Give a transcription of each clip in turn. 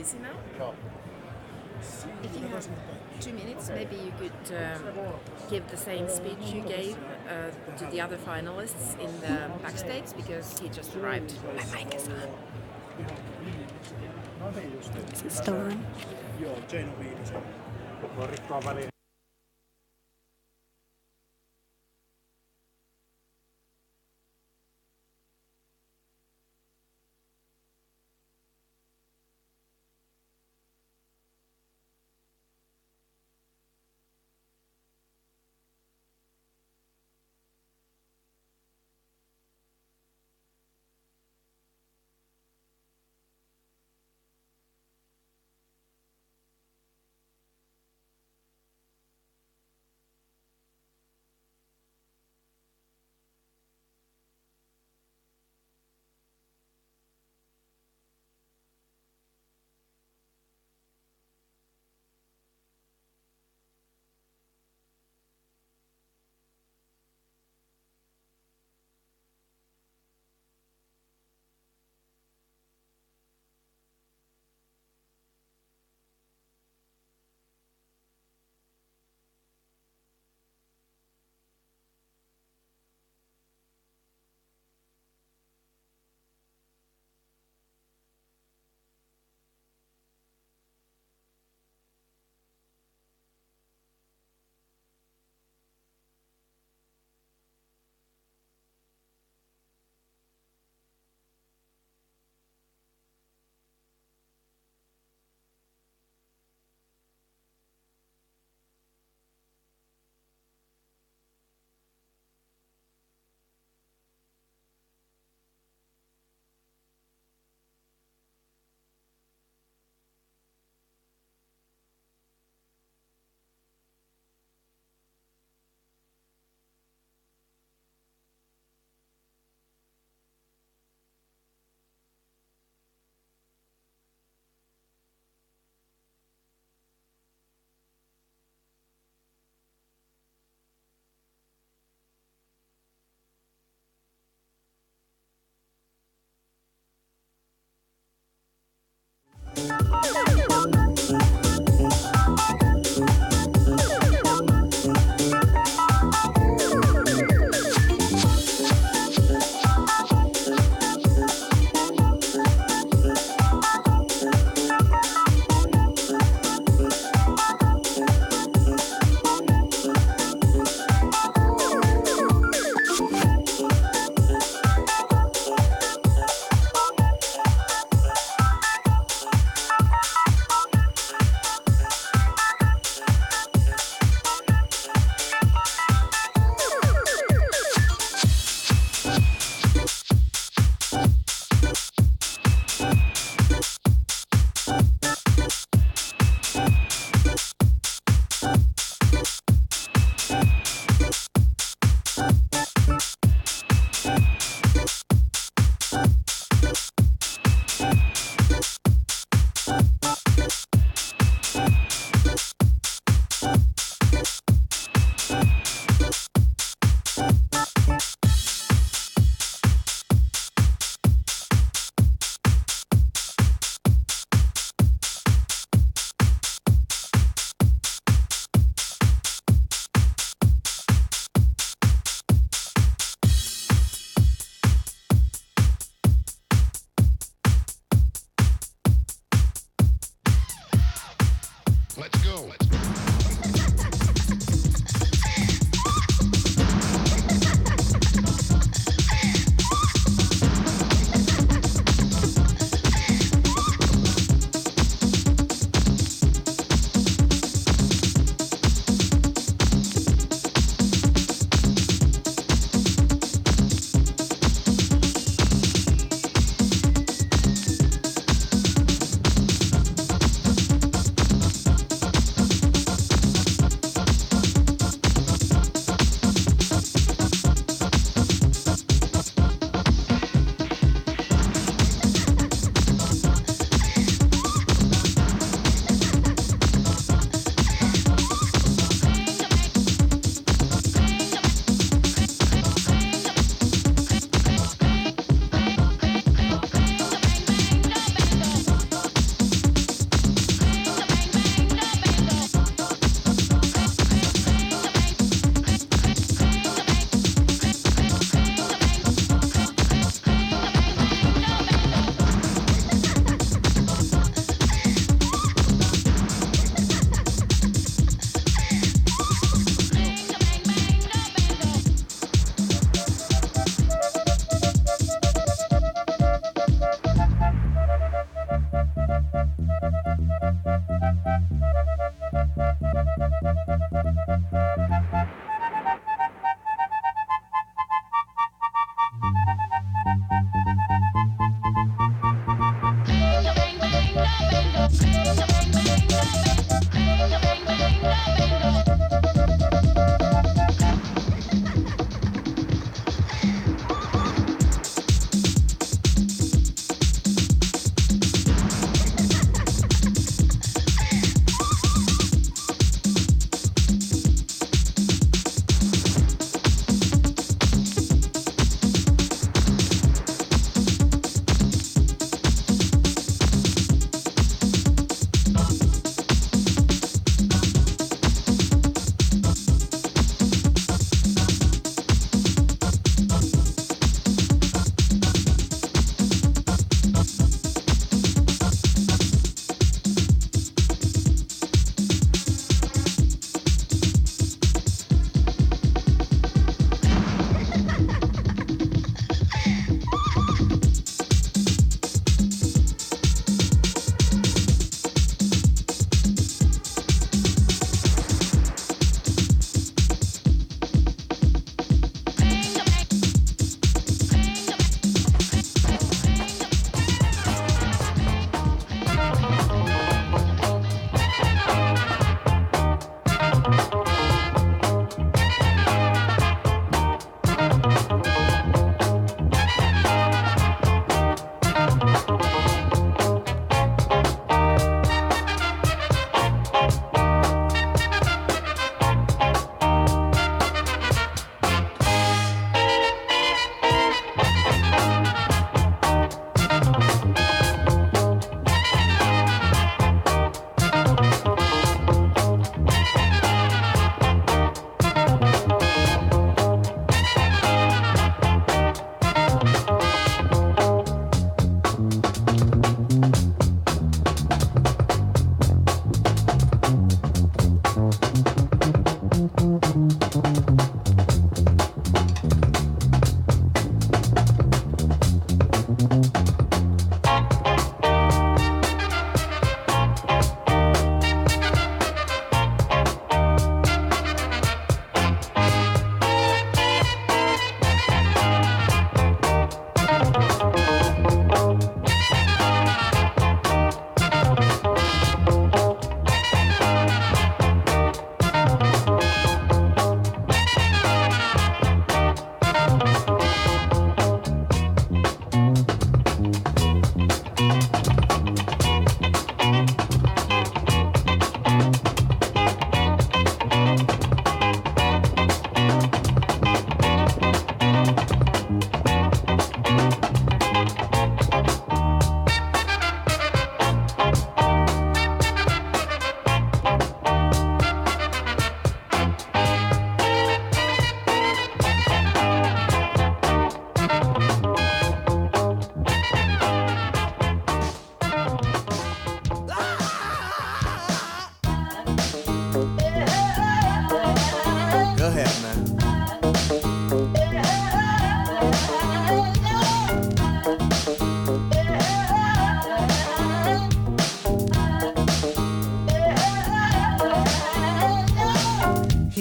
busy now. If you have 2 minutes, maybe you could give the same speech you gave to the other finalists in the backstage, because he just arrived. Is it stolen?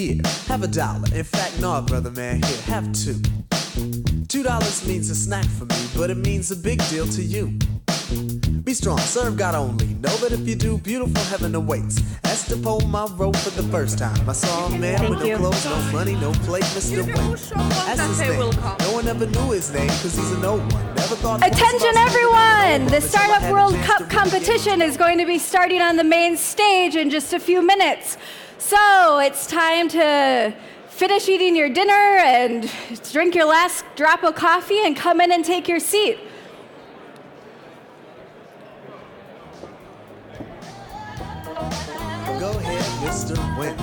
Here, have $1. In fact, no, brother man, here, have $2. $2 means a snack for me, but it means a big deal to you. Be strong, serve God only. Know that if you do, beautiful heaven awaits. Esther pulled my rope for the first time. I saw a man with no clothes, no money, no plate, Mr. Win. That's his name. No one ever knew his name, cause he's an old one. Never thought. Attention everyone! The Startup World Cup competition is going to be starting on the main stage in just a few minutes. So it's time to finish eating your dinner and drink your last drop of coffee and come in and take your seat. Go ahead, Mr. Win.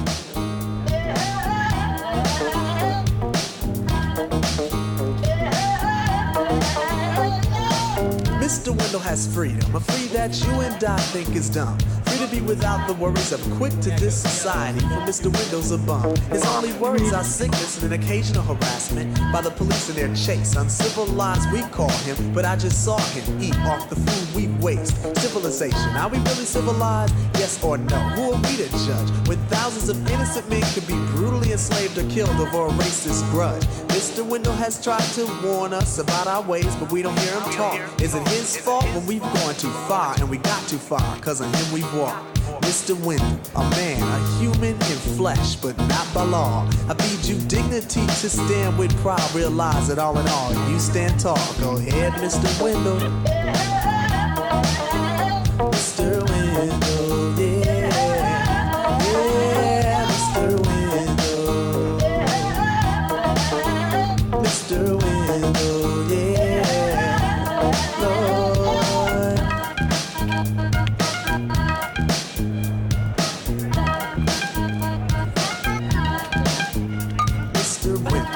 Mr. Wendell has freedom, a free that you and I think is dumb. Free to be without the worries of quick to this society, for Mr. Wendell's a bum. His only worries are sickness and an occasional harassment by the police in their chase. Uncivilized we call him, but I just saw him eat off the food we waste. Civilization, are we really civilized? Yes or no? Who are we to judge? When thousands of innocent men could be brutally enslaved or killed over a racist grudge. Mr. Wendell has tried to warn us about our ways, but we don't hear him talk. Is it his fault when we've gone too far and we got too far? Cause on him we've walked. Mr. Wendell, a man, a human in flesh, but not by law. I feed you dignity to stand with pride. Realize that all in all, you stand tall. Go ahead, Mr. Wendell. Mr. Wendell, yeah. Yeah, Mr. Wendell. Mr. Wendell, yeah. Lord. Mr. Wendell.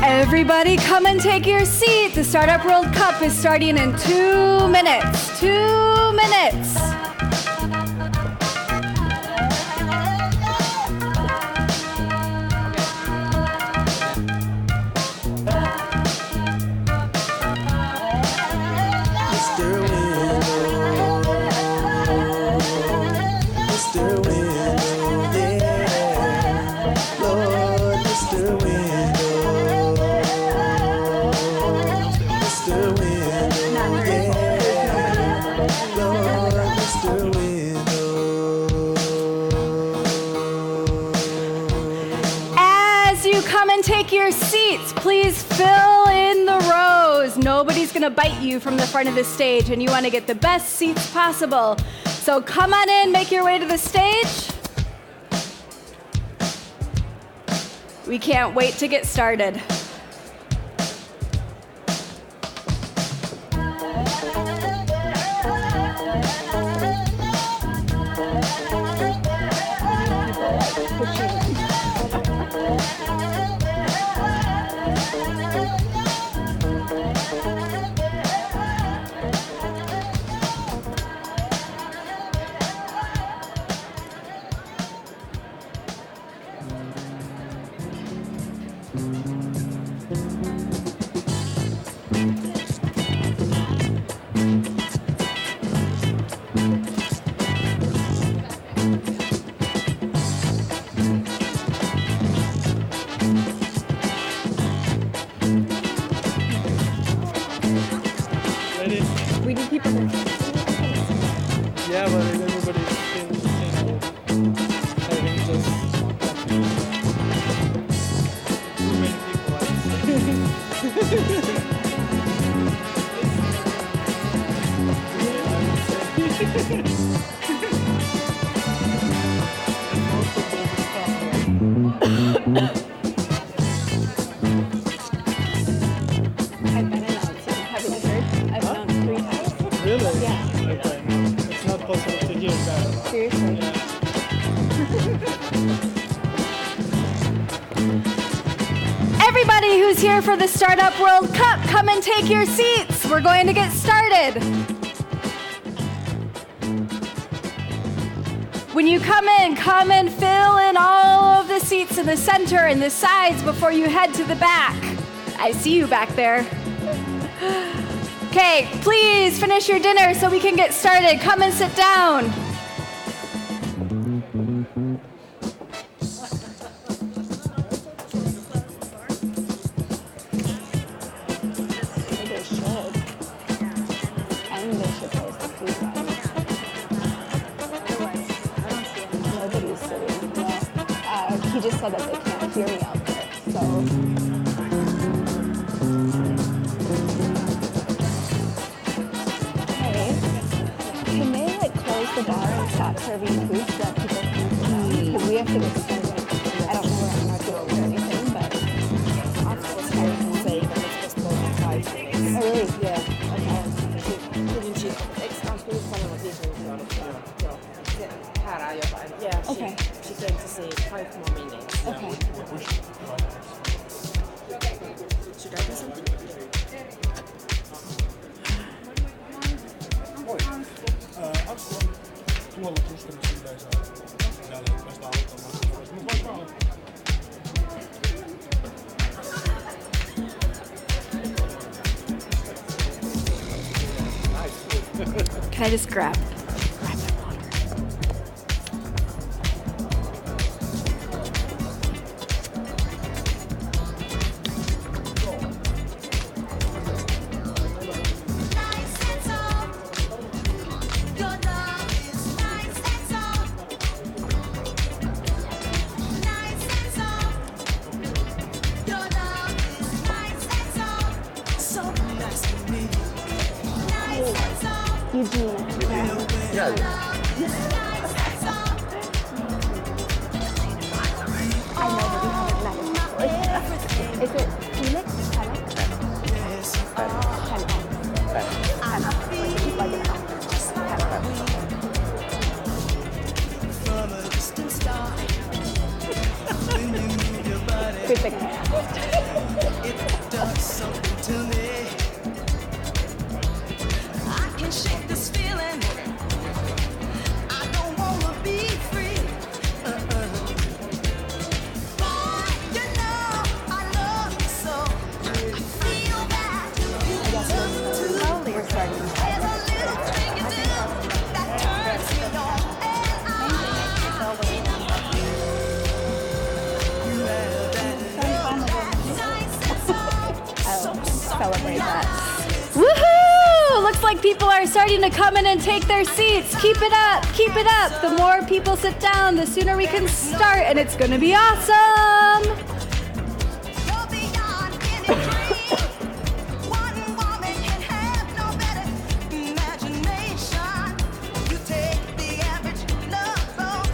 Everybody come and take your seat. The Startup World Cup is starting in 2 minutes. 2 minutes. Mr. Wendell. Mr. Wendell, yeah. Lord, Mr. Wendell. Mr. Wendell, yeah. Lord, Mr. Wendell. As you come and take your seats, please fill in the rows. Nobody's gonna bite you from the front of the stage, and you wanna get the best seats possible. So come on in, make your way to the stage. We can't wait to get started. We need people to... Yeah, but everybody is still saying I think just too many I've been announced. Haven't you heard? I've announced 3 times. Really? Yeah. Okay. It's not possible to hear that. Seriously. Yeah. Everybody who's here for the Startup World Cup, come and take your seats. We're going to get started. When you come in, fill in all of the seats in the center and the sides before you head to the back. I see you back there. Okay, please finish your dinner so we can get started. Come and sit down. He just said that they can't hear me out there, so. Hey, can they like close the bar and stop serving food so that people can sit down? Because we have to get started. I don't know where I'm not doing or anything, but. Saying that it's just more than 5 minutes. Oh, really? Yeah. Yeah, Okay. she came to say 5 more minutes. Okay. Should I do something? Can I just grab? Is it Felix? Good thing I asked. It does something to me. I can shake this feeling. I don't wanna be free. Boy, you know I love you so. I feel that you do too. We're starting. There's a little thing you do that turns me on, and I Celebrate that. Woohoo! Looks like people are starting to come in and take their seats. Keep it up, keep it up. The more people sit down, the sooner we can start, and it's gonna be awesome. You're beyond any dream. One woman can have no better imagination. You take the average love boat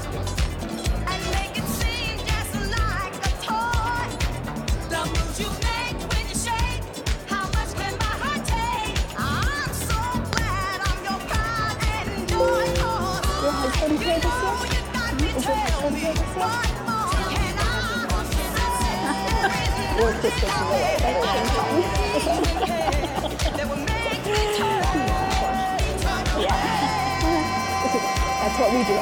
and make it seem just like a toy. The moves you make when you shake, how much can my heart take? I'm so glad I'm your pride and joy. Your husband here this year? You got me Is your husband here this year? what more can I say? We're just getting away. Everything's fine. Yeah. That's what we do.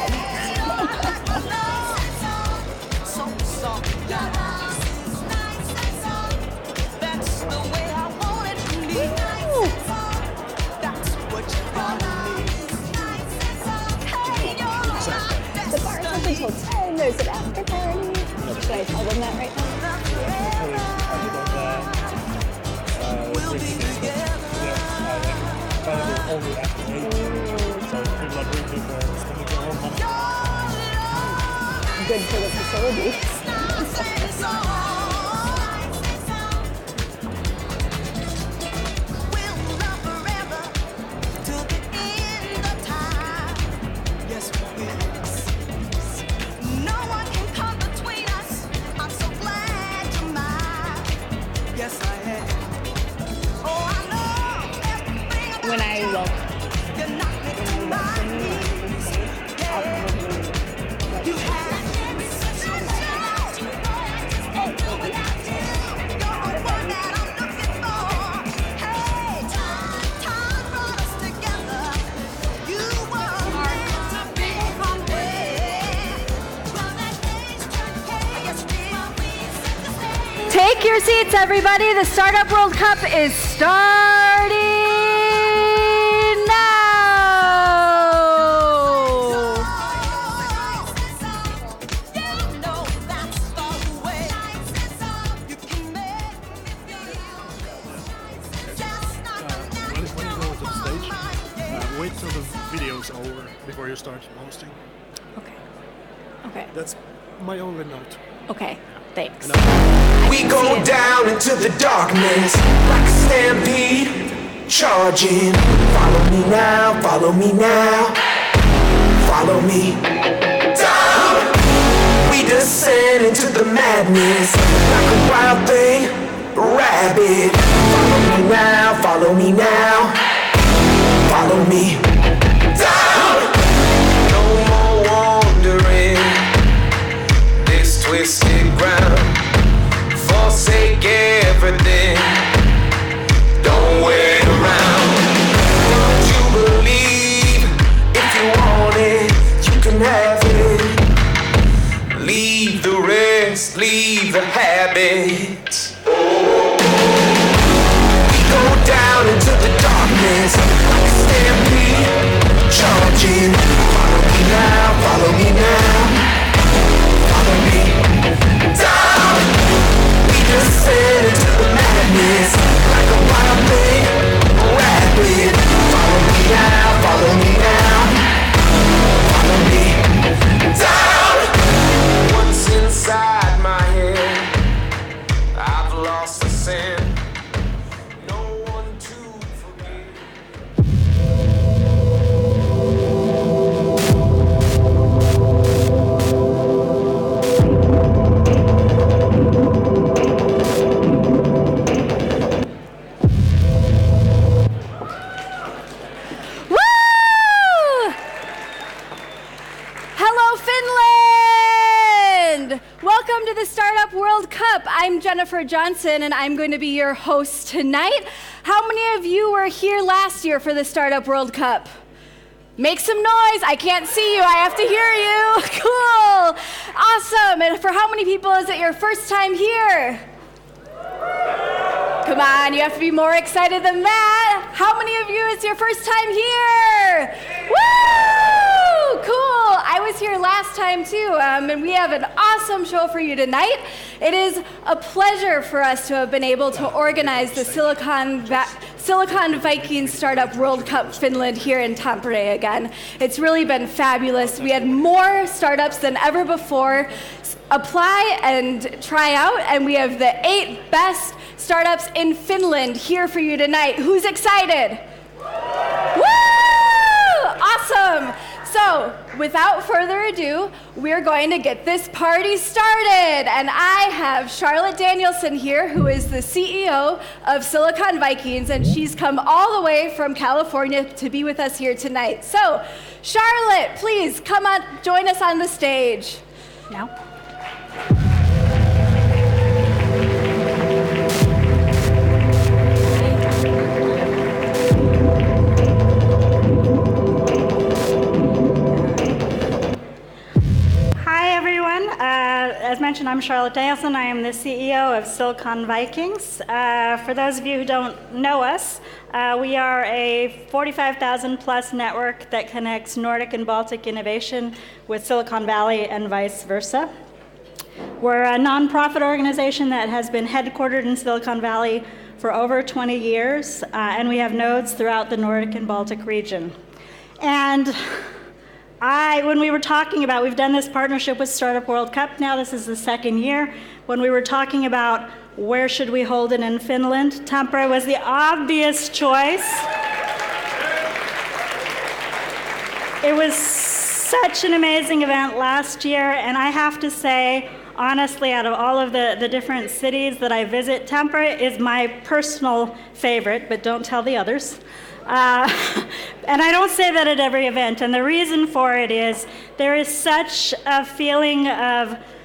The bar is open till 10. There's an after party. Should I tell them that right now? Only after 8. So people are drinking for spending their own money. Good for the facility. Yes, I am. Oh, I know everything about When I will. you knock me to my knees. You have such a shout. Without you, you're the one that I'm looking for. Hey, time brought us together. You were meant to be from there. From that day's journey, yes, we set the stage. Take your seats, everybody. The Startup World Cup is starting until the video's over before you start hosting. Okay. Okay. That's my only note. Okay. Thanks. We go down into the darkness like a stampede, charging. Follow me now, follow me now, follow me down. We descend into the madness like a wild thing, rabid. Follow me now, follow me now, follow me down. No more wandering this twisted ground. Forsake everything. Don't wait around. Don't you believe? If you want it, you can have it. Leave the rest, leave the habits. We go down into the darkness like a stampede, charging. Follow me now, follow me now, follow me down. We descend into the madness like a wild thing, rapid. Follow me now, follow me now, follow me down. What's inside my head? I've lost the sin. No one to forgive. Woo! Hello, Finland! Welcome to the Startup World Cup. I'm Jennifer Johnson, and I'm going to be your host tonight. How many of you were here last year for the Startup World Cup? Make some noise. I can't see you. I have to hear you. Cool. Awesome. And for how many people is it your first time here? Come on, you have to be more excited than that. How many of you is your first time here? Woo! Cool. I was here last time too, and we have an awesome show for you tonight. It is a pleasure for us to have been able to organize the Silicon Vikings Startup World Cup Finland here in Tampere again. It's really been fabulous. We had more startups than ever before apply and try out, and we have the 8 best startups in Finland here for you tonight. Who's excited? Woo! Awesome! So, without further ado, we're going to get this party started. And I have Charlotte Danielson here, who is the CEO of Silicon Vikings, and she's come all the way from California to be with us here tonight. So, Charlotte, please come on, join us on the stage. Now. As mentioned, I'm Charlotte Danielson. I am the CEO of Silicon Vikings. For those of you who don't know us, we are a 45,000 plus network that connects Nordic and Baltic innovation with Silicon Valley and vice versa. We're a nonprofit organization that has been headquartered in Silicon Valley for over 20 years, and we have nodes throughout the Nordic and Baltic region. And when we were talking about, we've done this partnership with Startup World Cup now, this is the second year. When we were talking about where should we hold it in Finland, Tampere was the obvious choice. It was such an amazing event last year, and I have to say, honestly, out of all of the different cities that I visit, Tampere is my personal favorite, but don't tell the others. And I don't say that at every event, and the reason for it is there is such a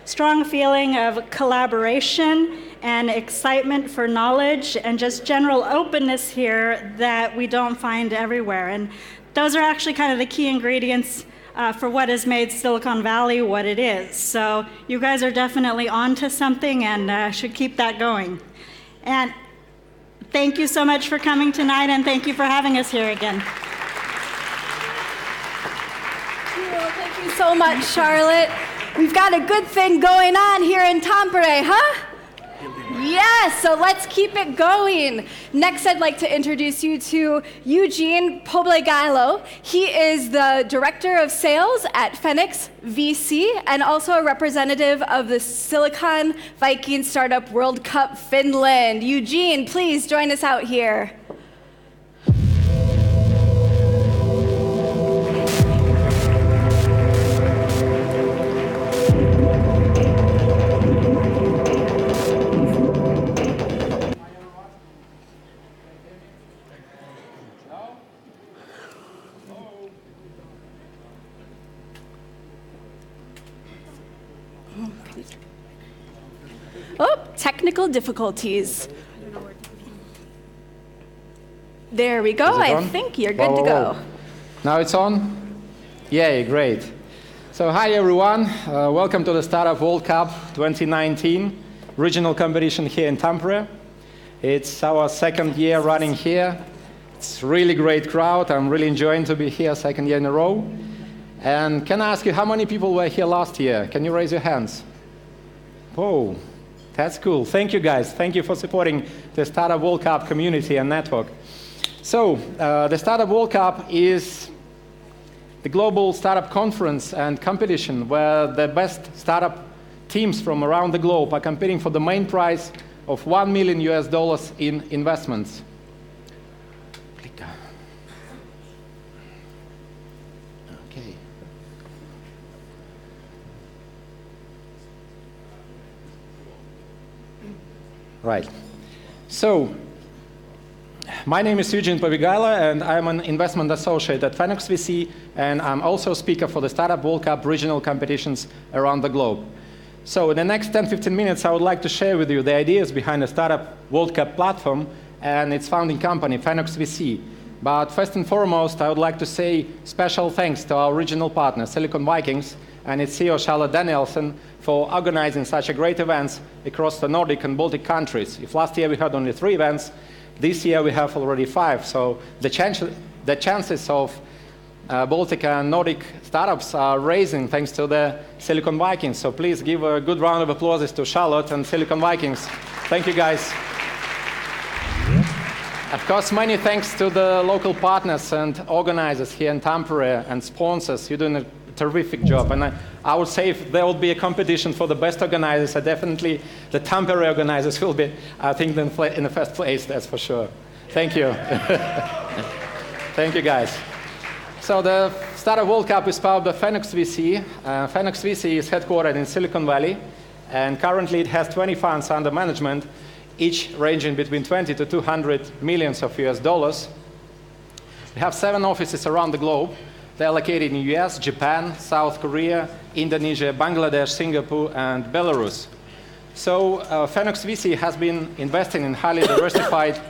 strong feeling of collaboration and excitement for knowledge and just general openness here that we don't find everywhere. And those are actually kind of the key ingredients for what has made Silicon Valley what it is. So you guys are definitely onto something and should keep that going. And thank you so much for coming tonight, and thank you for having us here again. Cool. Thank you so much, Charlotte. We've got a good thing going on here in Tampere, huh? Yes, so let's keep it going. Next, I'd like to introduce you to Eugene Poblegailo. He is the Director of Sales at Fenox VC and also a representative of the Silicon Viking Startup World Cup Finland. Eugene, please join us out here. Oh, technical difficulties. There we go. I think you're good to go. Now it's on? Yay, great. So hi everyone. Welcome to the Startup World Cup 2019 regional competition here in Tampere. It's our second year running here. It's a really great crowd. I'm really enjoying to be here second year in a row. And can I ask you how many people were here last year? Can you raise your hands? Whoa. That's cool. Thank you, guys. Thank you for supporting the Startup World Cup community and network. So, the Startup World Cup is the global startup conference and competition where the best startup teams from around the globe are competing for the main prize of $1 million in investments. Okay. Right. So, my name is Eugene Poblegailo, and I'm an investment associate at Fenox VC, and I'm also a speaker for the Startup World Cup regional competitions around the globe. So in the next 10-15 minutes, I would like to share with you the ideas behind the Startup World Cup platform and its founding company, Fenox VC. But first and foremost, I would like to say special thanks to our regional partner, Silicon Vikings, and its CEO, Charlotte Danielson, for organizing such a great events across the Nordic and Baltic countries. If last year we had only 3 events, this year we have already 5. So the chances of Baltic and Nordic startups are rising thanks to the Silicon Vikings. So please give a good round of applause to Charlotte and Silicon Vikings. Thank you, guys. Of course, many thanks to the local partners and organizers here in Tampere and sponsors. You're doing a terrific job. And I would say if there would be a competition for the best organizers, definitely the Tampere organizers will be, I think, in the first place, that's for sure. Thank you. Thank you, guys. So the Startup World Cup is powered by Fenox VC. Fenox VC is headquartered in Silicon Valley, and currently it has 20 funds under management, each ranging between 20 to 200 millions of US dollars. We have 7 offices around the globe. They're located in US, Japan, South Korea, Indonesia, Bangladesh, Singapore, and Belarus. So Fenox VC has been investing in highly diversified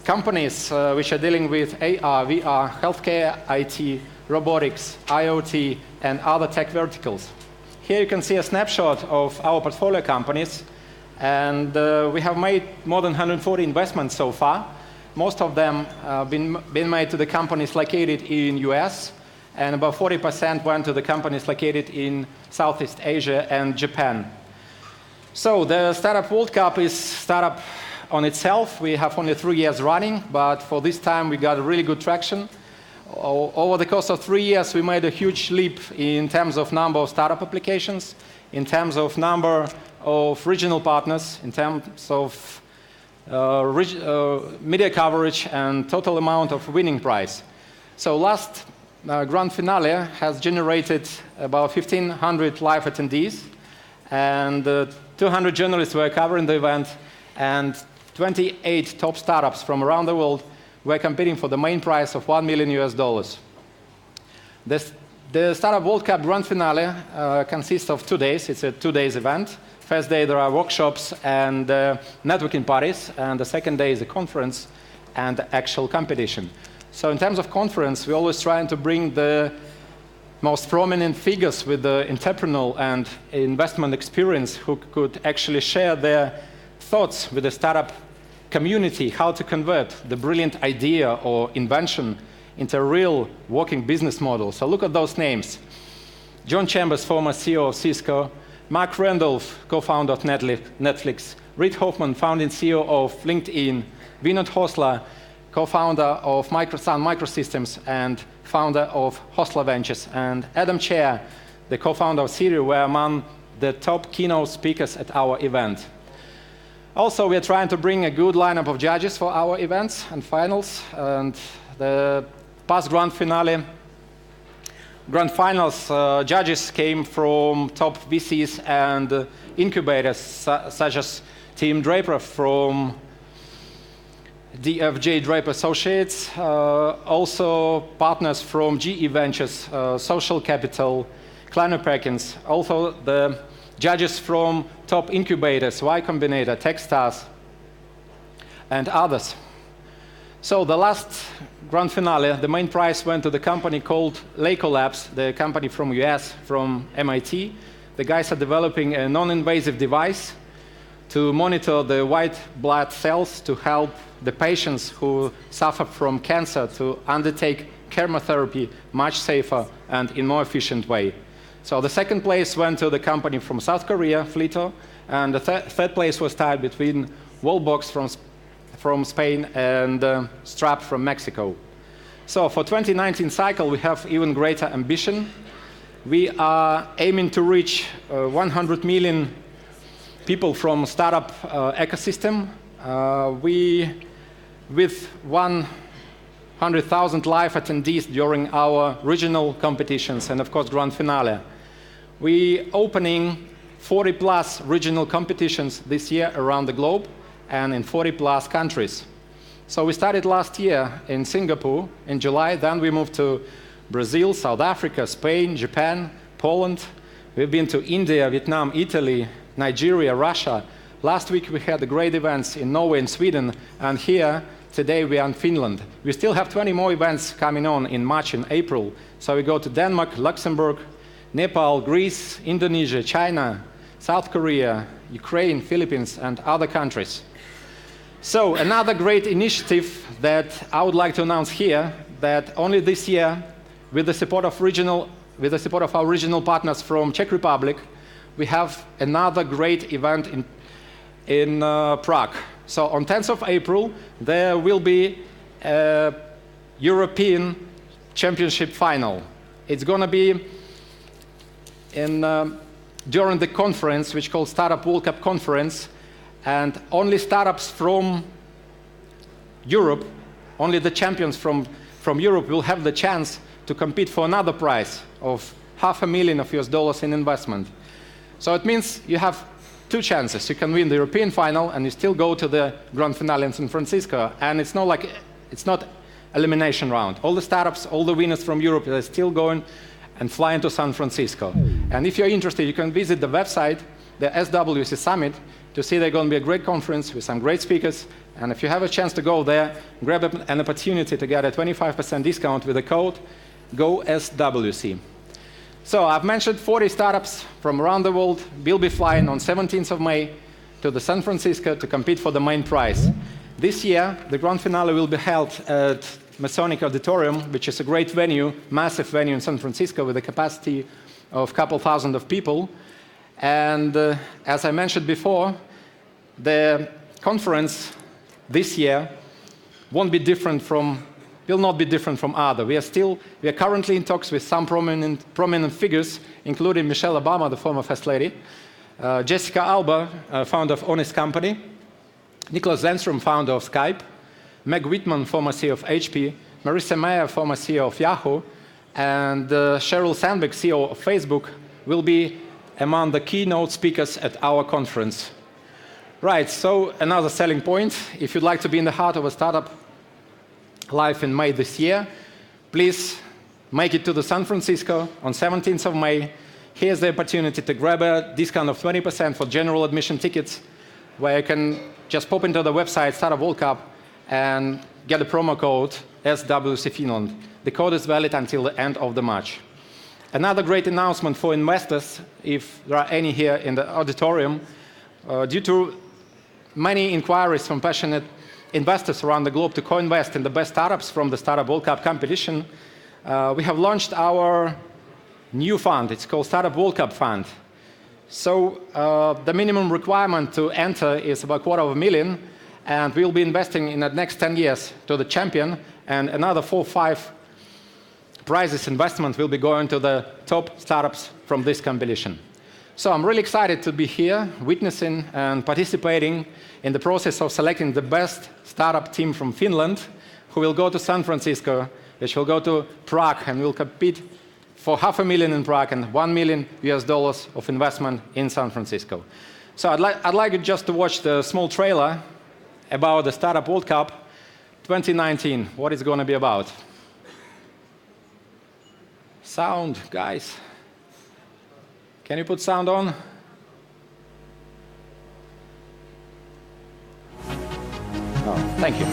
companies which are dealing with AR, VR, healthcare, IT, robotics, IoT, and other tech verticals. Here you can see a snapshot of our portfolio companies, and we have made more than 140 investments so far. Most of them have been made to the companies located in US, and about 40% went to the companies located in Southeast Asia and Japan. So the Startup World Cup is startup on itself. We have only 3 years running, but for this time we got really good traction. Over the course of 3 years, we made a huge leap in terms of number of startup applications, in terms of number of regional partners, in terms of media coverage, and total amount of winning prize. So last grand finale has generated about 1,500 live attendees, and 200 journalists were covering the event, and 28 top startups from around the world were competing for the main prize of $1 million US. The Startup World Cup Grand Finale consists of 2 days. It's a 2-day event. First day there are workshops and networking parties, and the second day is a conference and the actual competition. So in terms of conference, we're always trying to bring the most prominent figures with the entrepreneurial and investment experience who could actually share their thoughts with the startup community, how to convert the brilliant idea or invention into a real working business model. So look at those names. John Chambers, former CEO of Cisco, Mark Randolph, co-founder of Netflix, Reid Hoffman, founding CEO of LinkedIn, Vinod Khosla, co-founder of Sun Microsystems and founder of Khosla Ventures, and Adam Chair, the co-founder of Siri, were among the top keynote speakers at our event. Also, we are trying to bring a good lineup of judges for our events and finals, and the past grand finals judges came from top VCs and incubators such as Tim Draper from DFJ Draper Associates, also partners from GE Ventures, Social Capital, Kleiner Perkins, also the judges from top incubators, Y Combinator, Techstars, and others. So the last grand finale, the main prize went to the company called Leico Labs, the company from US, from MIT. The guys are developing a non-invasive device to monitor the white blood cells to help the patients who suffer from cancer to undertake chemotherapy much safer and in more efficient way. So the second place went to the company from South Korea, Flito, and the third place was tied between Wallbox from Spain and Strap from Mexico. So for 2019 cycle, we have even greater ambition. We are aiming to reach 100 million people from startup ecosystem. With 100,000 live attendees during our regional competitions and of course grand finale. We opening 40+ regional competitions this year around the globe and in 40+ countries. So we started last year in Singapore in July, then we moved to Brazil, South Africa, Spain, Japan, Poland. We've been to India, Vietnam, Italy, Nigeria, Russia. Last week we had great events in Norway and Sweden, and here today we are in Finland. We still have 20 more events coming on in March and April. So we go to Denmark, Luxembourg, Nepal, Greece, Indonesia, China, South Korea, Ukraine, Philippines, and other countries. So another great initiative that I would like to announce here, that only this year, with the support of our regional partners from Czech Republic, we have another great event in Prague. So on 10th of April, there will be a European Championship final. It's going to be during the conference, which is called Startup World Cup Conference, and only startups from Europe, only the champions from Europe will have the chance to compete for another prize of $500,000 in investment. So it means you have two chances. You can win the European final and you still go to the grand finale in San Francisco. And it's not elimination round. All the startups, all the winners from Europe are still going and flying to San Francisco. And if you're interested, you can visit the website, the SWC Summit, to see there's going to be a great conference with some great speakers. And if you have a chance to go there, grab an opportunity to get a 25% discount with the code GOSWC. So I've mentioned 40 startups from around the world will be flying on 17th of May to the San Francisco to compete for the main prize. This year, the grand finale will be held at Masonic Auditorium, which is a great venue, massive venue in San Francisco with a capacity of a couple thousand of people. And as I mentioned before, the conference this year will not be different from other. We are currently in talks with some prominent figures, including Michelle Obama, the former First Lady, Jessica Alba, founder of Honest Company, Niklas Zennström, founder of Skype, Meg Whitman, former CEO of HP, Marissa Mayer, former CEO of Yahoo, and Sheryl Sandberg, CEO of Facebook, will be among the keynote speakers at our conference. Right, so another selling point, if you'd like to be in the heart of a startup live in May this year, please make it to the San Francisco on 17th of May. Here's the opportunity to grab a discount of 20% for general admission tickets, where you can just pop into the website, Startup World Cup, and get a promo code SWC Finland. The code is valid until the end of the March. Another great announcement for investors, if there are any here in the auditorium, due to many inquiries from passionate investors around the globe to co-invest in the best startups from the Startup World Cup competition, we have launched our new fund. It's called Startup World Cup Fund. So the minimum requirement to enter is about $250,000, and we'll be investing in the next 10 years to the champion, and another 4 or 5 prizes investment will be going to the top startups from this competition. So I'm really excited to be here, witnessing and participating in the process of selecting the best startup team from Finland, who will go to San Francisco, which will go to Prague, and will compete for $500,000 in Prague and $1 million of investment in San Francisco. So I'd like you just to watch the small trailer about the Startup World Cup 2019, what it's going to be about. Sound, guys. Can you put sound on? Oh, thank you.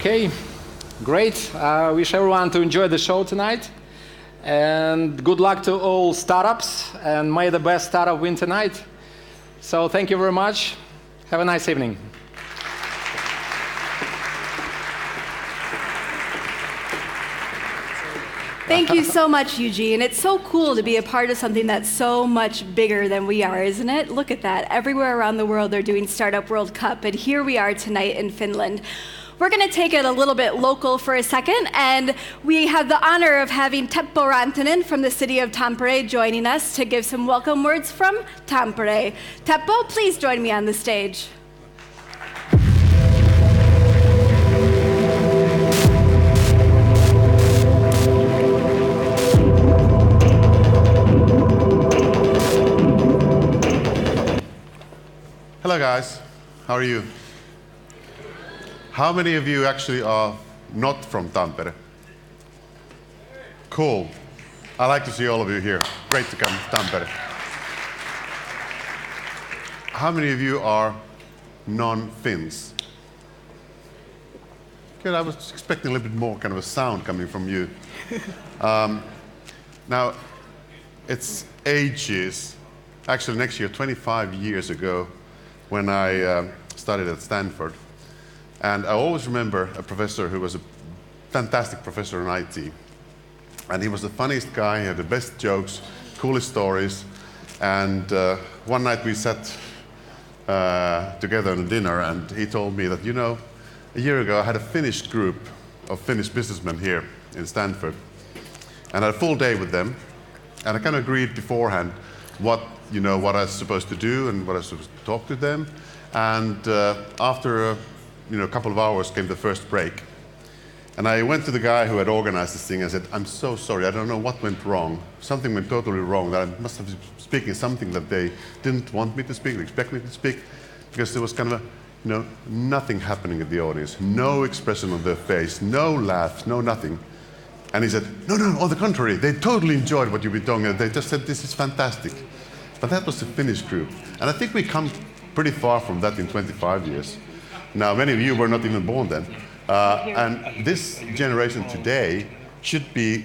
Okay, great. Wish everyone to enjoy the show tonight. And good luck to all startups, and may the best startup win tonight. So thank you very much. Have a nice evening. Thank you so much, Eugene. It's so cool to be a part of something that's so much bigger than we are, isn't it? Look at that. Everywhere around the world, they're doing Startup World Cup, and here we are tonight in Finland. We're going to take it a little bit local for a second, and we have the honor of having Teppo Rantanen from the city of Tampere joining us to give some welcome words from Tampere. Teppo, please join me on the stage. Hello guys, how are you? How many of you actually are not from Tampere? Cool. I like to see all of you here. Great to come to Tampere. How many of you are non-Finns? Good, I was expecting a little bit more kind of a sound coming from you. Now, it's ages, actually next year, 25 years ago, when I studied at Stanford. And I always remember a professor who was a fantastic professor in IT. And he was the funniest guy, he had the best jokes, coolest stories. And one night we sat together on a dinner, and he told me that, you know, a year ago I had a Finnish group of Finnish businessmen here in Stanford. And I had a full day with them. And I kind of agreed beforehand what I was supposed to do and what I was supposed to talk to them. And after a couple of hours came the first break. And I went to the guy who had organized this thing and said, I'm so sorry, I don't know what went wrong. Something went totally wrong, that I must have been speaking something that they didn't want me to speak, or expect me to speak, because there was kind of nothing happening in the audience, no expression on their face, no laughs, no nothing. And he said, no, on the contrary, they totally enjoyed what you've been doing. They just said, this is fantastic. But that was the Finnish group. And I think we come pretty far from that in 25 years. Now, many of you were not even born then. And this generation today should be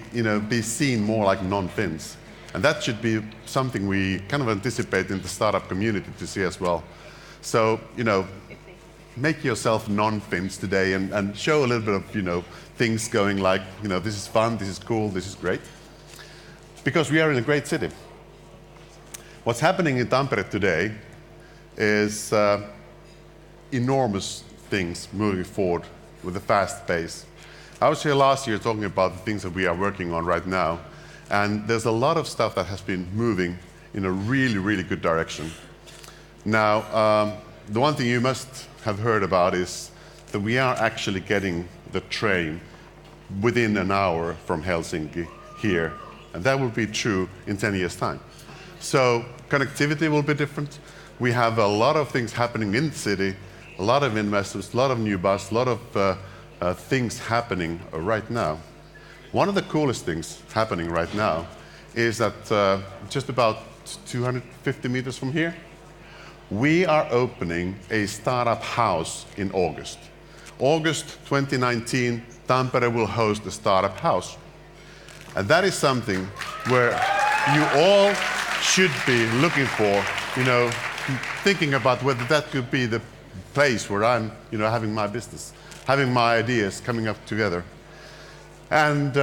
seen more like non-Finns. And that should be something we kind of anticipate in the startup community to see as well. So, make yourself non-Finns today and show a little bit of, things going like, this is fun, this is cool, this is great. Because we are in a great city. What's happening in Tampere today is enormous things moving forward with a fast pace. I was here last year talking about the things that we are working on right now, and there's a lot of stuff that has been moving in a really, really good direction. Now, the one thing you must have heard about is that we are actually getting the train within an hour from Helsinki here, and that will be true in 10 years' time. So connectivity will be different. We have a lot of things happening in the city, a lot of investments, a lot of new bus, a lot of things happening right now. One of the coolest things happening right now is that just about 250 meters from here, we are opening a startup house in August. August 2019, Tampere will host a startup house. And that is something where you all should be looking for, thinking about whether that could be the place where I'm, having my business, having my ideas coming up together. And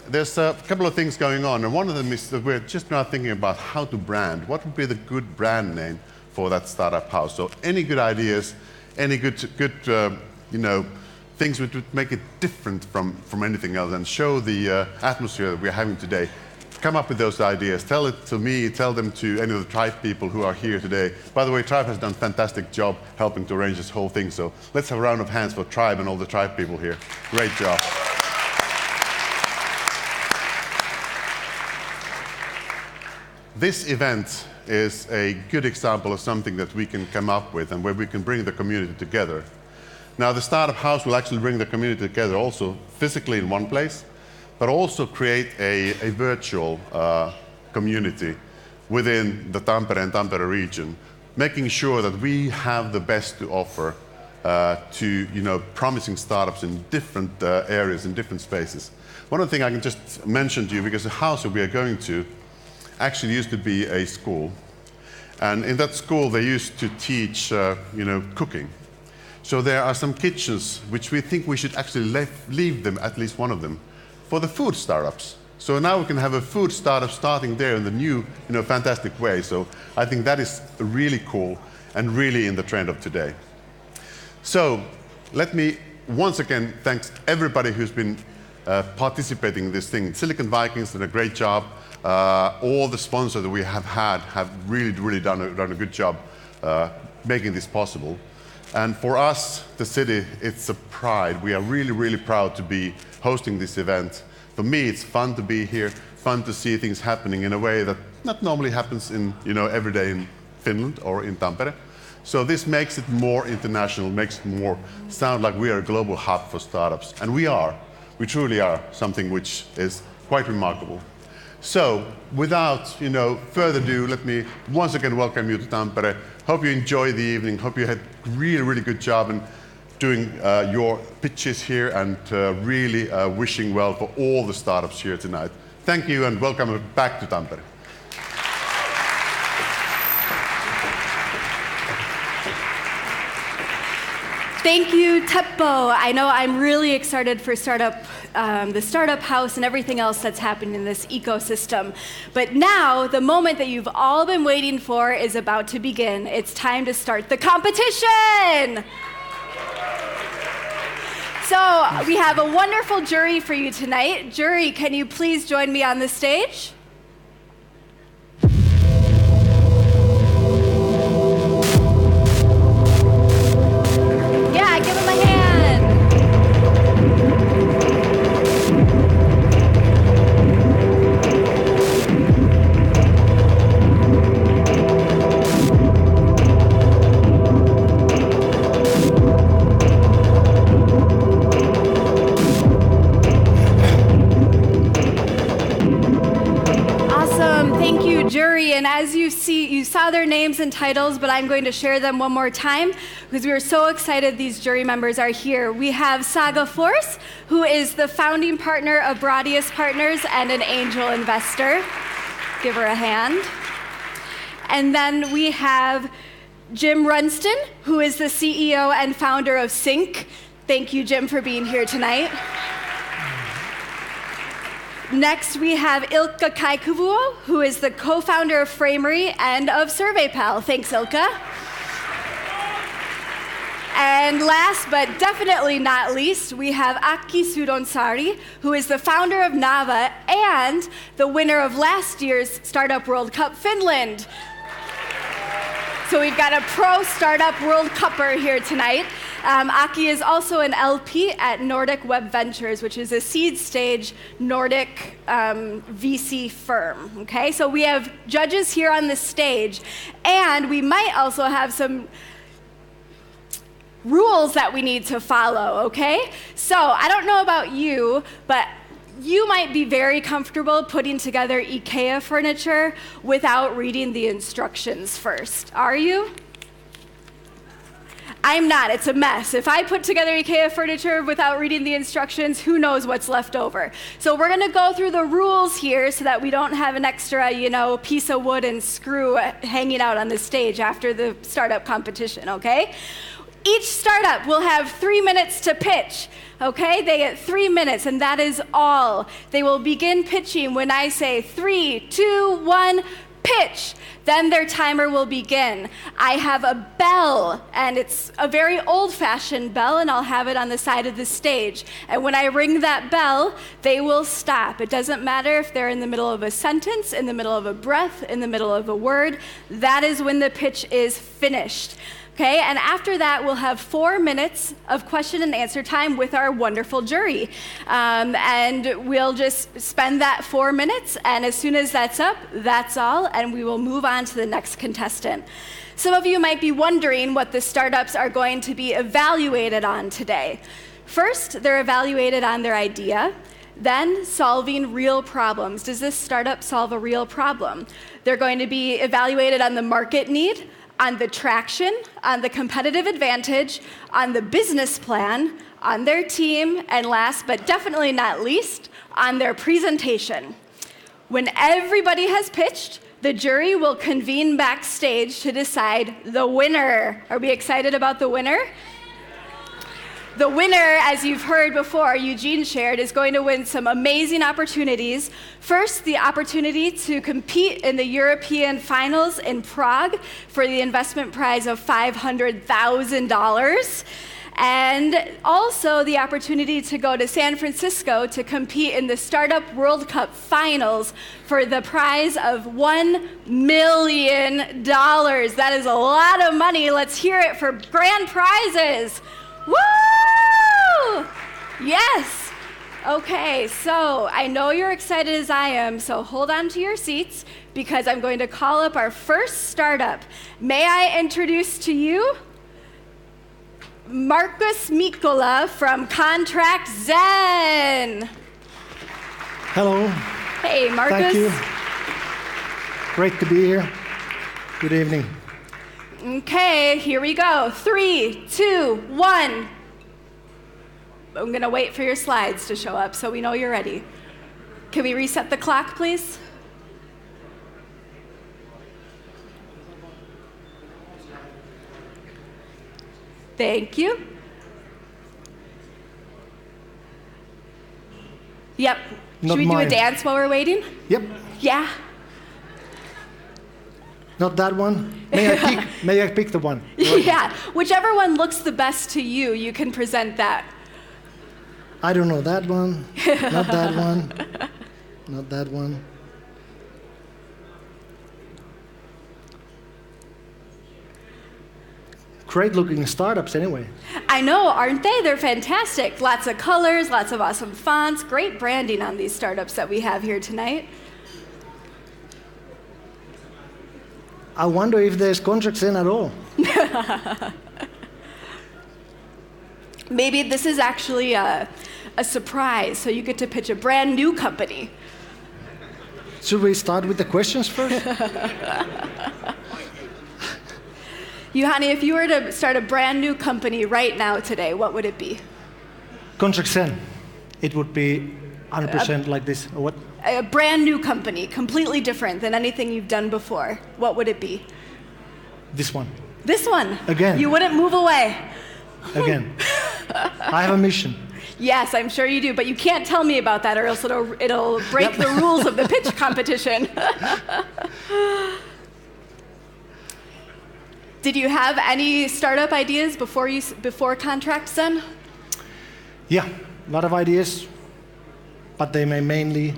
there's a couple of things going on, and one of them is that we're just now thinking about how to brand. What would be the good brand name for that startup house? So any good ideas, any good things which would make it different from anything else and show the atmosphere that we're having today. Come up with those ideas. Tell it to me, tell them to any of the Tribe people who are here today. By the way, Tribe has done a fantastic job helping to arrange this whole thing, so let's have a round of hands for Tribe and all the Tribe people here. Great job. This event is a good example of something that we can come up with and where we can bring the community together. Now, the startup house will actually bring the community together also physically in one place, but also create a virtual community within the Tampere and Tampere region, making sure that we have the best to offer to promising startups in different areas, in different spaces. One of the things I can just mention to you, because the house that we are going to actually used to be a school. And in that school, they used to teach cooking. So there are some kitchens which we think we should actually leave them, at least one of them, for the food startups. So now we can have a food startup starting there in the new, fantastic way. So I think that is really cool and really in the trend of today. So let me once again thank everybody who's been participating in this thing. Silicon Vikings did a great job. All the sponsors that we have had have really done a good job making this possible. And for us, the city, it's a pride. We are really proud to be hosting this event. For me, it's fun to be here, fun to see things happening in a way that not normally happens in, every day in Finland or in Tampere. So this makes it more international, makes it more sound like we are a global hub for startups. And we are. We truly are something which is quite remarkable. So, without further ado, let me once again welcome you to Tampere. Hope you enjoy the evening. Hope you had a really good job in doing your pitches here, and really wishing well for all the startups here tonight. Thank you and welcome back to Tampere. Thank you, Teppo. I know I'm really excited for the startup house and everything else that's happening in this ecosystem. But now, the moment that you've all been waiting for is about to begin. It's time to start the competition! So, we have a wonderful jury for you tonight. Jury, can you please join me on the stage? Yeah, give them a hand. Jury, and as you saw their names and titles, but I'm going to share them one more time because we are so excited these jury members are here. We have Saga Force, who is the founding partner of Brodius Partners and an angel investor. Give her a hand. And then we have Jim Runston, who is the CEO and founder of Sync. Thank you, Jim, for being here tonight. Next, we have Ilkka Kaikuvuo, who is the co-founder of Framery and of SurveyPal. Thanks, Ilkka. And last but definitely not least, we have Aki Sudonsari, who is the founder of Nava and the winner of last year's Startup World Cup Finland. So we've got a pro Startup World Cupper here tonight. Aki is also an LP at Nordic Web Ventures, which is a seed stage Nordic VC firm. Okay, so we have judges here on the stage, and we might also have some rules that we need to follow, okay? So I don't know about you, but you might be very comfortable putting together IKEA furniture without reading the instructions first. Are you? I'm not. It's a mess. If I put together IKEA furniture without reading the instructions, who knows what's left over? So we're going to go through the rules here so that we don't have an extra, piece of wood and screw hanging out on the stage after the startup competition, okay? Each startup will have 3 minutes to pitch, okay? They get 3 minutes, and that is all. They will begin pitching when I say 3, 2, 1, pitch. Then their timer will begin. I have a bell, and it's a very old-fashioned bell, and I'll have it on the side of the stage. And when I ring that bell, they will stop. It doesn't matter if they're in the middle of a sentence, in the middle of a breath, in the middle of a word. That is when the pitch is finished. Okay, and after that, we'll have 4 minutes of question and answer time with our wonderful jury. And we'll just spend that 4 minutes, and as soon as that's up, that's all, and we will move on to the next contestant. Some of you might be wondering what the startups are going to be evaluated on today. First, they're evaluated on their idea. Then, solving real problems. Does this startup solve a real problem? They're going to be evaluated on the market need, on the traction, on the competitive advantage, on the business plan, on their team, and last but definitely not least, on their presentation. When everybody has pitched, the jury will convene backstage to decide the winner. Are we excited about the winner? The winner, as you've heard before, Eugene shared, is going to win some amazing opportunities. First, the opportunity to compete in the European finals in Prague for the investment prize of $500,000. And also the opportunity to go to San Francisco to compete in the Startup World Cup Finals for the prize of $1 million. That is a lot of money. Let's hear it for grand prizes. Woo! Yes! Okay, so I know you're excited as I am, so hold on to your seats because I'm going to call up our first startup. May I introduce to you Markus Mikkola from Contract Zen. Hello. Hey, Markus. Thank you. Great to be here. Good evening. Okay, here we go. 3, 2, 1. I'm going to wait for your slides to show up so we know you're ready. Can we reset the clock, please? Thank you. Yep. Should we do a dance while we're waiting? Yep. Yeah. Not that one. May I pick the one? Yeah. Whichever one looks the best to you, you can present that. I don't know that one. Not that one. Not that one. Great looking startups anyway. I know, aren't they? They're fantastic. Lots of colors, lots of awesome fonts, great branding on these startups that we have here tonight. I wonder if there's contracts in at all. Maybe this is actually a surprise, so you get to pitch a brand new company. Should we start with the questions first? Juhani, if you were to start a brand new company right now today, what would it be? Contract Zen. It would be 100% like this, or what? A brand new company, completely different than anything you've done before. What would it be? This one. This one. Again. You wouldn't move away. Again. I have a mission. Yes, I'm sure you do, but you can't tell me about that or else it'll break the rules of the pitch competition. Did you have any startup ideas before contracts then? Yeah, a lot of ideas, but they may mainly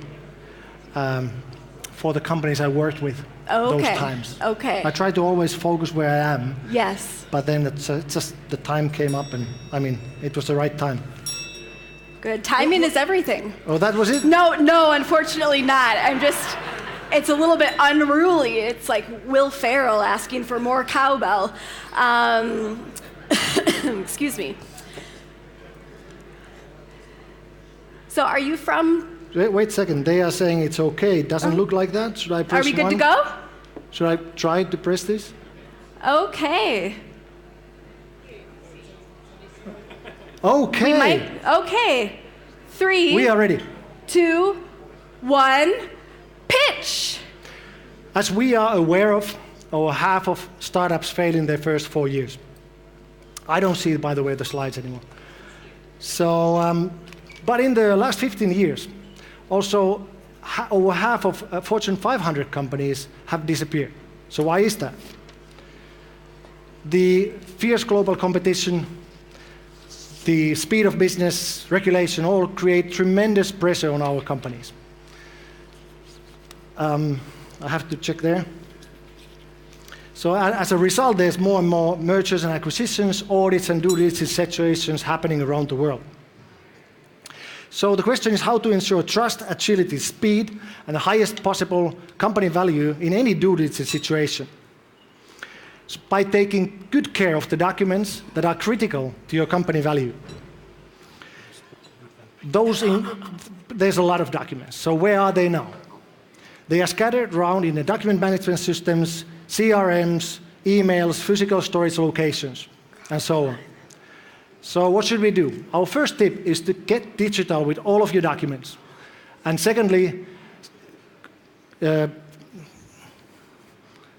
for the companies I worked with those times. Okay. I try to always focus where I am. Yes. But then it's just the time came up, and I mean, it was the right time. Good. Timing is everything. Oh, that was it? No, unfortunately not. It's a little bit unruly. It's like Will Ferrell asking for more cowbell. Excuse me. So are you from? Wait a second. They are saying it's okay. It doesn't look like that. Should I press Are we good one? to go? Should I try to press this? Okay. Okay. Okay. 3. We are ready. 2, 1. Pitch. As we are aware of, over half of startups fail in their first 4 years. I don't see, by the way, the slides anymore. So, but in the last 15 years, also over half of Fortune 500 companies have disappeared. So why is that? The fierce global competition, the speed of business, regulation, all create tremendous pressure on our companies. I have to check there. So as a result, there's more and more mergers and acquisitions, audits and due diligence situations happening around the world. So the question is how to ensure trust, agility, speed, and the highest possible company value in any due diligence situation. So by taking good care of the documents that are critical to your company value. There's a lot of documents. So where are they now? They are scattered around in the document management systems, CRMs, emails, physical storage locations, and so on. So what should we do? Our first tip is to get digital with all of your documents. And secondly,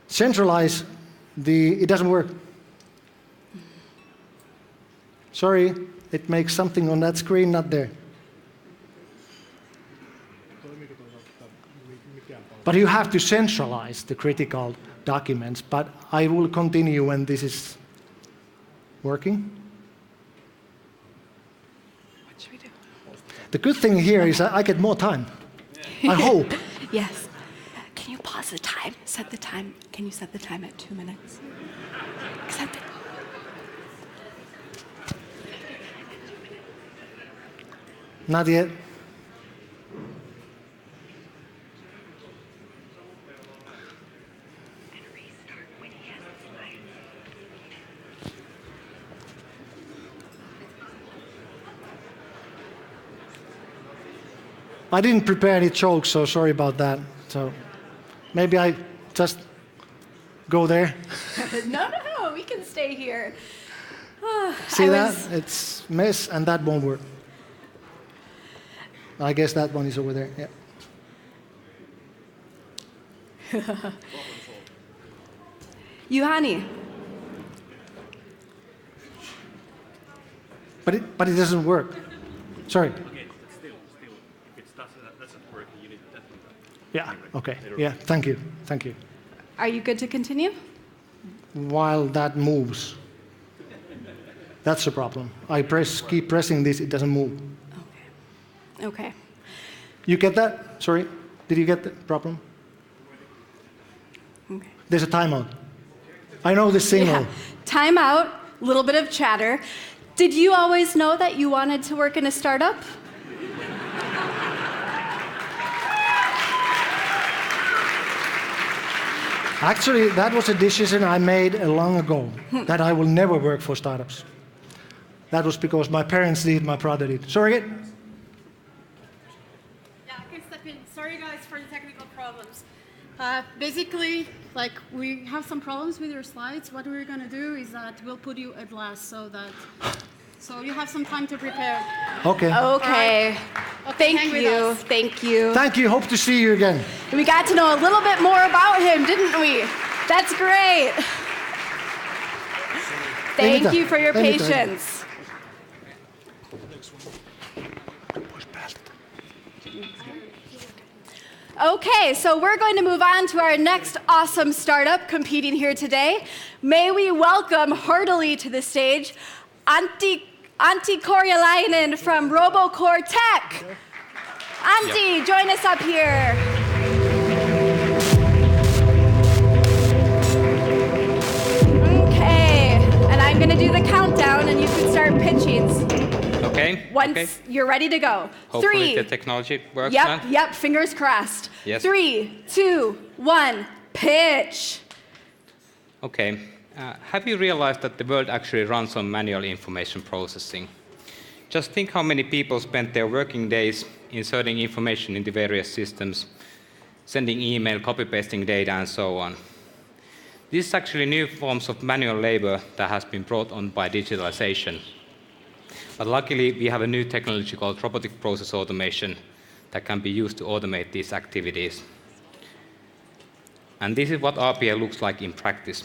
centralize it doesn't work. Sorry, it makes something on that screen not there. But you have to centralize the critical documents, but I will continue when this is working. What should we do? The good thing here is I get more time. I hope. Yes. Can you pause the time? Set the time. Can you set the time at 2 minutes? Accept it. Not yet. I didn't prepare any jokes, so sorry about that. So maybe I just go there. No, we can stay here. See that? It's mess, and that won't work. I guess that one is over there, yeah. Juhani. But it doesn't work. Sorry. Okay, but still, if it doesn't work, you need that one. Yeah, okay. Yeah, thank you. Are you good to continue? While that moves. That's the problem. I keep pressing this, it doesn't move. Okay. You get that? Sorry, did you get the problem? Okay. There's a timeout. I know the signal. Yeah. Timeout, a little bit of chatter. Did you always know that you wanted to work in a startup? Actually, that was a decision I made long ago, that I will never work for startups. That was because my parents did, my brother did. Sorry? Yeah, I can step in. Sorry guys for the technical problems. Basically, we have some problems with your slides. What we're going to do is that we'll put you at last so you have some time to prepare. Okay. Okay. Thank you. Thank you. Thank you. Hope to see you again. We got to know a little bit more about him, didn't we? That's great. Thank you for your patience. Okay, so we're going to move on to our next awesome startup competing here today. May we welcome heartily to the stage Antti Korjalainen from RoboCore Tech. Antti, join us up here. Okay, and I'm going to do the countdown and you can start pitching. Okay. Once you're ready to go. Hopefully the technology works now. Yep, fingers crossed. Yes. 3, 2, 1, pitch. Okay. Have you realized that the world actually runs on manual information processing? Just think how many people spend their working days inserting information into various systems, sending email, copy-pasting data, and so on. This is actually new forms of manual labor that has been brought on by digitalization. But luckily, we have a new technology called robotic process automation that can be used to automate these activities. And this is what RPA looks like in practice.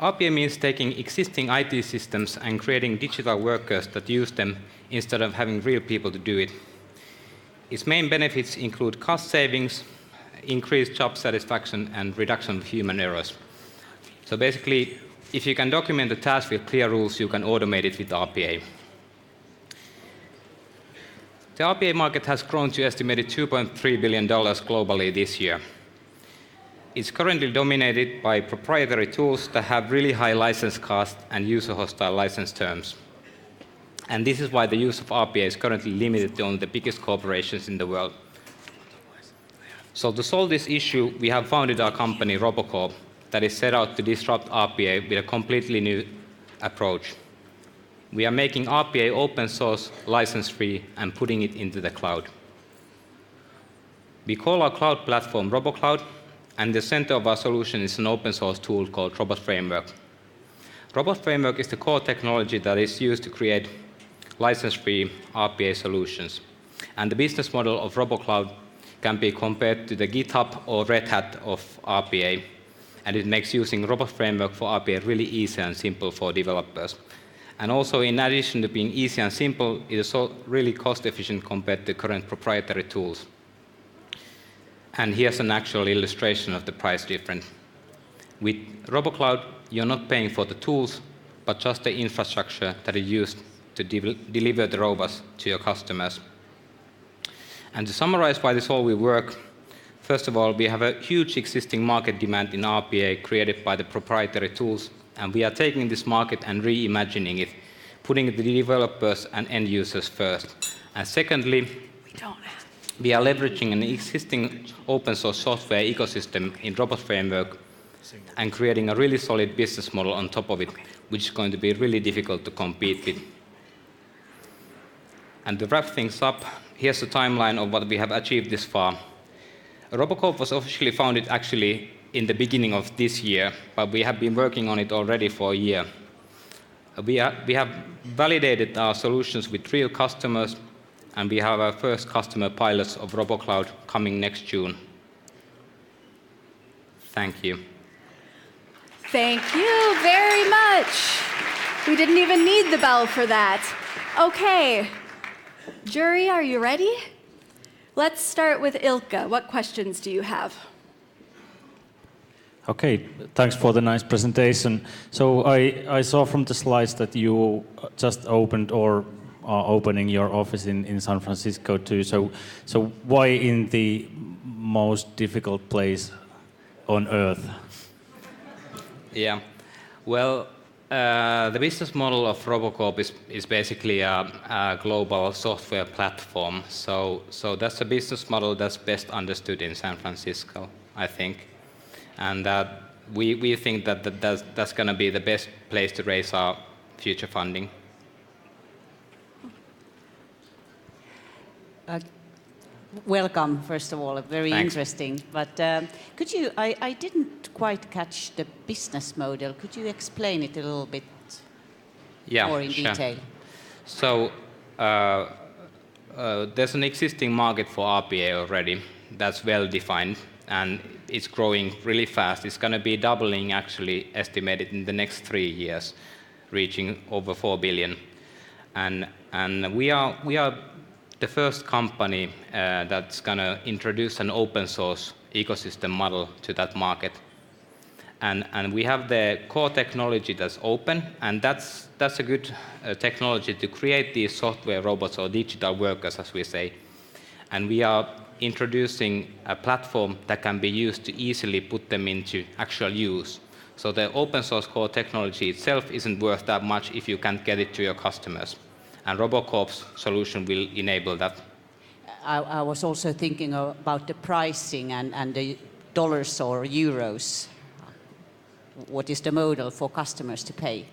RPA means taking existing IT systems and creating digital workers that use them instead of having real people to do it. Its main benefits include cost savings, increased job satisfaction, and reduction of human errors. So basically, if you can document a task with clear rules, you can automate it with RPA. The RPA market has grown to estimated $2.3 billion globally this year. It's currently dominated by proprietary tools that have really high license costs and user-hostile license terms. And this is why the use of RPA is currently limited to only the biggest corporations in the world. So to solve this issue, we have founded our company, RoboCore, that is set out to disrupt RPA with a completely new approach. We are making RPA open source, license-free, and putting it into the cloud. We call our cloud platform RoboCloud, and the center of our solution is an open source tool called Robot Framework. Robot Framework is the core technology that is used to create license-free RPA solutions. And the business model of RoboCloud can be compared to the GitHub or Red Hat of RPA, and it makes using Robot Framework for RPA really easy and simple for developers. And also, in addition to being easy and simple, it is also really cost-efficient compared to current proprietary tools. And here's an actual illustration of the price difference. With RoboCloud, you're not paying for the tools, but just the infrastructure that is used to deliver the robots to your customers. And to summarize why this all will work, first of all, we have a huge existing market demand in RPA created by the proprietary tools, and we are taking this market and reimagining it, putting the developers and end users first. And secondly, we are leveraging an existing open source software ecosystem in Robot Framework and creating a really solid business model on top of it, which is going to be really difficult to compete with. And to wrap things up, here's a timeline of what we have achieved this far. RoboCore was officially founded actually in the beginning of this year, but we have been working on it already for a year. We have validated our solutions with real customers, and we have our first customer pilots of RoboCloud coming next June. Thank you. Thank you very much. We didn't even need the bell for that. Okay, jury, are you ready? Let's start with Ilkka. What questions do you have? Okay, thanks for the nice presentation. So I saw from the slides that you just opened or are opening your office in San Francisco too. So why in the most difficult place on earth? Yeah, well, the business model of RoboCore is basically a global software platform. So that's a business model that's best understood in San Francisco, I think. And we think that's going to be the best place to raise our future funding. Welcome, first of all, very Thanks. Interesting. But could you, I didn't quite catch the business model. Could you explain it a little bit more in detail? So there's an existing market for RPA already that's well defined, and it's growing really fast. It's going to be doubling, actually, estimated in the next 3 years, reaching over 4 billion. And we are the first company that's going to introduce an open source ecosystem model to that market. And we have the core technology that's open, and that's a good technology to create these software robots, or digital workers, as we say. And we are introducing a platform that can be used to easily put them into actual use. So the open source core technology itself isn't worth that much if you can't get it to your customers. And RoboCorp's solution will enable that. I was also thinking about the pricing and the dollars or euros. What is the model for customers to pay?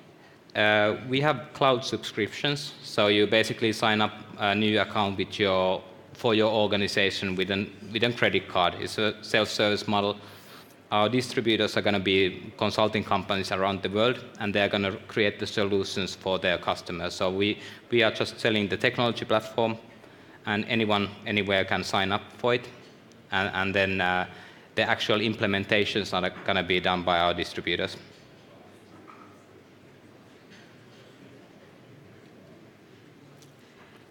We have cloud subscriptions, so you basically sign up a new account for your organization with a credit card. It's a self-service model. Our distributors are going to be consulting companies around the world, and they're going to create the solutions for their customers. So we are just selling the technology platform, and anyone, anywhere can sign up for it. And then the actual implementations are going to be done by our distributors.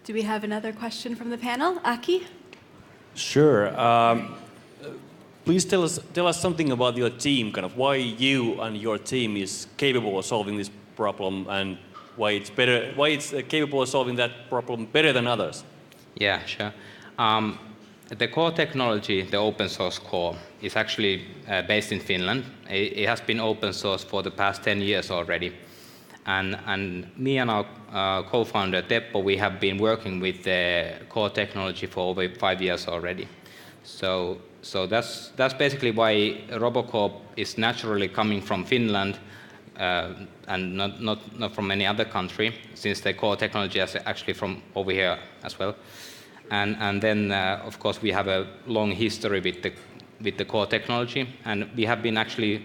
Do we have another question from the panel? Aki? Sure. Please tell us something about your team, kind of why you and your team is capable of solving this problem, and why it's capable of solving that problem better than others. Yeah, sure. The core technology, the open source core, is actually based in Finland. It has been open source for the past 10 years already. And me and our co-founder Teppo, we have been working with the core technology for over 5 years already. So that's basically why RoboCorp is naturally coming from Finland and not from any other country, since the core technology is actually from over here as well. And then of course we have a long history with the core technology, and we have been actually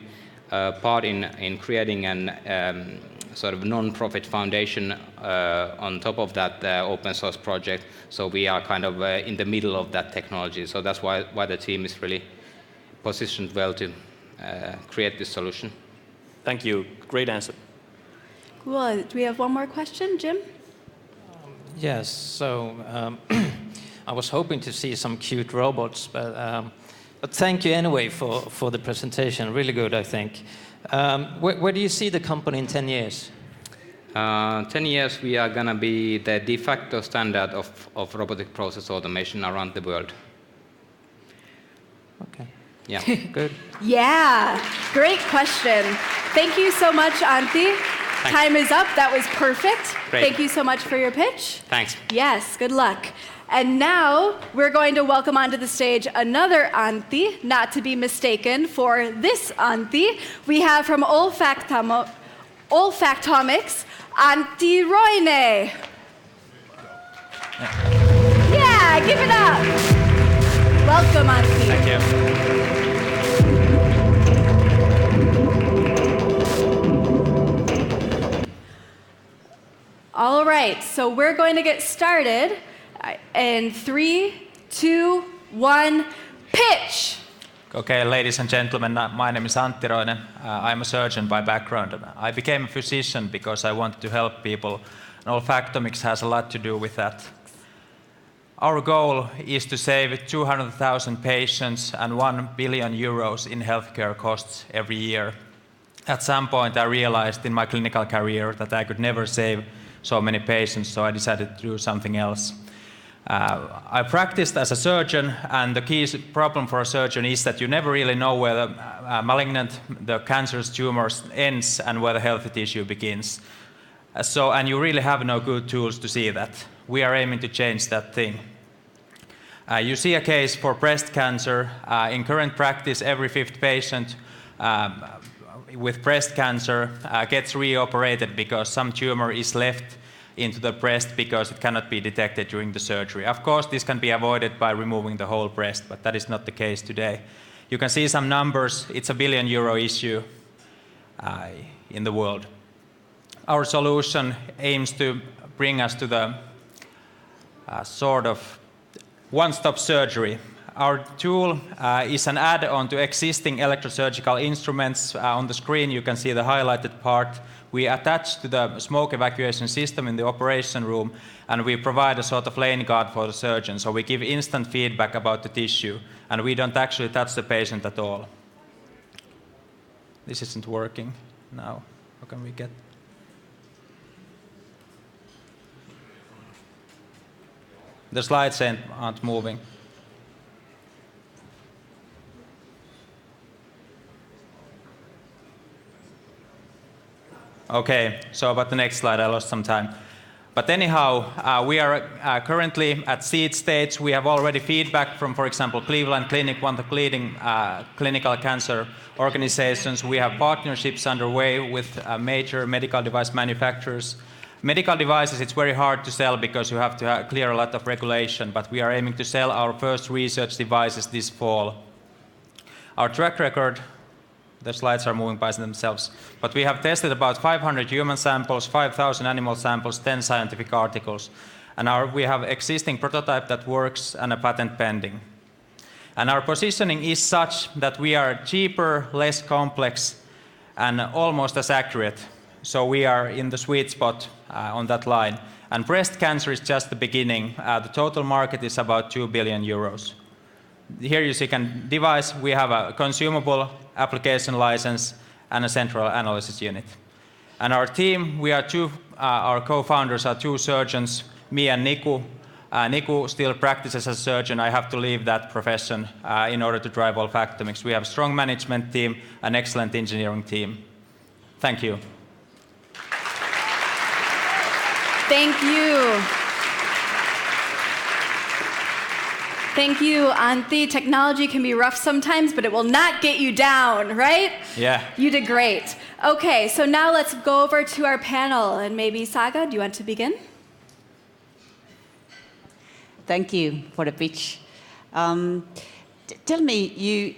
part in creating an sort of non-profit foundation on top of that open source project. So we are kind of in the middle of that technology. So that's why the team is really positioned well to create this solution. Thank you. Great answer. Cool. Do we have one more question, Jim? Yes. So I was hoping to see some cute robots, but thank you anyway for the presentation. Really good, I think. Where do you see the company in 10 years? 10 years, we are going to be the de facto standard of robotic process automation around the world. Okay. Yeah. Good. Yeah, great question. Thank you so much, Antti. Thanks. Time is up. That was perfect. Great. Thank you so much for your pitch. Thanks. Yes, good luck. And now we're going to welcome onto the stage another Antti, not to be mistaken for this Antti. We have from Olfactomics, Antti Roine. Yeah, give it up. Welcome, Antti. Thank you. All right, so we're going to get started in 3, 2, 1, pitch! Okay, ladies and gentlemen, my name is Antti Roine. I'm a surgeon by background. I became a physician because I wanted to help people, and Olfactomics has a lot to do with that. Our goal is to save 200,000 patients and 1 billion euros in healthcare costs every year. At some point, I realized in my clinical career that I could never save so many patients, so I decided to do something else. I practiced as a surgeon, and the key problem for a surgeon is that you never really know where the cancerous tumor ends and where the healthy tissue begins. And you really have no good tools to see that. We are aiming to change that thing. You see a case for breast cancer. In current practice, every 5th patient with breast cancer gets reoperated because some tumor is left into the breast because it cannot be detected during the surgery. Of course, this can be avoided by removing the whole breast, but that is not the case today. You can see some numbers. It's a €1 billion issue in the world. Our solution aims to bring us to the sort of one-stop surgery. our tool is an add-on to existing electrosurgical instruments. On the screen you can see the highlighted part. We attach to the smoke evacuation system in the operation room, and we provide a sort of lane guard for the surgeon. So we give instant feedback about the tissue, and we don't actually touch the patient at all. This isn't working now. How can we get... The slides aren't moving. Okay, so about the next slide, I lost some time. But anyhow, we are currently at seed stage. We have already feedback from, for example, Cleveland Clinic, one of the leading clinical cancer organizations. We have partnerships underway with major medical device manufacturers. Medical devices, it's very hard to sell because you have to clear a lot of regulation, but we are aiming to sell our first research devices this fall. Our track record, the slides are moving by themselves, but we have tested about 500 human samples, 5,000 animal samples, 10 scientific articles, and we have existing prototype that works and a patent pending. And our positioning is such that we are cheaper, less complex, and almost as accurate. So we are in the sweet spot on that line. And breast cancer is just the beginning. The total market is about 2 billion euros. Here you see a device. We have a consumable application license and a central analysis unit. And our team, we are our co-founders are two surgeons, me and Niku. Niku still practices as a surgeon. I have to leave that profession in order to drive olfactomics. We have a strong management team, an excellent engineering team. Thank you. Thank you. Thank you, Antti. Technology can be rough sometimes, but it will not get you down, right? Yeah. You did great. Okay, so now let's go over to our panel. And maybe Saga, do you want to begin? Thank you for the pitch. Tell me,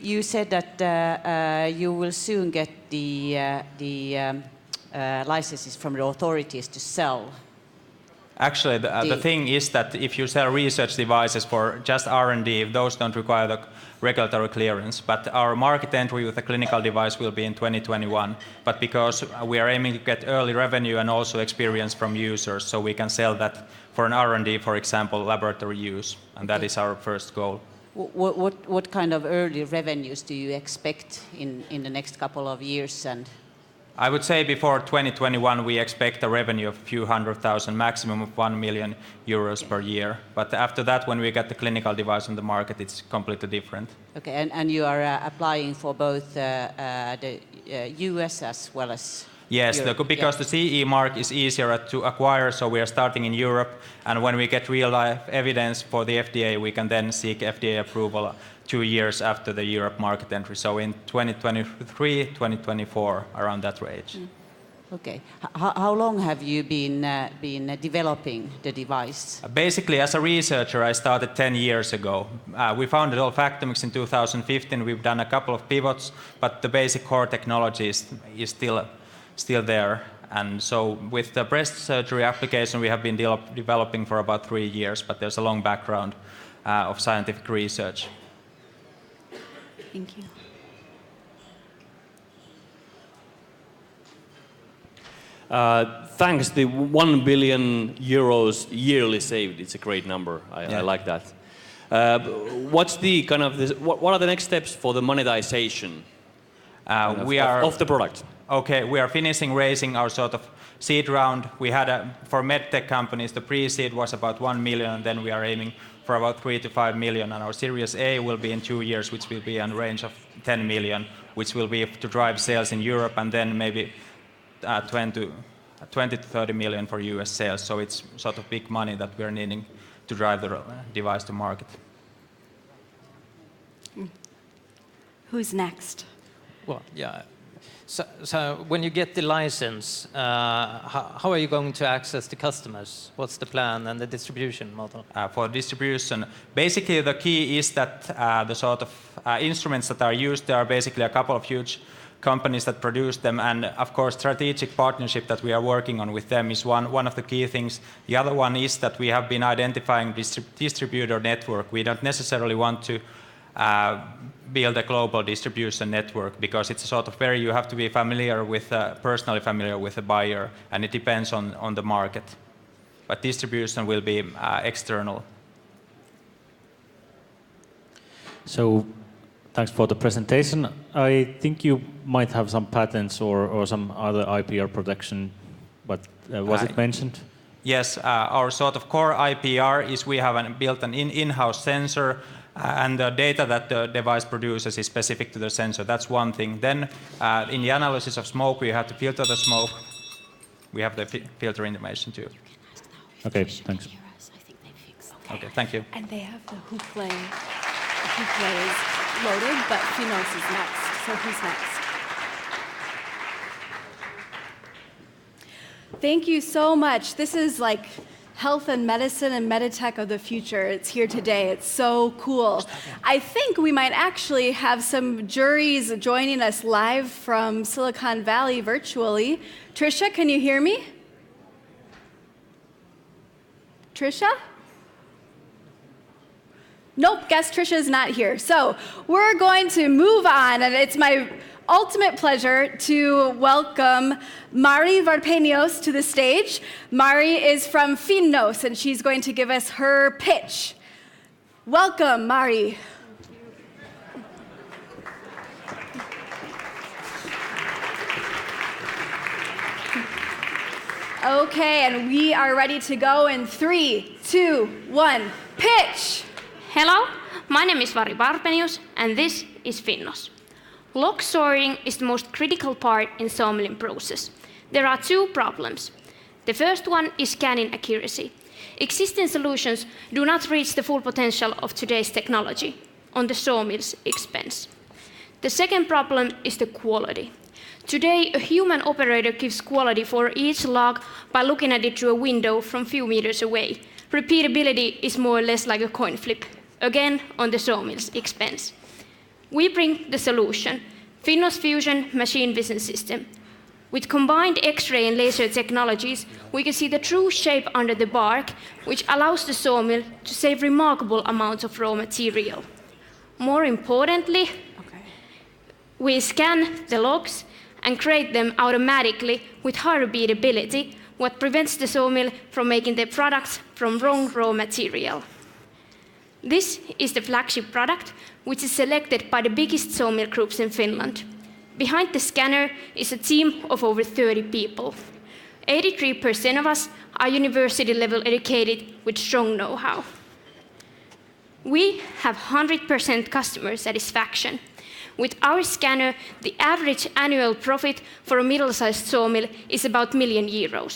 you said that you will soon get the licenses from the authorities to sell. Actually, the thing is that if you sell research devices for just R&D, those don't require the regulatory clearance. But our market entry with a clinical device will be in 2021. But because we are aiming to get early revenue and also experience from users, so we can sell that for an R&D, for example, laboratory use. And that is our first goal. What kind of early revenues do you expect in the next couple of years? And I would say before 2021 we expect a revenue of a few 100,000, maximum of 1 million euros per year. But after that, when we get the clinical device on the market, it's completely different. Okay, and you are applying for both the US as well as Yes, because the CE mark is easier to acquire, so we are starting in Europe, and when we get real-life evidence for the FDA, we can then seek FDA approval 2 years after the Europe market entry, so in 2023, 2024, around that range. Okay. How long have you been developing the device? Basically, as a researcher, I started 10 years ago. We founded olfactomics in 2015. We've done a couple of pivots, but the basic core technology is still there. And so with the breast surgery application, we have been developing for about 3 years, but there's a long background of scientific research. Thank you. Thanks, the 1 billion euros yearly saved. It's a great number. I like that. What's the what are the next steps for the monetization of the product? Okay, we are finishing raising our sort of seed round. We had for medtech companies, the pre-seed was about 1 million, and then we are aiming for about 3 to 5 million. And our Series A will be in 2 years, which will be in range of 10 million, which will be to drive sales in Europe, and then maybe 20 to 30 million for US sales. So it's sort of big money that we're needing to drive the device to market. Who's next? Well, yeah. So when you get the license, how are you going to access the customers? What's the plan and the distribution model? For distribution, basically the key is that the sort of instruments that are used, there are basically a couple of huge companies that produce them, and of course strategic partnership that we are working on with them is one of the key things. The other one is that we have been identifying distributor network. We don't necessarily want to build a global distribution network, because it's sort of very, you have to be familiar with, personally familiar with the buyer, and it depends on the market. But distribution will be external. So, thanks for the presentation. I think you might have some patents or some other IPR protection, but was it mentioned? Yes, our sort of core IPR is we have built an in-house sensor, and the data that the device produces is specific to the sensor. That's one thing. Then in the analysis of smoke, we have to filter the smoke. We have the filter information too. Okay, thanks. Okay, thank you. And they have the who play. Who plays loaded, but Fenox is next. So who's next? Thank you so much. This is like health and medicine and meditech of the future. It's here today. It's so cool. I think we might actually have some juries joining us live from Silicon Valley virtually. Trisha, can you hear me? Trisha? Nope, guess Trisha is not here. So we're going to move on, and it's my ultimate pleasure to welcome Mari Varpenios to the stage. Mari is from Finnish, and she's going to give us her pitch. Welcome, Mari. Okay, and we are ready to go in 3, 2, 1, pitch! Hello, my name is Mari Varpenius, and this is Finnish. Log sorting is the most critical part in sawmilling process. There are two problems. The first one is scanning accuracy. Existing solutions do not reach the full potential of today's technology, on the sawmill's expense. The second problem is the quality. Today, a human operator gives quality for each log by looking at it through a window from few meters away. Repeatability is more or less like a coin flip, again on the sawmill's expense. We bring the solution, Finnish Fusion Machine Vision System. With combined X-ray and laser technologies, we can see the true shape under the bark, which allows the sawmill to save remarkable amounts of raw material. More importantly, we scan the logs and create them automatically with high repeatability, what prevents the sawmill from making their products from wrong raw material. This is the flagship product, which is selected by the biggest sawmill groups in Finland. Behind the scanner is a team of over 30 people. 83% of us are university-level educated with strong know-how. We have 100% customer satisfaction. With our scanner, the average annual profit for a middle-sized sawmill is about €1 million.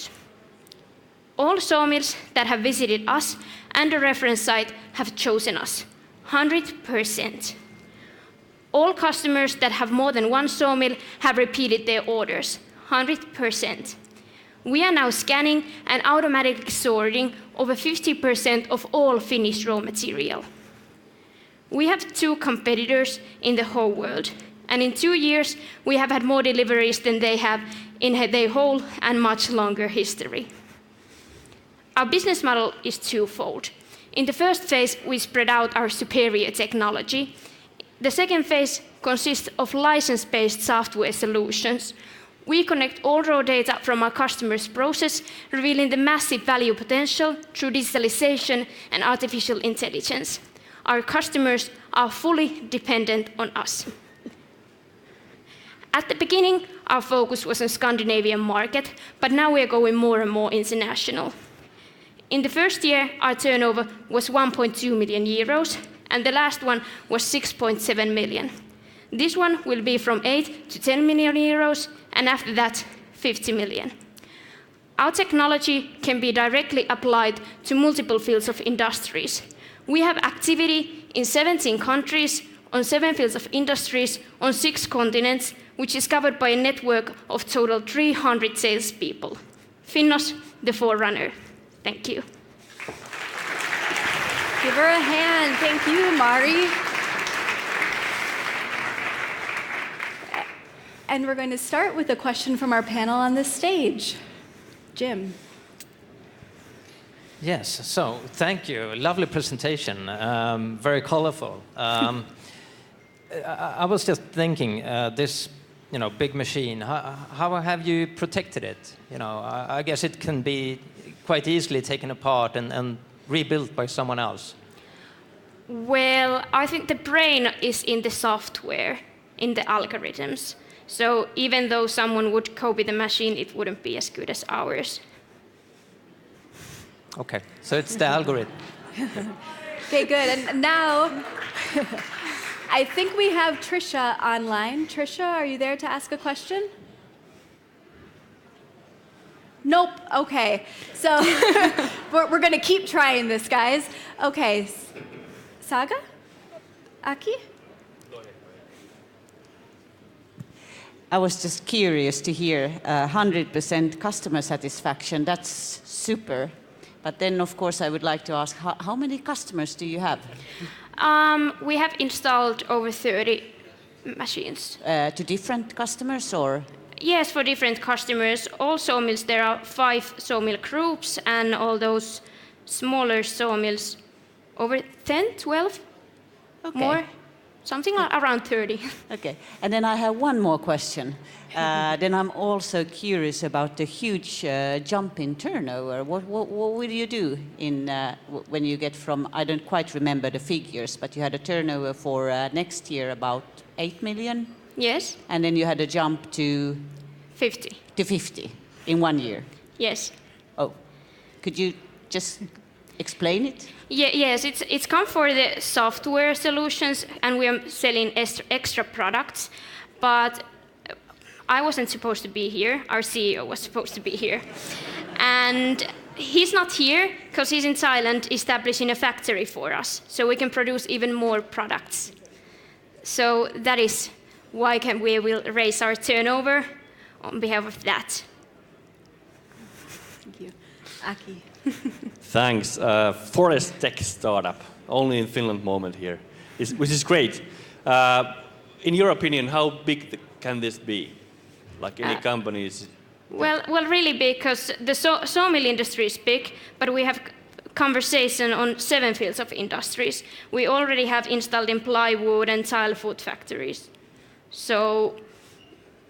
All sawmills that have visited us and the reference site have chosen us, 100%. All customers that have more than one sawmill have repeated their orders, 100%. We are now scanning and automatically sorting over 50% of all Finnish raw material. We have 2 competitors in the whole world, and in 2 years we have had more deliveries than they have in their whole and much longer history. Our business model is twofold. In the first phase, we spread out our superior technology. The second phase consists of license-based software solutions. We connect all raw data from our customers' process, revealing the massive value potential through digitalization and artificial intelligence. Our customers are fully dependent on us. At the beginning, our focus was on Scandinavian market, but now we are going more and more international. In the first year, our turnover was 1.2 million euros, and the last one was 6.7 million. This one will be from 8 to 10 million euros, and after that, 50 million. Our technology can be directly applied to multiple fields of industries. We have activity in 17 countries, on 7 fields of industries, on 6 continents, which is covered by a network of total 300 salespeople. Finnish, the forerunner. Thank you. Give her a hand. Thank you, Mari. And we're going to start with a question from our panel on this stage. Jim. Yes, so thank you. Lovely presentation, very colorful. I was just thinking, this big machine, how have you protected it? I guess it can be quite easily taken apart and rebuilt by someone else. Well, I think the brain is in the software, in the algorithms. So even though someone would copy the machine, it wouldn't be as good as ours. Okay, so it's the algorithm. Okay, good. And now, I think we have Trisha online. Trisha, are you there to ask a question? Nope. Okay. So we're going to keep trying this, guys. Okay. Saga? Aki? I was just curious to hear 100% customer satisfaction. That's super. But then, of course, I would like to ask, how many customers do you have? We have installed over 30 machines. To different customers, or? Yes, for different customers. All sawmills, there are 5 sawmill groups, and all those smaller sawmills, over 10, 12, more, something around 30. Okay, and then I have one more question. Then I'm also curious about the huge jump in turnover. What will you do when you get from, I don't quite remember the figures, but you had a turnover for next year about 8 million? Yes. And then you had a jump to? 50. To 50 in 1 year? Yes. Oh, could you just explain it? Yes, it's come for the software solutions, and we are selling extra products, but I wasn't supposed to be here. Our CEO was supposed to be here. And he's not here because he's in Thailand establishing a factory for us, so we can produce even more products. So that is why we will raise our turnover on behalf of that. Thank you. Aki. Thanks. Forest tech startup, only in Finland moment here, which is great. In your opinion, how big can this be? Like any companies? Well, really big, because the sawmill industry is big, but we have conversation on 7 fields of industries. We already have installed in plywood and tile food factories. So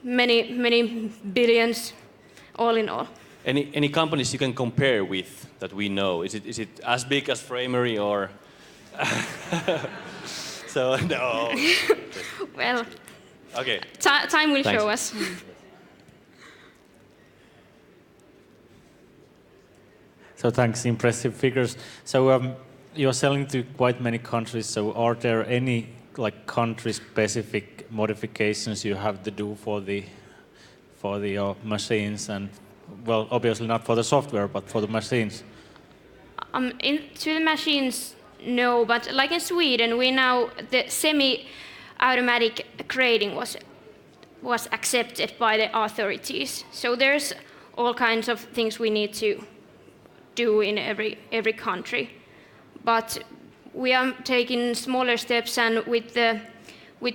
many billions, all in all. Any companies you can compare with that we know? Is it as big as Framery or? So no. Well. Okay. Time will show us. So thanks, impressive figures. So you're selling to quite many countries. So are there any country-specific modifications you have to do for the machines, and well, obviously not for the software, but for the machines? To the machines, no. But like in Sweden, the semi-automatic grading was accepted by the authorities. So there's all kinds of things we need to do in every country, but we are taking smaller steps, and with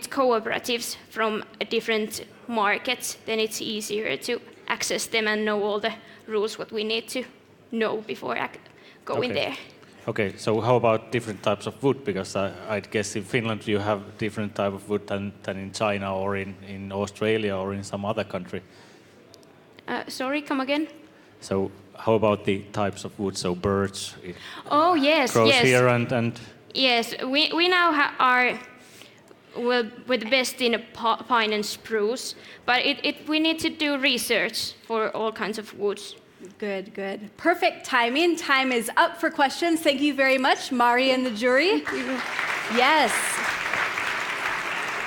cooperatives from different markets, then it's easier to access them and know all the rules what we need to know before going there. Okay, so how about different types of wood? Because I'd guess in Finland you have different type of wood than in China or in Australia or in some other country. Sorry, come again? So how about the types of wood? So birch. Oh yes, grows yes. Here and. Yes, we now are with the best in pine and spruce, but we need to do research for all kinds of woods. Good, good. Perfect timing. Time is up for questions. Thank you very much, Mari and the jury. Yes.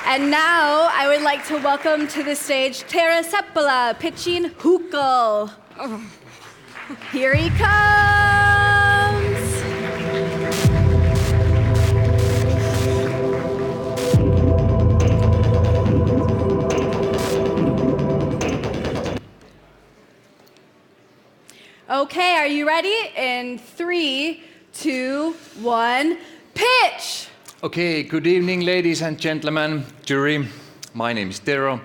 And now I would like to welcome to the stage Tero Seppälä pitching Huukko. Here he comes. Okay, are you ready? In 3, 2, 1, pitch! Okay, good evening, ladies and gentlemen, jury. My name is Tero,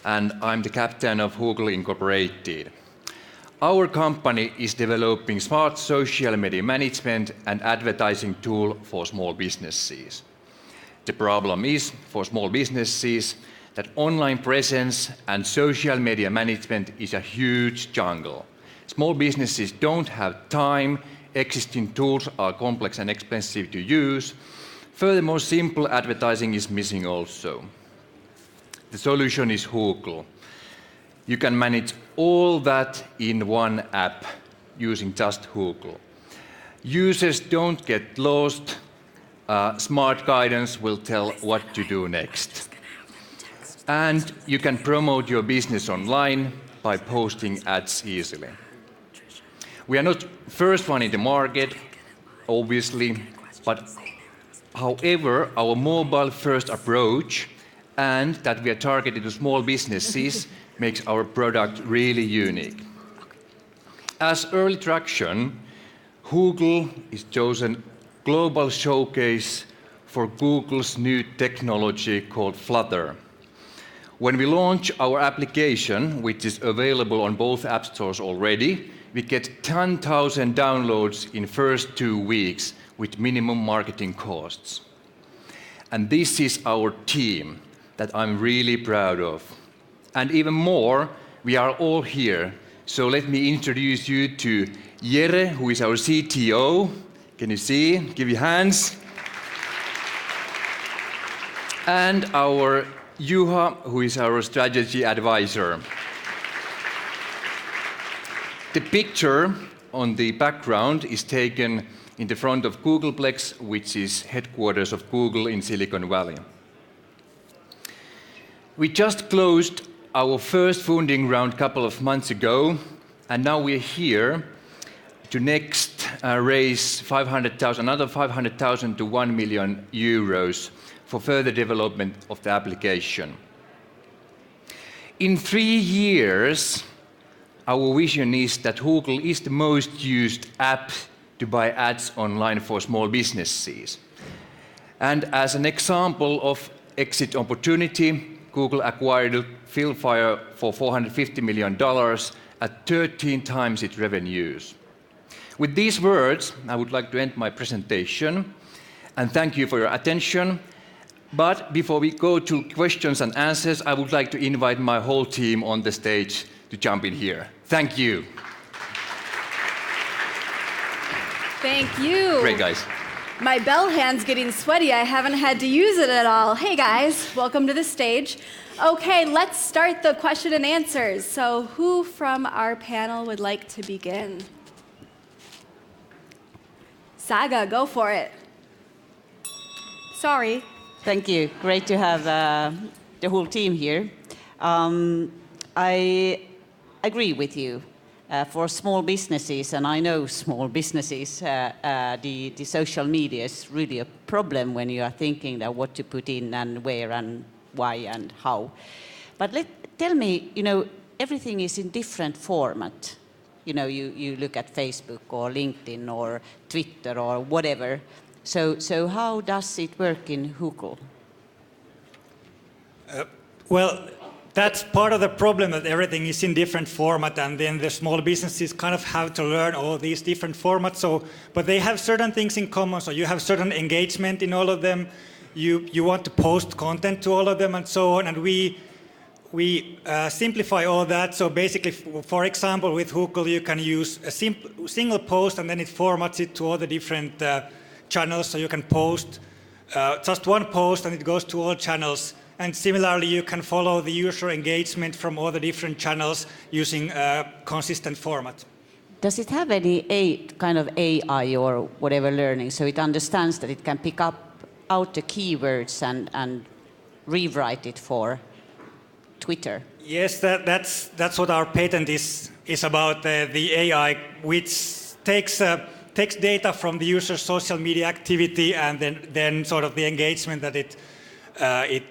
and I'm the captain of Huukko Incorporated. Our company is developing smart social media management and advertising tool for small businesses. The problem is, for small businesses, that online presence and social media management is a huge jungle. Small businesses don't have time, existing tools are complex and expensive to use. Furthermore, simple advertising is missing also. The solution is Google. You can manage all that in one app using just Google. Users don't get lost. Smart guidance will tell what to do next. And you can promote your business online by posting ads easily. We are not first one in the market, obviously, but however, our mobile-first approach and that we are targeted to small businesses makes our product really unique. As early traction, Google is chosen global showcase for Google's new technology called Flutter. When we launch our application, which is available on both app stores already, we get 10,000 downloads in first 2 weeks with minimum marketing costs. And this is our team that I'm really proud of. And even more, we are all here. So let me introduce you to Jere, who is our CTO. Can you see? Give your hands. And our Juha, who is our strategy advisor. The picture on the background is taken in the front of Googleplex, which is headquarters of Google in Silicon Valley. We just closed our first funding round a couple of months ago, and now we're here to next raise 500,000, another 500,000 to 1 million euros for further development of the application. In 3 years, our vision is that Google is the most used app to buy ads online for small businesses. And as an example of exit opportunity, Google acquired Philfire for $450 million at 13 times its revenues. With these words, I would like to end my presentation, and thank you for your attention. But before we go to questions and answers, I would like to invite my whole team on the stage to jump in here. Thank you. Thank you. Great, guys. My bell hand's getting sweaty. I haven't had to use it at all. Hey, guys, welcome to the stage. Okay, let's start the question and answers. So who from our panel would like to begin? Saga, go for it. Sorry. Thank you. Great to have the whole team here. I agree with you. For small businesses, and I know small businesses, the social media is really a problem when you are thinking that what to put in and where and why and how. But tell me, everything is in different format. You look at Facebook or LinkedIn or Twitter or whatever. So how does it work in Google? Well, that's part of the problem, that everything is in different format, and then the small businesses kind of have to learn all these different formats. But they have certain things in common. So you have certain engagement in all of them. You want to post content to all of them and so on. And we simplify all that. So basically, for example, with Google, you can use a single post, and then it formats it to all the different channels. So you can post just one post, and it goes to all channels. And similarly, you can follow the user engagement from all the different channels using a consistent format. Does it have any kind of AI or whatever learning, so it understands that it can pick out the keywords and rewrite it for Twitter? Yes, that's what our patent is about, the AI, which takes data from the user's social media activity and then sort of the engagement that it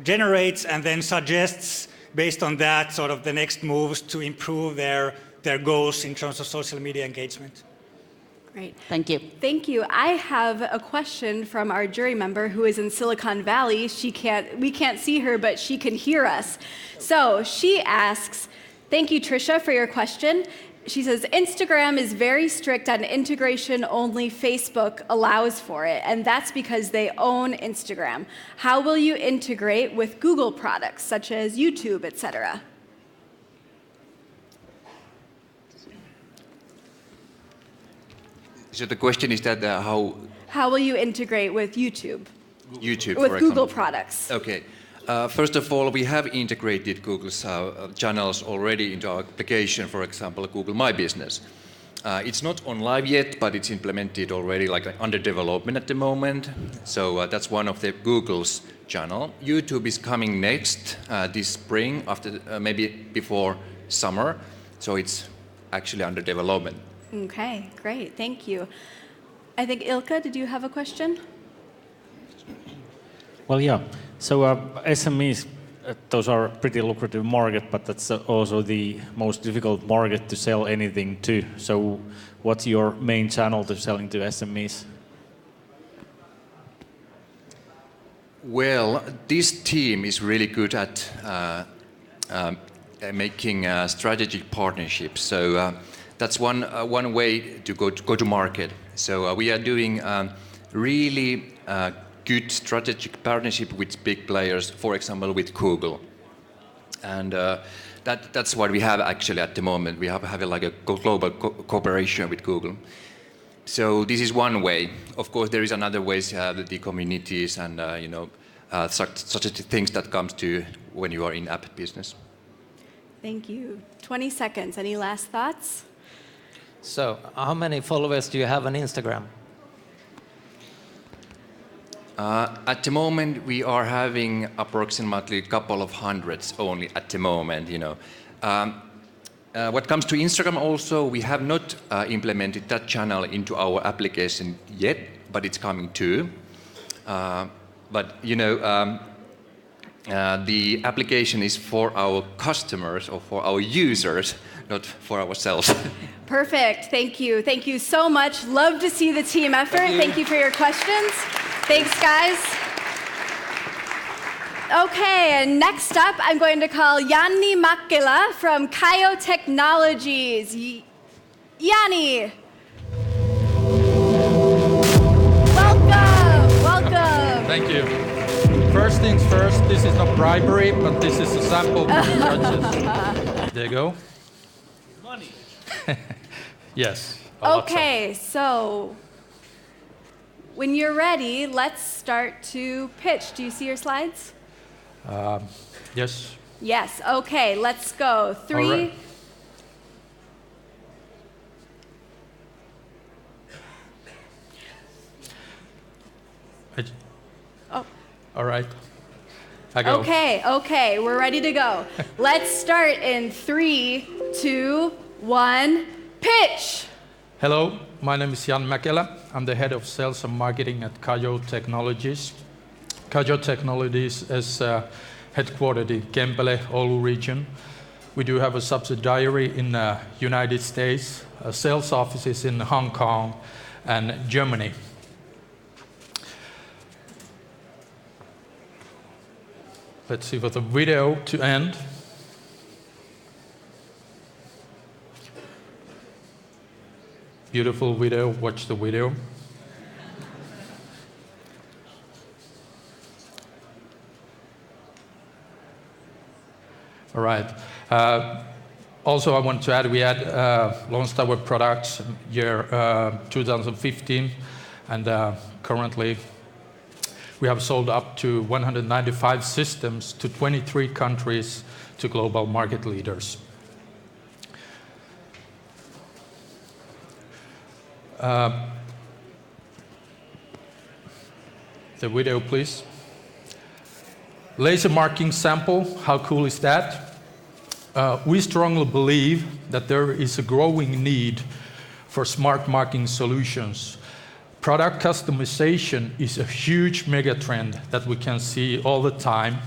generates, and then suggests based on that sort of the next moves to improve their goals in terms of social media engagement. Great. Thank you. Thank you. I have a question from our jury member who is in Silicon Valley. We can't see her, but she can hear us. So she asks, thank you, Tricia, for your question. She says, Instagram is very strict on integration, only Facebook allows for it, and that's because they own Instagram. How will you integrate with Google products, such as YouTube, etc.? So the question is that How will you integrate with YouTube? YouTube, With for Google example. products. Okay. First of all, we have integrated Google's channels already into our application, for example, Google My Business. It's not on live yet, but it's implemented already, like under development at the moment. So that's one of the Google's channel. YouTube is coming next this spring, after maybe before summer. So it's actually under development. Okay, great, thank you. I think Ilkka, did you have a question? Well, yeah. So SMEs, those are pretty lucrative market, but that's also the most difficult market to sell anything to. So what's your main channel to selling to SMEs? Well, this team is really good at making strategic partnerships. So that's one way to go to market. So we are doing really good strategic partnership with big players, for example, with Google. And that's what we have actually at the moment. We have like a global cooperation with Google. So this is one way. Of course, there is another ways, the communities and such things that comes to when you are in app business. Thank you. 20 seconds. Any last thoughts? So, how many followers do you have on Instagram? At the moment, we are having approximately a couple of hundreds only at the moment. What comes to Instagram also, we have not implemented that channel into our application yet, but it's coming too. But the application is for our customers or for our users, not for ourselves. Perfect. Thank you. Thank you so much. Love to see the team effort. Thank you for your questions. Thanks, guys. Okay, and next up, I'm going to call Janni Makkila from Kayo Technologies. Janni. Welcome. Thank you. First things first, this is not bribery, but this is a sample for the judges. There you go. Money. Yes. Okay, so when you're ready, let's start to pitch. Do you see your slides? Yes. Yes, okay, let's go. 3. All right. Oh. All right. I go. Okay, we're ready to go. Let's start in 3, 2, 1, pitch! Hello, my name is Jan Mäkelä. I'm the head of sales and marketing at Kayo Technologies. Kayo Technologies is headquartered in Kempele, Oulu region. We do have a subsidiary in the United States, sales offices in Hong Kong and Germany. Let's see for the video to end. Beautiful video, watch the video. All right. Also, I want to add, we had launched our products year 2015, and currently we have sold up to 195 systems to 23 countries to global market leaders. The video, please. Laser marking sample, how cool is that? We strongly believe that there is a growing need for smart marking solutions. Product customization is a huge megatrend that we can see all the time.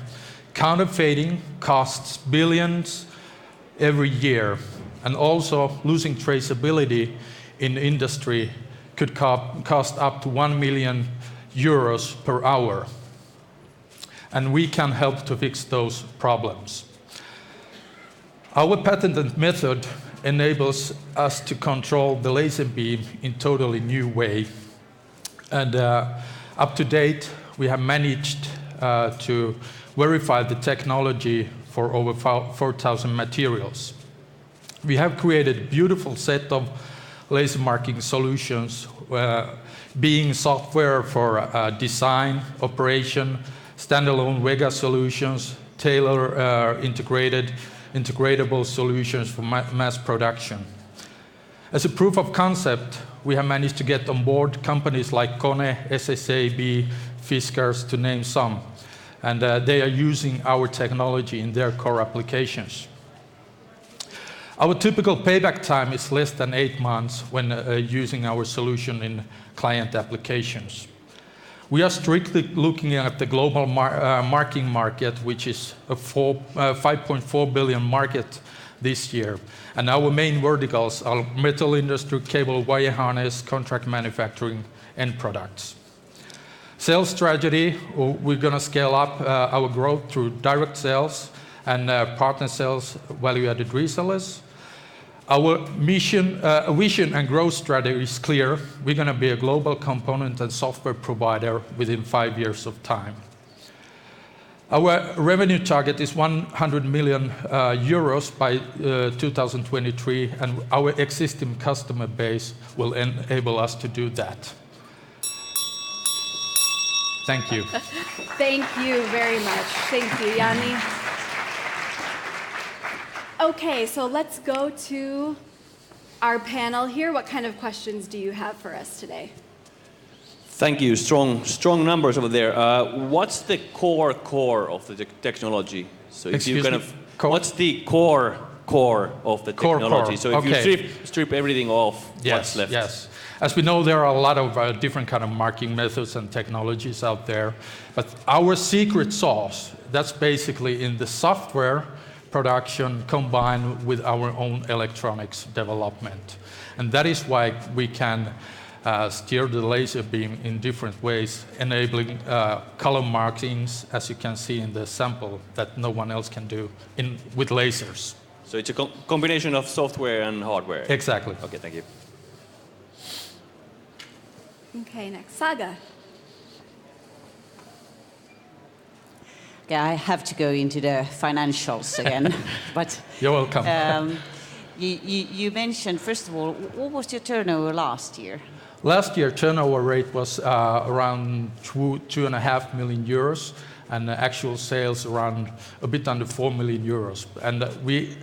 Counterfeiting costs billions every year, and also losing traceability in the industry could cost up to 1 million euros per hour. And we can help to fix those problems. Our patented method enables us to control the laser beam in totally new way. And up to date, we have managed to verify the technology for over 4,000 materials. We have created a beautiful set of laser marking solutions, being software for design, operation, standalone Vega solutions, integratable solutions for mass production. As a proof of concept, we have managed to get on board companies like Kone, SSAB, Fiskars, to name some. And they are using our technology in their core applications. Our typical payback time is less than 8 months when using our solution in client applications. We are strictly looking at the global marking market, which is a 5.4 billion market this year. And our main verticals are metal industry, cable, wire harness, contract manufacturing, and products. Sales strategy, we're going to scale up our growth through direct sales and partner sales, value-added resellers. Our mission, vision and growth strategy is clear. We're going to be a global component and software provider within 5 years of time. Our revenue target is 100 million euros by 2023, and our existing customer base will enable us to do that. Thank you. Thank you very much. Thank you, Jani. Okay, so let's go to our panel here. What kind of questions do you have for us today? Thank you. Strong numbers over there. What's the core of the technology? So if you kind of, what's the core of the technology? So if you strip everything off, what's left? Yes. As we know, there are a lot of different kind of marking methods and technologies out there. But our secret sauce, that's basically in the software production combined with our own electronics development. And that is why we can steer the laser beam in different ways, enabling color markings, as you can see in the sample, that no one else can do with lasers. So it's a combination of software and hardware? Exactly. Okay, thank you. Okay, next, Saga. Okay, I have to go into the financials again, but you're welcome. You mentioned, first of all, what was your turnover last year? Last year, turnover rate was around 2.5 million euros, and actual sales around a bit under 4 million euros. And we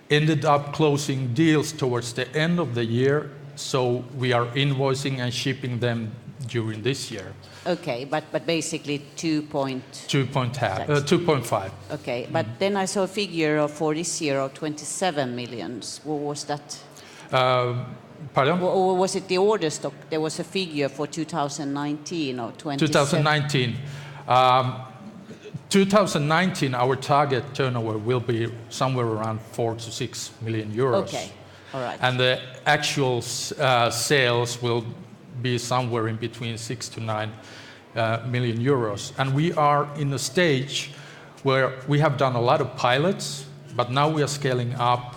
ended up closing deals towards the end of the year, so we are invoicing and shipping them during this year. Okay, but basically 2.5. Okay, but then I saw a figure for this year of 27 millions. What was that? Pardon? Or was it the order stock? There was a figure for 2019 or 2019. 2019, our target turnover will be somewhere around 4 to 6 million euros. Okay, all right. And the actual sales will be somewhere in between 6 to 9 million euros. And we are in a stage where we have done a lot of pilots, but now we are scaling up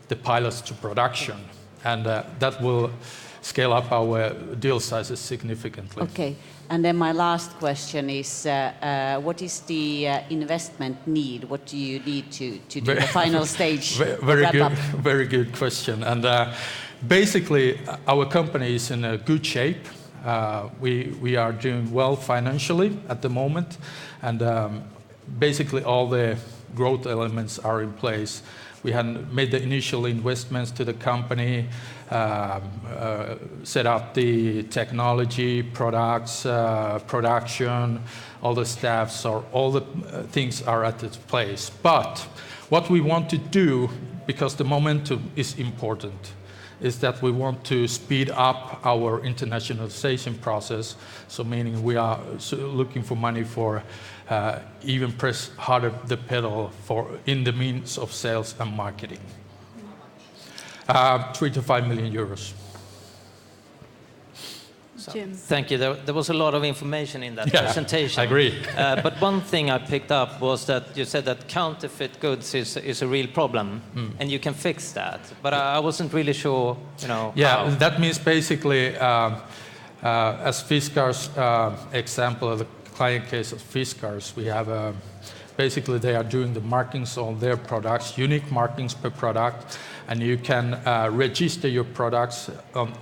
the pilots to production. And that will scale up our deal sizes significantly. Okay, and then my last question is, what is the investment need? What do you need to do the final stage? Very good question. And basically, our company is in a good shape. We are doing well financially at the moment, and basically all the growth elements are in place. We had made the initial investments to the company, set up the technology, products, production, all the staff, so all the things are at its place. But what we want to do, because the momentum is important, is that we want to speed up our internationalization process. So meaning we are looking for money for even press harder the pedal in the means of sales and marketing. 3 to 5 million euros. Jim. Thank you. There was a lot of information in that Yeah, presentation. I agree. But one thing I picked up was that you said that counterfeit goods is a real problem, and you can fix that. But I wasn't really sure, Yeah, how. that means basically, as Fiskars example, the client case of Fiskars, we have basically they are doing the markings on their products, unique markings per product, and you can register your products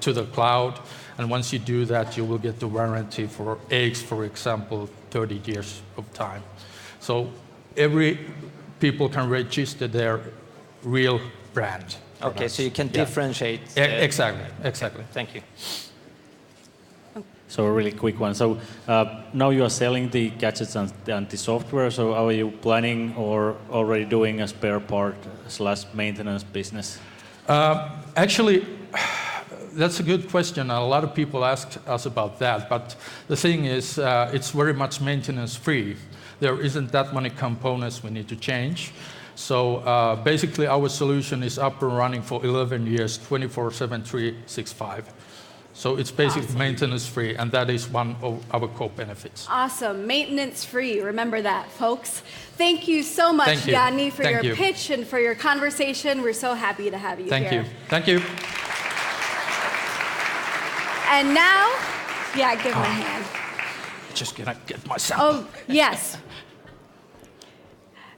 to the cloud. And once you do that, you will get the warranty for eggs, for example, 30 years of time. So every people can register their real brand. Okay, products. so you can differentiate. Exactly. Thank you. So a really quick one. So now you are selling the gadgets and the software. So are you planning or already doing a spare part / maintenance business? Actually, that's a good question. A lot of people ask us about that. But the thing is, it's very much maintenance free. There isn't that many components we need to change. So basically, our solution is up and running for 11 years, 24/7, 365. So it's basically maintenance free, and that is one of our core benefits. Awesome. Maintenance free. Remember that, folks. Thank you so much, Thank you. Janni, for Thank your you. pitch and for your conversation. We're so happy to have you Thank here. you. Thank you. And now, give him a hand. Just gonna get my sample. Oh, yes.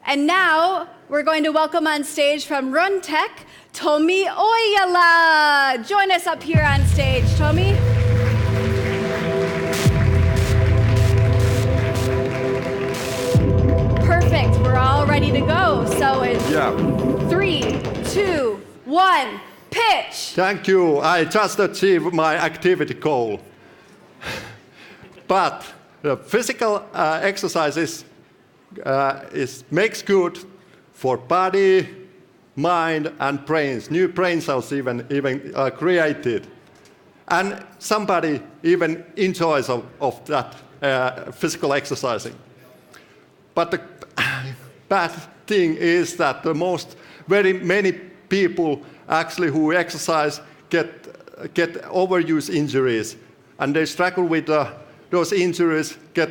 And now we're going to welcome on stage from Runtech, Tomi Oijala. Join us up here on stage, Tomi. Perfect. We're all ready to go. So in 3, 2, 1, pitch. Thank you. I just achieved my activity goal. But the physical exercises makes good for body, mind, and brains. New brain cells even created. And somebody even enjoys of that physical exercising. But the bad thing is that very many people actually who exercise get overuse injuries, and they struggle with those injuries, get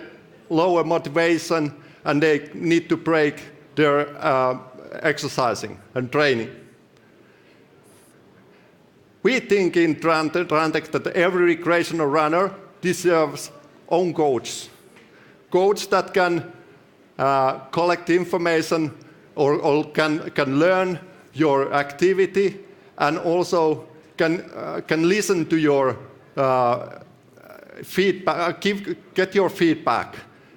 lower motivation, and they need to break their exercising and training. We think in Trantec that every recreational runner deserves own coach that can collect information or can learn your activity and also can listen to your feedback, get your feedback,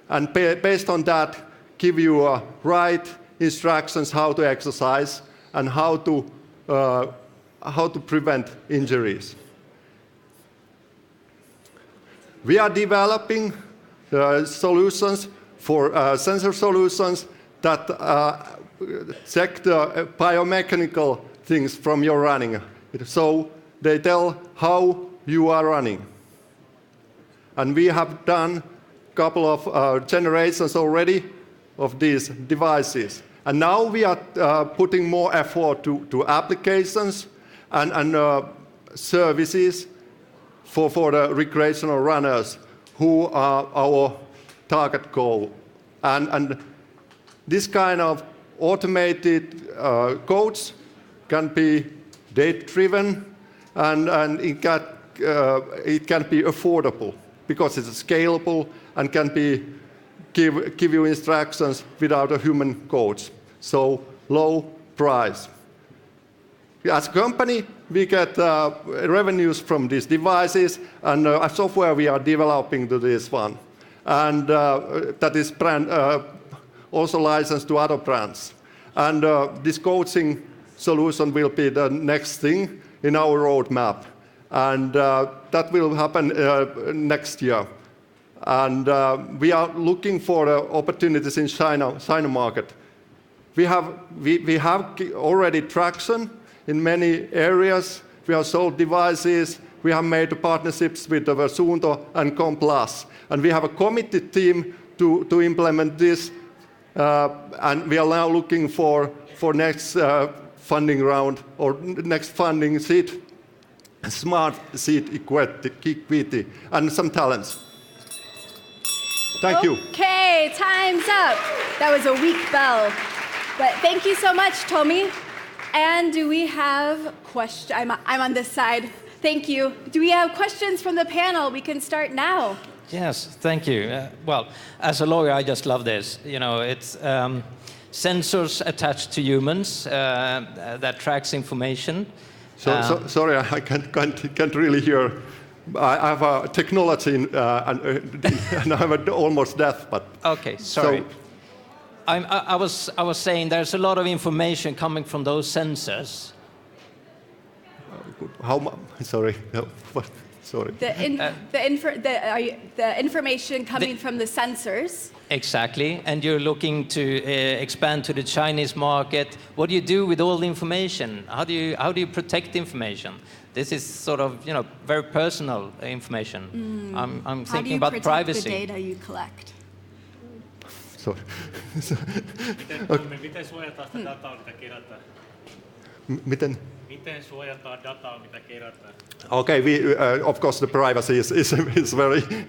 and based on that, give you right instructions how to exercise and how to prevent injuries. We are developing solutions for sensor solutions that check the biomechanical things from your running. So they tell how you are running. And we have done a couple of generations already of these devices. And now we are putting more effort to applications and services for the recreational runners who are our target goal. And this kind of automated codes can be data-driven and it can be affordable because it's scalable and can give you instructions without a human coach. So low price. As a company, we get revenues from these devices and software we are developing to this one. And that is also licensed to other brands. And this coaching solution will be the next thing in our roadmap. And that will happen next year. And we are looking for opportunities in China market. We have already traction in many areas. We have sold devices. We have made partnerships with Versunto and Complas. And we have a committed team to implement this. And we are now looking for next funding round or next funding seed smart seat equity, and some talents. Thank you. Okay, time's up. That was a weak bell. But thank you so much, Tomi. And do we have questions? I'm on this side. Thank you. Do we have questions from the panel? We can start now. Yes, thank you. Well, as a lawyer, I just love this. You know, it's sensors attached to humans that tracks information. Sorry, I can't really hear. I have a technology and I'm almost deaf, but... Okay, sorry. I was saying there's a lot of information coming from those sensors. How much? Sorry. What? Sorry. The information coming from the sensors. Exactly, and you're looking to expand to the Chinese market. What do you do with all the information? How do you protect information? This is sort of, you know, very personal information. I'm thinking about privacy. How do you protect the data you collect? Sorry. Miten suojataan sitä dataa, mitä kerätään? Miten suojataan dataa, mitä kerätään? Okay, of course the privacy is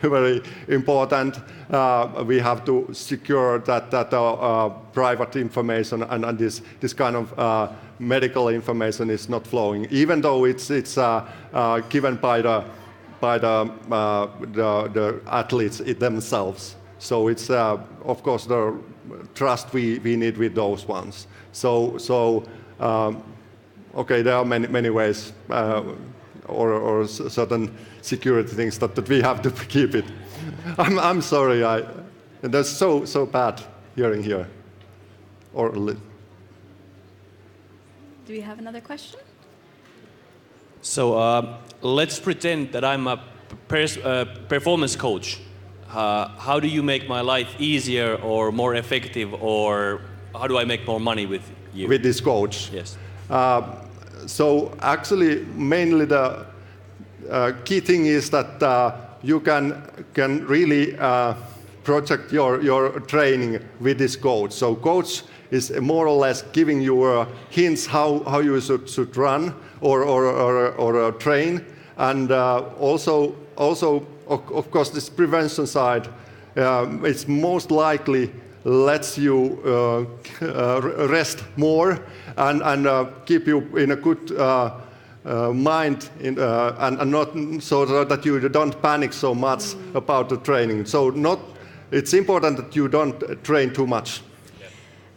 very important. We have to secure that private information and this kind of medical information is not flowing, even though it's given by the athletes themselves. So it's of course the trust we need with those ones. Okay, there are many ways or certain security things that we have to keep it. I'm sorry, that's so bad hearing here. Do we have another question? So let's pretend that I'm a performance coach. How do you make my life easier or more effective, or how do I make more money with you? With this coach? Yes. So actually, mainly the key thing is that you can really project your training with this coach. So coach is more or less giving you hints how you should run or train, and also of course this prevention side, it's most likely lets you rest more and keep you in a good mind and not so that you don't panic so much about the training. So it's important that you don't train too much.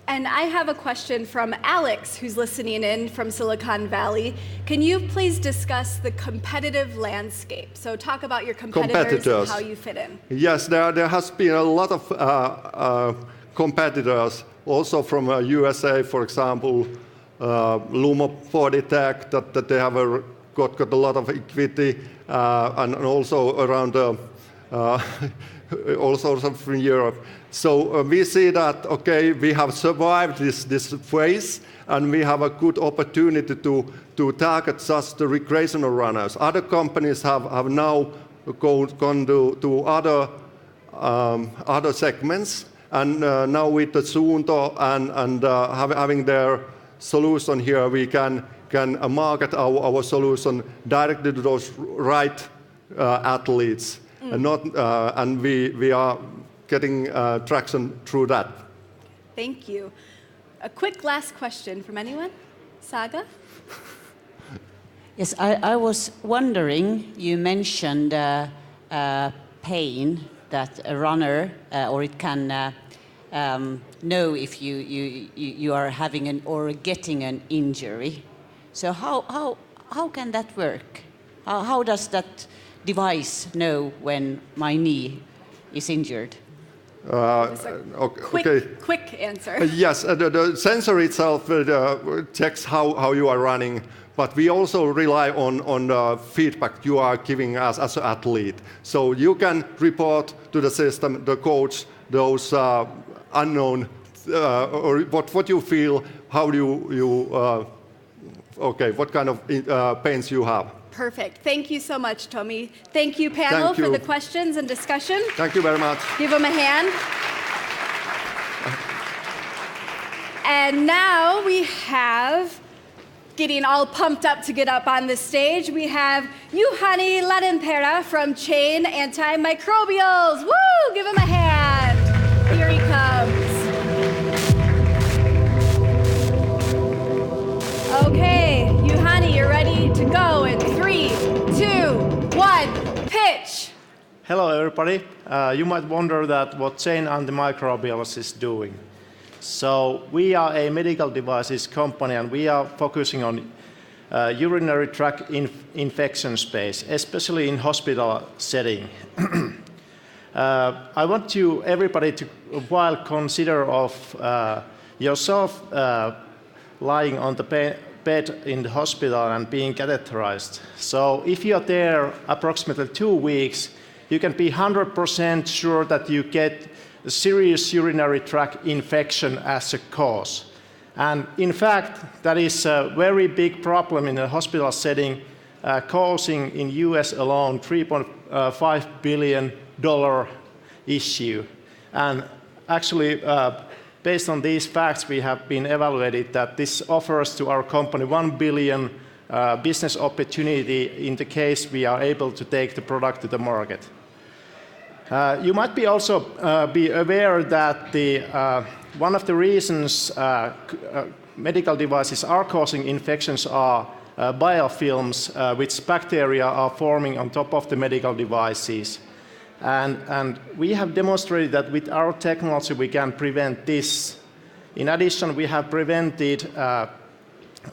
And I have a question from Alex, who's listening in from Silicon Valley. Can you please discuss the competitive landscape? So talk about your competitors and how you fit in. Yes, there has been a lot of competitors, also from USA, for example, Lumo Bodytech, that they have got a lot of equity, and also around also from Europe. So we see that, okay, we have survived this phase, and we have a good opportunity to target just the recreational runners. Other companies have now gone to other segments, and now with the Suunto and having their solution here, we can market our solution directly to those right athletes, and we are getting traction through that. Thank you. A quick last question from anyone? Saga? Yes, I was wondering, you mentioned pain that a runner, or it can know if you are having or getting an injury. So how can that work? How does that device know when my knee is injured? Quick answer. Yes, the sensor itself checks how you are running, but we also rely on the feedback you are giving us as an athlete. So you can report to the system, the coach, those unknown, or what you feel, how you what kind of pains you have. Perfect. Thank you so much, Tomi. Thank you, panel, for the questions and discussion. Thank you very much. Give them a hand. And now we have getting all pumped up to get up on the stage, we have Juhani Ladenperä from Chain Antimicrobials. Woo! Give him a hand. Here he comes. Okay, Juhani, you're ready to go in 3, 2, 1, pitch. Hello, everybody. You might wonder what Chain Antimicrobials is doing. So we are a medical devices company, and we are focusing on urinary tract infection space, especially in hospital setting. I want everybody to while consider of yourself lying on the bed in the hospital and being catheterized. So if you're there approximately 2 weeks, you can be 100% sure that you get a serious urinary tract infection as a cause. And in fact, that is a very big problem in a hospital setting, causing in US alone $3.5 billion issue. And actually, based on these facts, we have been evaluated that this offers to our company $1 billion business opportunity in the case we are able to take the product to the market. You might be also be aware that one of the reasons medical devices are causing infections are biofilms, which bacteria are forming on top of the medical devices. And we have demonstrated that with our technology we can prevent this. In addition, we have prevented,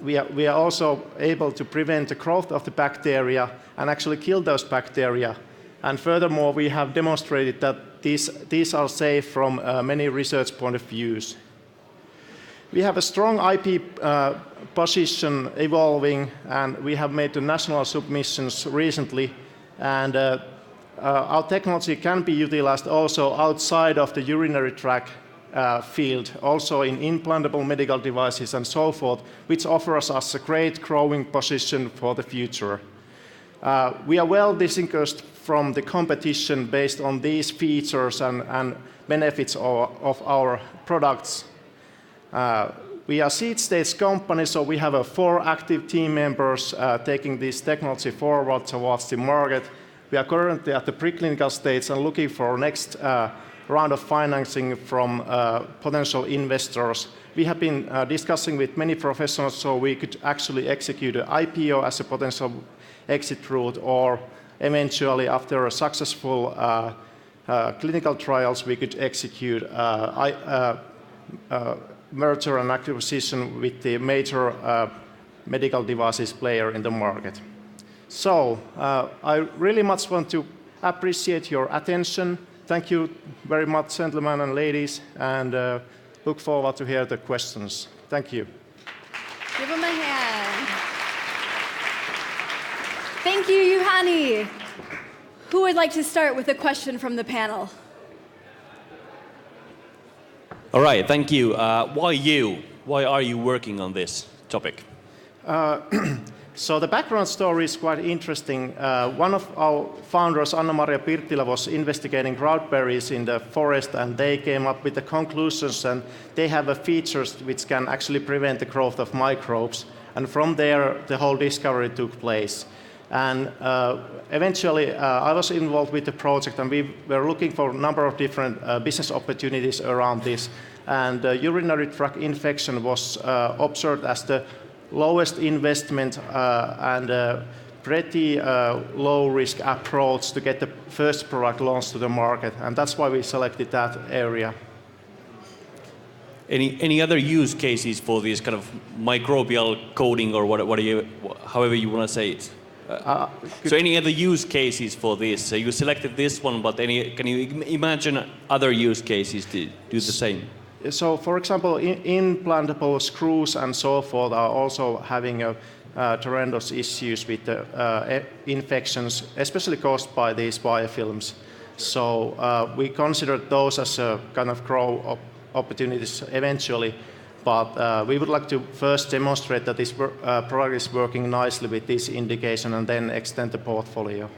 we are also able to prevent the growth of the bacteria and actually kill those bacteria. And furthermore, we have demonstrated that these are safe from many research point of views. We have a strong IP position evolving, and we have made the national submissions recently. And our technology can be utilized also outside of the urinary tract field, also in implantable medical devices and so forth, which offers us a great growing position for the future. We are well distinguished from the competition based on these features and benefits of our products. We are seed stage company, so we have 4 active team members taking this technology forward towards the market. We are currently at the preclinical stage and looking for next round of financing from potential investors. We have been discussing with many professionals, so we could actually execute an IPO as a potential exit route, or eventually, after a successful clinical trials, we could execute merger and acquisition with the major medical devices player in the market. So I really much want to appreciate your attention. Thank you very much, gentlemen and ladies, and look forward to hear the questions. Thank you. Give him a hand. Thank you, Juhani. Who would like to start with a question from the panel? All right, thank you. Why you? Why are you working on this topic? So the background story is quite interesting. One of our founders, Anna-Maria Pirttilä, was investigating raspberries in the forest, and they came up with the conclusions, and they have features which can actually prevent the growth of microbes. And from there, the whole discovery took place. And eventually, I was involved with the project, and we were looking for a number of different business opportunities around this. And urinary tract infection was observed as the lowest investment and pretty low-risk approach to get the first product launched to the market. And that's why we selected that area. Any other use cases for this kind of microbial coding, or however you want to say it? So any other use cases for this? You selected this one, but can you imagine other use cases to do the same? So, for example, implantable screws and so forth are also having tremendous issues with infections, especially caused by these biofilms. So we considered those as a kind of grow opportunities eventually. But we would like to first demonstrate that this product is working nicely with this indication and then extend the portfolio.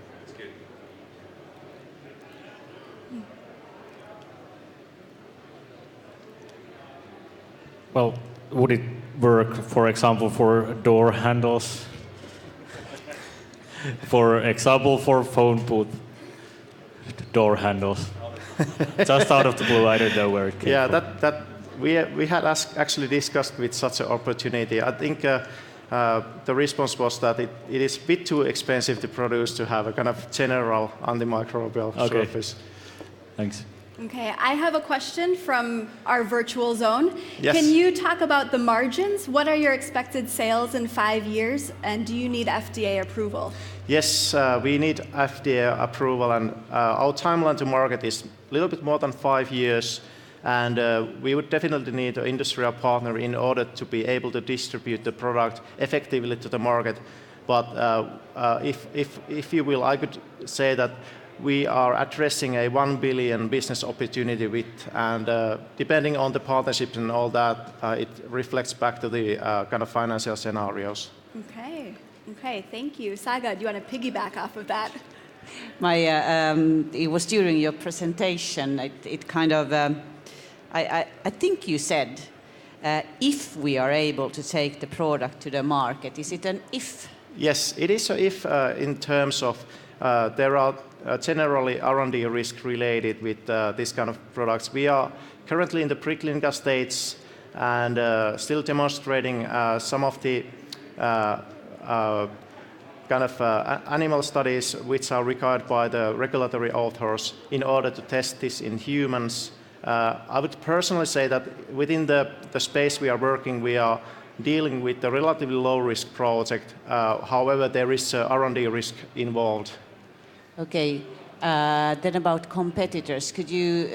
Well, would it work, for example, for door handles? For example, for phone booth door handles. Just out of the blue, I don't know where it came from. that we had actually discussed with such an opportunity. I think the response was that it is a bit too expensive to produce to have a kind of general antimicrobial surface. Thanks. Okay, I have a question from our virtual zone. Yes. Can you talk about the margins? What are your expected sales in 5 years, and do you need FDA approval? Yes, we need FDA approval, and our timeline to market is a little bit more than 5 years, and we would definitely need an industrial partner in order to be able to distribute the product effectively to the market. But if you will, I could say that we are addressing a 1 billion business opportunity with, and depending on the partnerships and all that, it reflects back to the kind of financial scenarios. Okay, thank you. Saga, do you want to piggyback off of that? It was during your presentation, it kind of, I think you said, if we are able to take the product to the market, is it an if? Yes, it is an if in terms of there are generally R&D risk related with this kind of products. We are currently in the preclinical stage and still demonstrating some of the kind of animal studies which are required by the regulatory authors in order to test this in humans. I would personally say that within the space we are working, we are dealing with a relatively low-risk project. However, there is R&D risk involved. Okay, then about competitors, could you,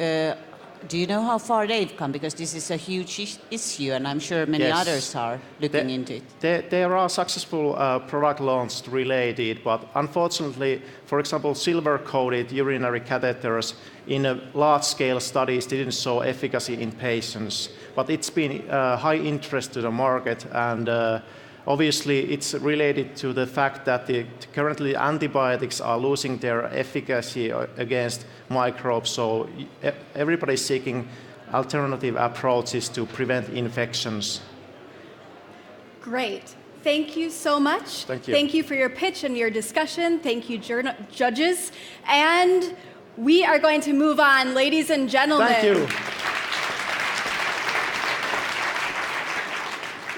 do you know how far they've come? Because this is a huge issue, and I'm sure many others are looking into it. There are successful product launches related, but unfortunately, for example, silver-coated urinary catheters in a large-scale studies didn't show efficacy in patients. But it's been high interest to the market, and obviously it's related to the fact that currently antibiotics are losing their efficacy against microbes, so everybody's seeking alternative approaches to prevent infections. Great. Thank you so much. Thank you. Thank you for your pitch and your discussion. Thank you, judges. And we are going to move on, ladies and gentlemen. Thank you.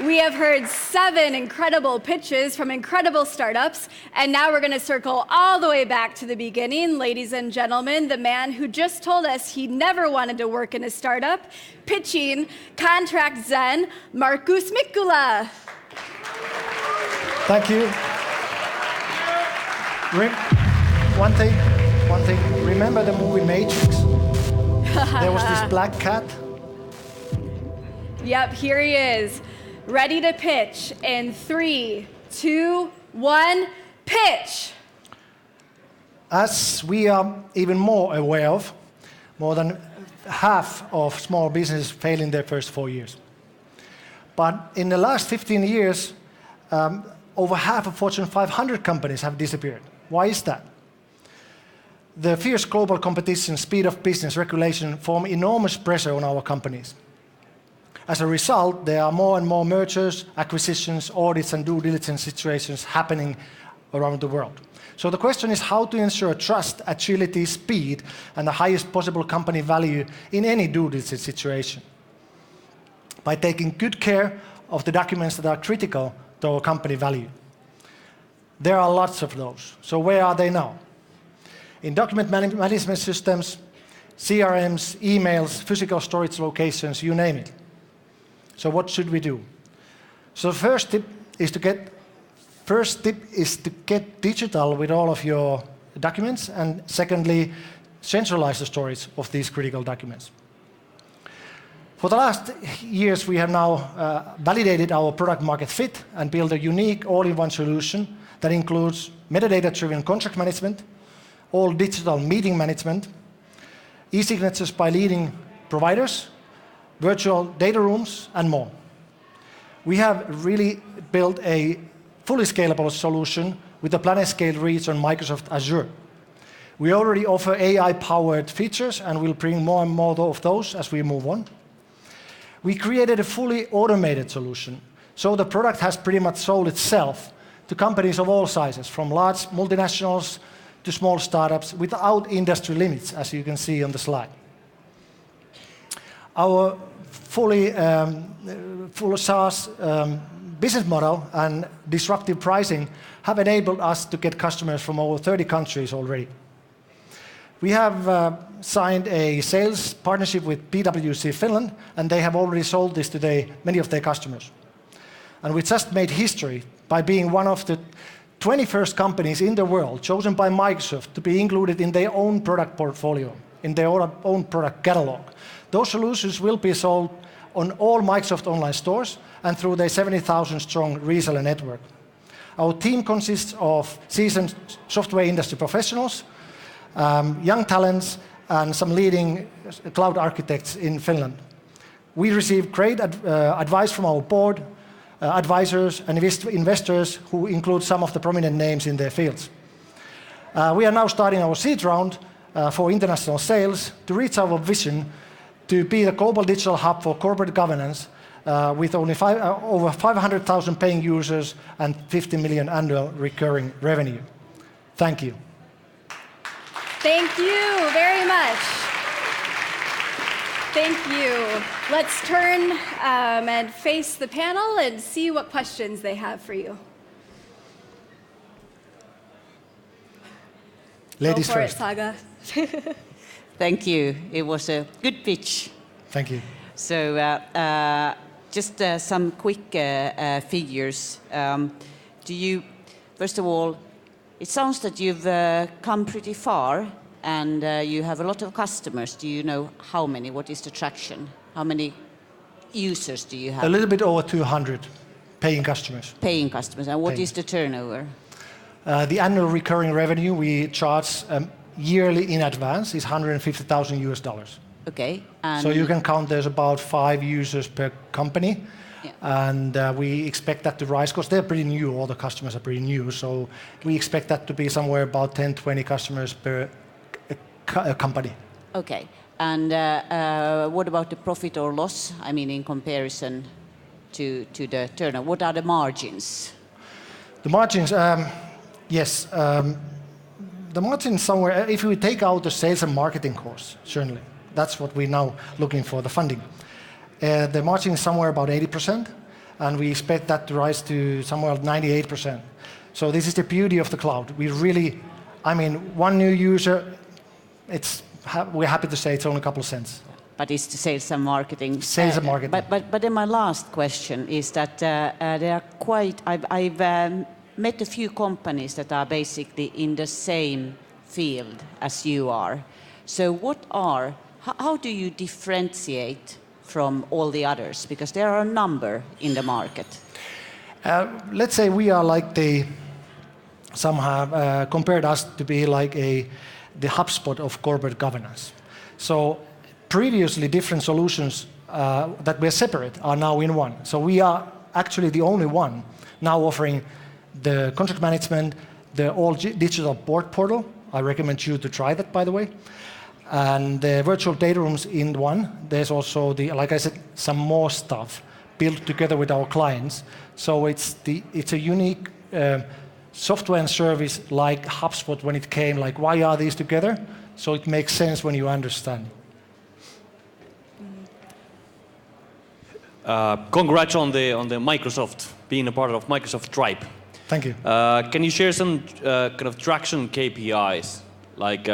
We have heard 7 incredible pitches from incredible startups, and now we're going to circle all the way back to the beginning. Ladies and gentlemen, the man who just told us he never wanted to work in a startup, pitching Contract Zen, Markus Mikkola. Thank you. One thing. Remember the movie Matrix? There was this black cat. Yep, here he is. Ready to pitch in 3, 2, 1, pitch! As we are even more aware of, more than half of small businesses fail in their first 4 years. But in the last 15 years, over half of Fortune 500 companies have disappeared. Why is that? The fierce global competition, speed of business, regulation form enormous pressure on our companies. As a result, there are more and more mergers, acquisitions, audits, and due diligence situations happening around the world. So the question is how to ensure trust, agility, speed, and the highest possible company value in any due diligence situation. By taking good care of the documents that are critical to our company value. There are lots of those. So where are they now? In document management systems, CRMs, emails, physical storage locations, you name it. So what should we do? So first tip is to get digital with all of your documents, and secondly, centralize the storage of these critical documents. For the last years, we have now validated our product market fit and built a unique all-in-one solution that includes metadata-driven contract management, all digital meeting management, e-signatures by leading providers, virtual data rooms, and more. We have really built a fully scalable solution with the planet-scale reach on Microsoft Azure. We already offer AI-powered features, and we'll bring more and more of those as we move on. We created a fully automated solution So the product has pretty much sold itself to companies of all sizes, from large multinationals to small startups without industry limits, as you can see on the slide. Our full SaaS business model and disruptive pricing have enabled us to get customers from over 30 countries already. We have signed a sales partnership with SWC Finland, and they have already sold this to many of their customers. And we just made history by being one of the 21st companies in the world chosen by Microsoft to be included in their own product portfolio, in their own product catalog. Those solutions will be sold on all Microsoft online stores and through their 70,000-strong reseller network. Our team consists of seasoned software industry professionals, young talents, and some leading cloud architects in Finland. We receive great advice from our board, advisors, and investors who include some of the prominent names in their fields. We are now starting our seed round for international sales to reach our vision to be the global digital hub for corporate governance with only over 500,000 paying users and 50 million annual recurring revenue. Thank you. Thank you very much. Thank you. Let's turn and face the panel and see what questions they have for you. Ladies Go for first. it, Saga. Thank you. It was a good pitch. Thank you. So just some quick figures. First of all, it sounds that you've come pretty far and you have a lot of customers. Do you know how many? What is the traction? How many users do you have? A little bit over 200 paying customers. Paying customers. And what is the turnover? The annual recurring revenue we charge yearly in advance is $150,000. Okay. So you can count there's about 5 users per company. Yeah. And we expect that to rise because they're pretty new, all the customers are pretty new. So we expect that to be somewhere about 10, 20 customers per company. Okay. And what about the profit or loss? I mean, in comparison to the turnover, what are the margins? The margins, yes. The margin somewhere, if we take out the sales and marketing costs, certainly, that's what we're now looking for, the funding. The margin is somewhere about 80%, and we expect that to rise to somewhere at 98%. So this is the beauty of the cloud. We really, one new user, we're happy to say it's only a couple of cents. But it's the sales and marketing. Sales and marketing. But then my last question is that they are quite, I've met a few companies that are basically in the same field as you are. So how do you differentiate from all the others? Because there are a number in the market. Let's say we are like some have compared us to be like the HubSpot of corporate governance. So previously different solutions that were separate are now in one. So we are actually the only one now offering the contract management, the all digital board portal. I recommend you to try that, by the way. And the virtual data rooms in one. There's also like I said, some more stuff built together with our clients. So it's a unique software and service like HubSpot when it came. Like, why are these together? So it makes sense when you understand. Congrats on the Microsoft being a part of Microsoft Tribe. Thank you. Can you share some kind of traction KPIs, like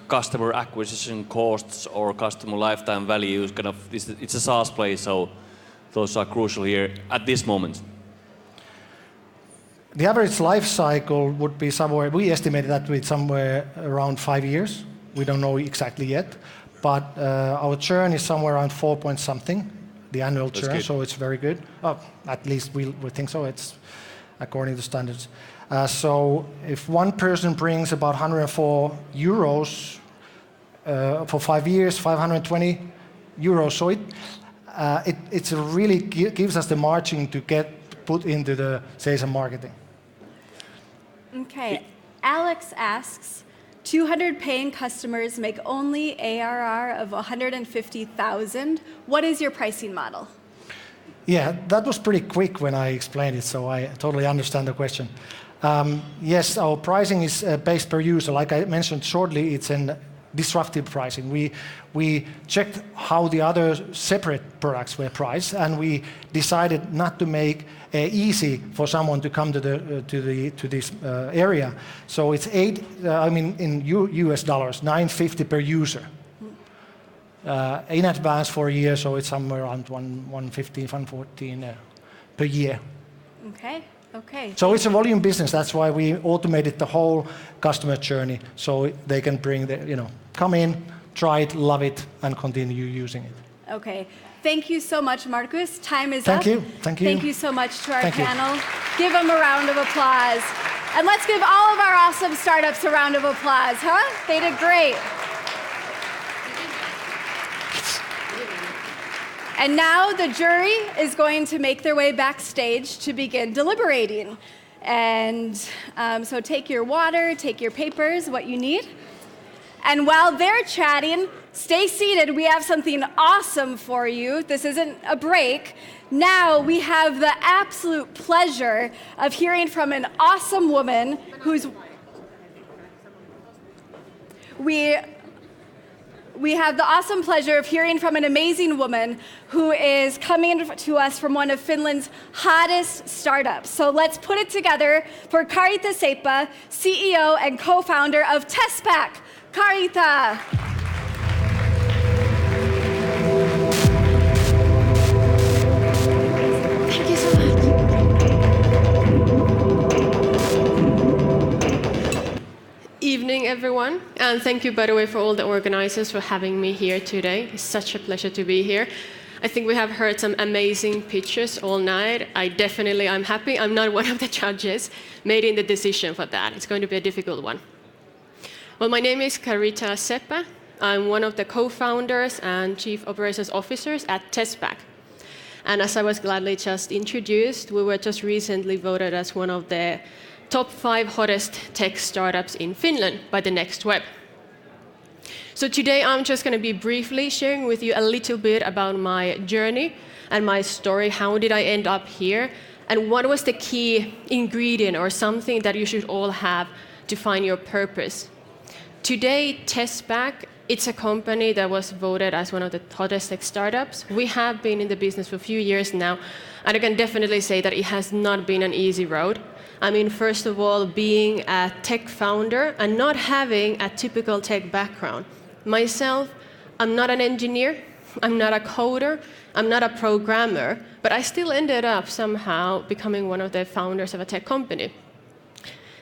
customer acquisition costs or customer lifetime values? Kind of, it's a SaaS play, so those are crucial here at this moment. The average life cycle would be somewhere, we estimated that with somewhere around 5 years. We don't know exactly yet, but our churn is somewhere around 4 point something, the annual churn, so it's very good. At least we think so. It's according to standards. So if one person brings about 104 euros for 5 years, 520 euros, so it really gives us the margin to get put into the sales and marketing. Okay, Alex asks, 200 paying customers make only ARR of 150,000. What is your pricing model? Yeah, that was pretty quick when I explained it, so I totally understand the question. Yes, our pricing is based per user. Like I mentioned shortly, it's in disruptive pricing. We checked how the other separate products were priced, and we decided not to make easy for someone to come to this area. So it's in US dollars, $9.50 per user. In advance for a year, so it's somewhere around $115, $114 per year. Okay. So it's a volume business. That's why we automated the whole customer journey, so they can come in, try it, love it, and continue using it. Okay. Thank you so much, Markus. Time is up. Thank you. Thank you so much to our Thank you. panel. Give them a round of applause. And let's give all of our awesome startups a round of applause, huh? They did great. And now the jury is going to make their way backstage to begin deliberating. And so take your water, take your papers, what you need. And while they're chatting, stay seated. We have something awesome for you. This isn't a break. Now we have the absolute pleasure of hearing from an awesome woman who's... We have the awesome pleasure of hearing from an amazing woman who is coming to us from one of Finland's hottest startups. So let's put it together for Karita Seipä, CEO and co-founder of TestPack. Karita. Thank you so much. Evening, everyone, and thank you, by the way, for all the organizers for having me here today. It's such a pleasure to be here. I think we have heard some amazing pitches all night. I'm happy I'm not one of the judges making the decision for that. It's going to be a difficult one. Well, my name is Karita Seipä. I'm one of the co-founders and chief operations officers at TestPack. And as I was gladly just introduced, we were just recently voted as one of the top 5 hottest tech startups in Finland by the Next Web. So today I'm just going to be briefly sharing with you a little bit about my journey and my story. How did I end up here? And what was the key ingredient or something that you should all have to find your purpose? Today, TestPack, it's a company that was voted as one of the hottest tech startups. We have been in the business for a few years now, and I can definitely say that it has not been an easy road. I mean, first of all, being a tech founder and not having a typical tech background. Myself, I'm not an engineer, I'm not a coder, I'm not a programmer, but I still ended up somehow becoming one of the founders of a tech company.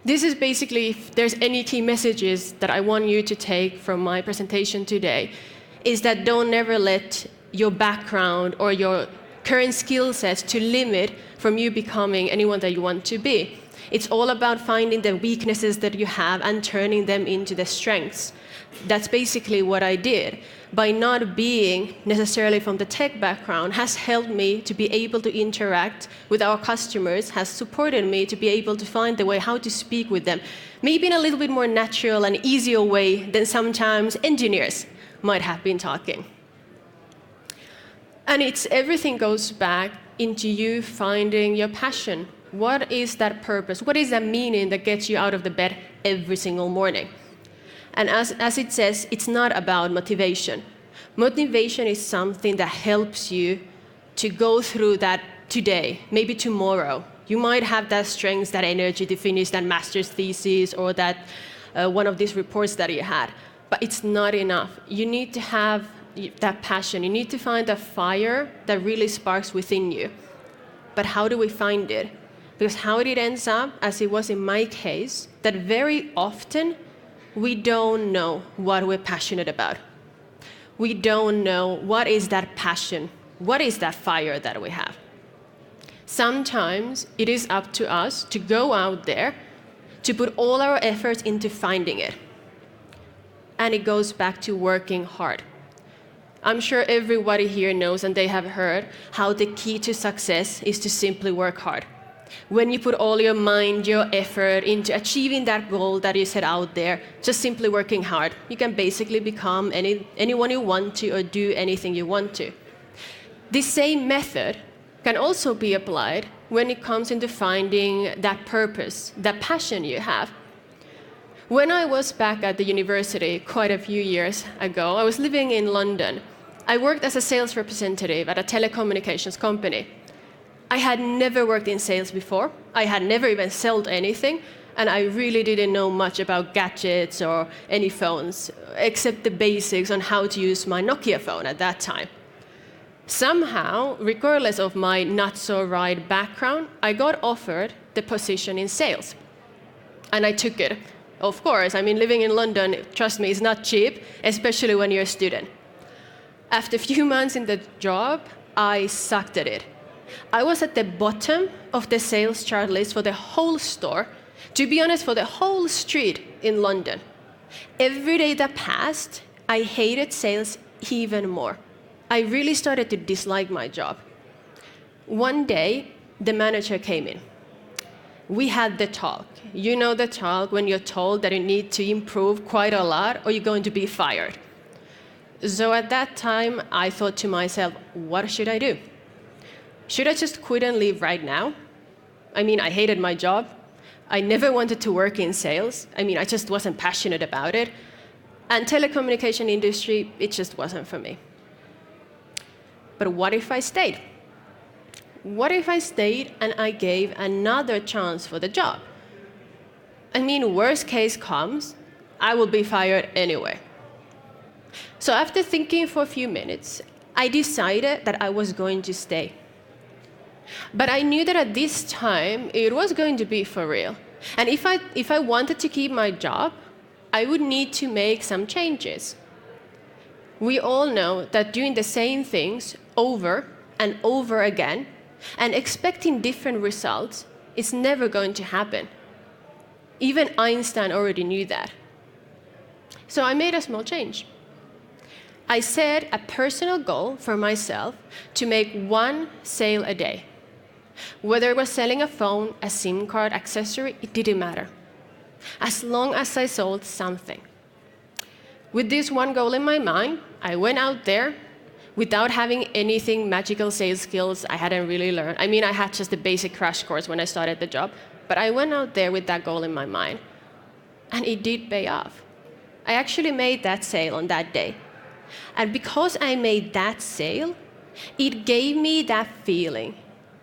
This is basically, if there's any key messages that I want you to take from my presentation today, is that don't never let your background or your current skill sets to limit from you becoming anyone that you want to be. It's all about finding the weaknesses that you have and turning them into the strengths. That's basically what I did. By not being necessarily from the tech background has helped me to be able to interact with our customers, has supported me to be able to find the way how to speak with them, maybe in a little bit more natural and easier way than sometimes engineers might have been talking. And everything goes back into you finding your passion. What is that purpose? What is that meaning that gets you out of the bed every single morning? And as it says, it's not about motivation. Motivation is something that helps you to go through that today, maybe tomorrow. You might have that strength, that energy to finish that master's thesis or that one of these reports that you had. But it's not enough. You need to have that passion. You need to find that fire that really sparks within you. But how do we find it? Because how it ends up, as it was in my case, that very often we don't know what we're passionate about. We don't know what is that passion, what is that fire that we have. Sometimes it is up to us to go out there, to put all our efforts into finding it. And it goes back to working hard. I'm sure everybody here knows and they have heard how the key to success is to simply work hard. When you put all your mind, your effort into achieving that goal that you set out there, just simply working hard, you can basically become anyone you want to or do anything you want to. This same method can also be applied when it comes into finding that purpose, that passion you have. When I was back at the university quite a few years ago, I was living in London. I worked as a sales representative at a telecommunications company. I had never worked in sales before. I had never even sold anything, and I really didn't know much about gadgets or any phones, except the basics on how to use my Nokia phone at that time. Somehow, regardless of my not-so-right background, I got offered the position in sales. And I took it. Of course, I mean, living in London, trust me, is not cheap, especially when you're a student. After a few months in the job, I sucked at it. I was at the bottom of the sales chart list for the whole store, to be honest, for the whole street in London. Every day that passed, I hated sales even more. I really started to dislike my job. One day, the manager came in. We had the talk. You know the talk when you're told that you need to improve quite a lot or you're going to be fired. So at that time, I thought to myself, what should I do? Should I just quit and leave right now? I mean, I hated my job. I never wanted to work in sales. I mean, I just wasn't passionate about it. And telecommunication industry, it just wasn't for me. But what if I stayed? What if I stayed and I gave another chance for the job? I mean, worst case comes, I will be fired anyway. So after thinking for a few minutes, I decided that I was going to stay. But I knew that at this time, it was going to be for real. And if I wanted to keep my job, I would need to make some changes. We all know that doing the same things over and over again and expecting different results is never going to happen. Even Einstein already knew that. So I made a small change. I set a personal goal for myself to make 1 sale a day. Whether it was selling a phone, a SIM card, accessory, it didn't matter. As long as I sold something. With this one goal in my mind, I went out there without having anything magical sales skills I hadn't really learned. I mean, I had just a basic crash course when I started the job, but I went out there with that goal in my mind. And it did pay off. I actually made that sale on that day. And because I made that sale, it gave me that feeling.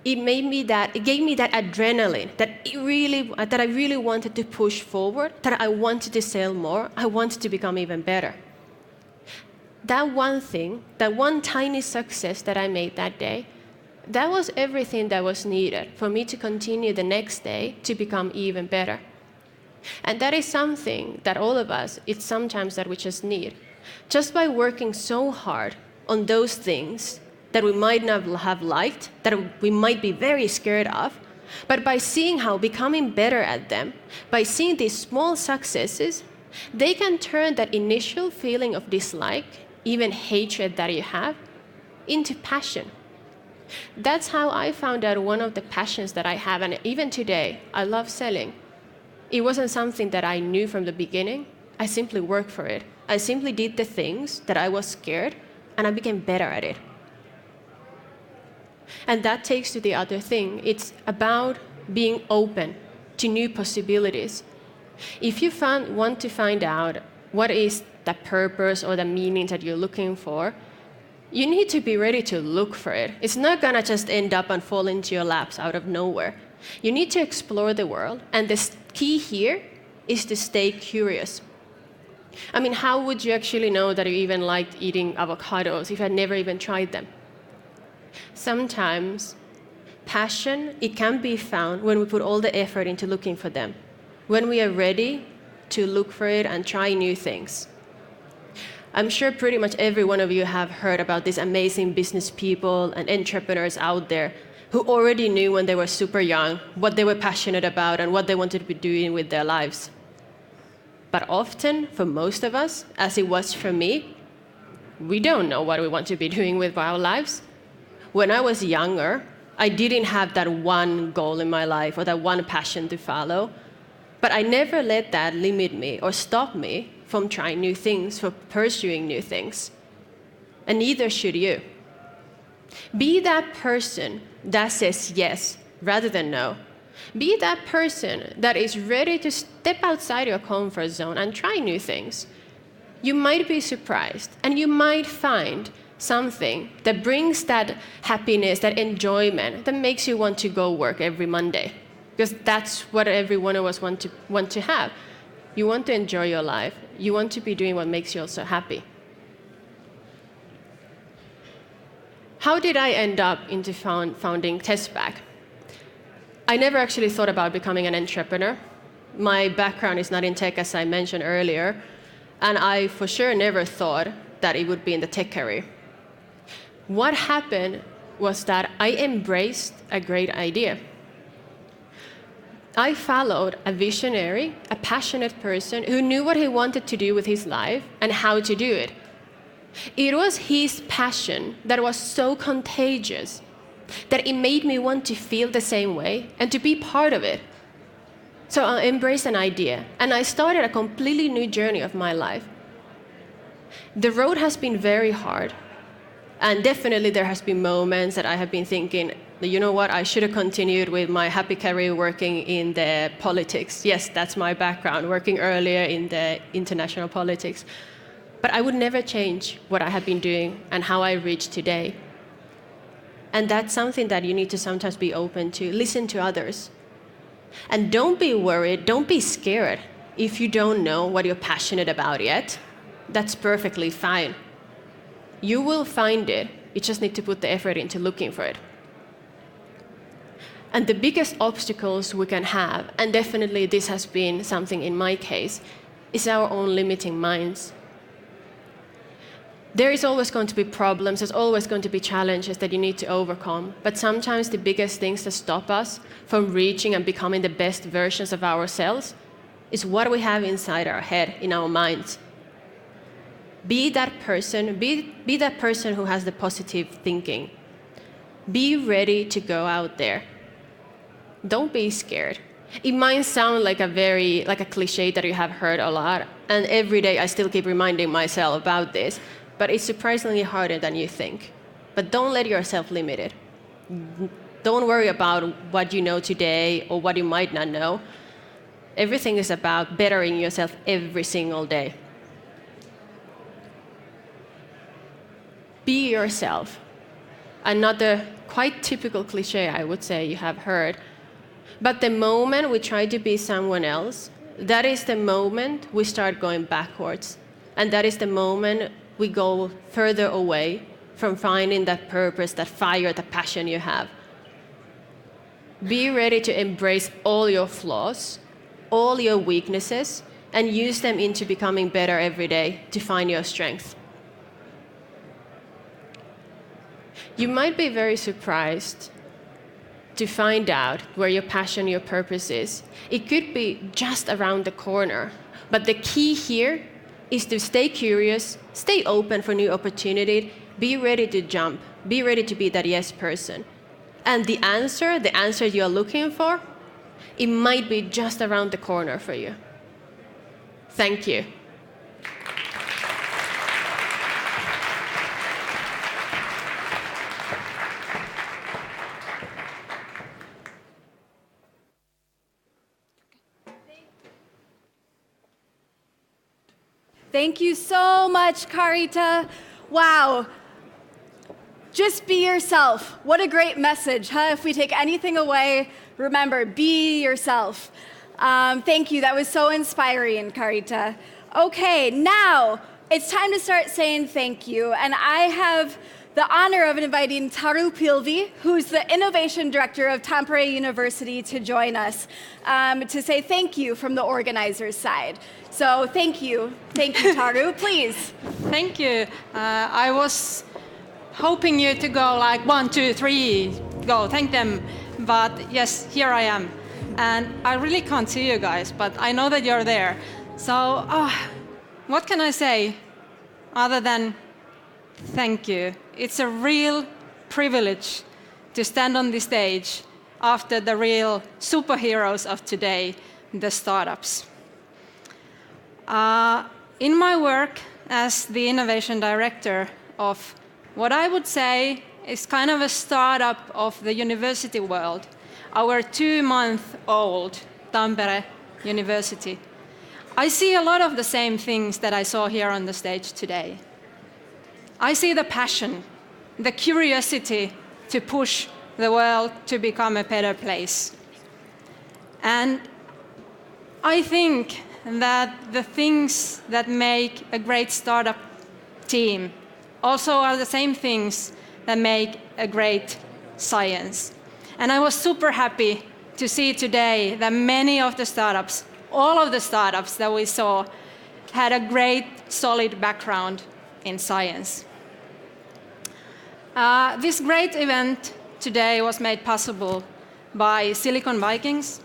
It gave me that adrenaline that I really wanted to push forward, that I wanted to sell more, I wanted to become even better. That one thing, that one tiny success that I made that day, that was everything that was needed for me to continue the next day to become even better. And that is something that all of us, it's sometimes that we just need. Just by working so hard on those things that we might not have liked, that we might be very scared of, but by seeing how becoming better at them, by seeing these small successes, they can turn that initial feeling of dislike, even hatred that you have, into passion. That's how I found out one of the passions that I have, and even today, I love selling. It wasn't something that I knew from the beginning. I simply worked for it. I simply did the things that I was scared, and I became better at it. And that takes to the other thing. It's about being open to new possibilities. If you want to find out what is the purpose or the meaning that you're looking for, you need to be ready to look for it. It's not gonna just end up and fall into your laps out of nowhere. You need to explore the world, and the key here is to stay curious. I mean, how would you actually know that you even liked eating avocados if you had never even tried them? Sometimes passion, it can be found when we put all the effort into looking for them, when we are ready to look for it and try new things. I'm sure pretty much every one of you have heard about these amazing business people and entrepreneurs out there who already knew when they were super young what they were passionate about and what they wanted to be doing with their lives. But often, for most of us, as it was for me, we don't know what we want to be doing with our lives. When I was younger, I didn't have that one goal in my life or that one passion to follow, but I never let that limit me or stop me from trying new things, from pursuing new things. And neither should you. Be that person that says yes rather than no. Be that person that is ready to step outside your comfort zone and try new things. You might be surprised, and you might find something that brings that happiness, that enjoyment, that makes you want to go work every Monday. Because that's what every one of us want to have. You want to enjoy your life. You want to be doing what makes you also happy. How did I end up into founding TestBack? I never actually thought about becoming an entrepreneur. My background is not in tech, as I mentioned earlier, and I for sure never thought that it would be in the tech career. What happened was that I embraced a great idea. I followed a visionary, a passionate person who knew what he wanted to do with his life and how to do it. It was his passion that was so contagious that it made me want to feel the same way and to be part of it. So I embraced an idea, and I started a completely new journey of my life. The road has been very hard, and definitely there has been moments that I have been thinking, you know what, I should have continued with my happy career working in the politics. Yes, that's my background, working earlier in the international politics. But I would never change what I have been doing and how I reached today. And that's something that you need to sometimes be open to. Listen to others. And don't be worried, don't be scared if you don't know what you're passionate about yet. That's perfectly fine. You will find it. You just need to put the effort into looking for it. And the biggest obstacles we can have, and definitely this has been something in my case, is our own limiting minds. There is always going to be problems, there's always going to be challenges that you need to overcome, but sometimes the biggest things that stop us from reaching and becoming the best versions of ourselves is what we have inside our head, in our minds. Be that person, be that person who has the positive thinking. Be ready to go out there. Don't be scared. It might sound like a cliche that you have heard a lot, and every day I still keep reminding myself about this, but it's surprisingly harder than you think. But don't let yourself limit it. Don't worry about what you know today or what you might not know. Everything is about bettering yourself every single day. Be yourself. Another quite typical cliche, I would say, you have heard. But the moment we try to be someone else, that is the moment we start going backwards. And that is the moment we go further away from finding that purpose, that fire, that passion you have. Be ready to embrace all your flaws, all your weaknesses, and use them into becoming better every day to find your strength. You might be very surprised to find out where your passion, your purpose is. It could be just around the corner, but the key here is to stay curious, stay open for new opportunity, be ready to jump, be ready to be that yes person. And the answer you're looking for, it might be just around the corner for you. Thank you. Thank you so much, Karita. Wow. Just be yourself. What a great message, huh? If we take anything away, remember, be yourself. Thank you. That was so inspiring, Karita. Okay, now it's time to start saying thank you. And I have the honor of inviting Taru Pilvi, who's the Innovation Director of Tampere University, to join us to say thank you from the organizers' side. So thank you, Taru, please. Thank you. I was hoping you to go like 1, 2, 3, go, thank them, but yes, here I am. And I really can't see you guys, but I know that you're there. So what can I say other than thank you? It's a real privilege to stand on this stage after the real superheroes of today, the startups. In my work as the innovation director of what I would say is kind of a startup of the university world. Our 2-month-old Tampere University. I see a lot of the same things that I saw here on the stage today. I see the passion, the curiosity to push the world to become a better place. And I think that the things that make a great startup team also are the same things that make a great science. And I was super happy to see today that many of the startups, all of the startups that we saw, had a great, solid background in science. This great event today was made possible by Silicon Vikings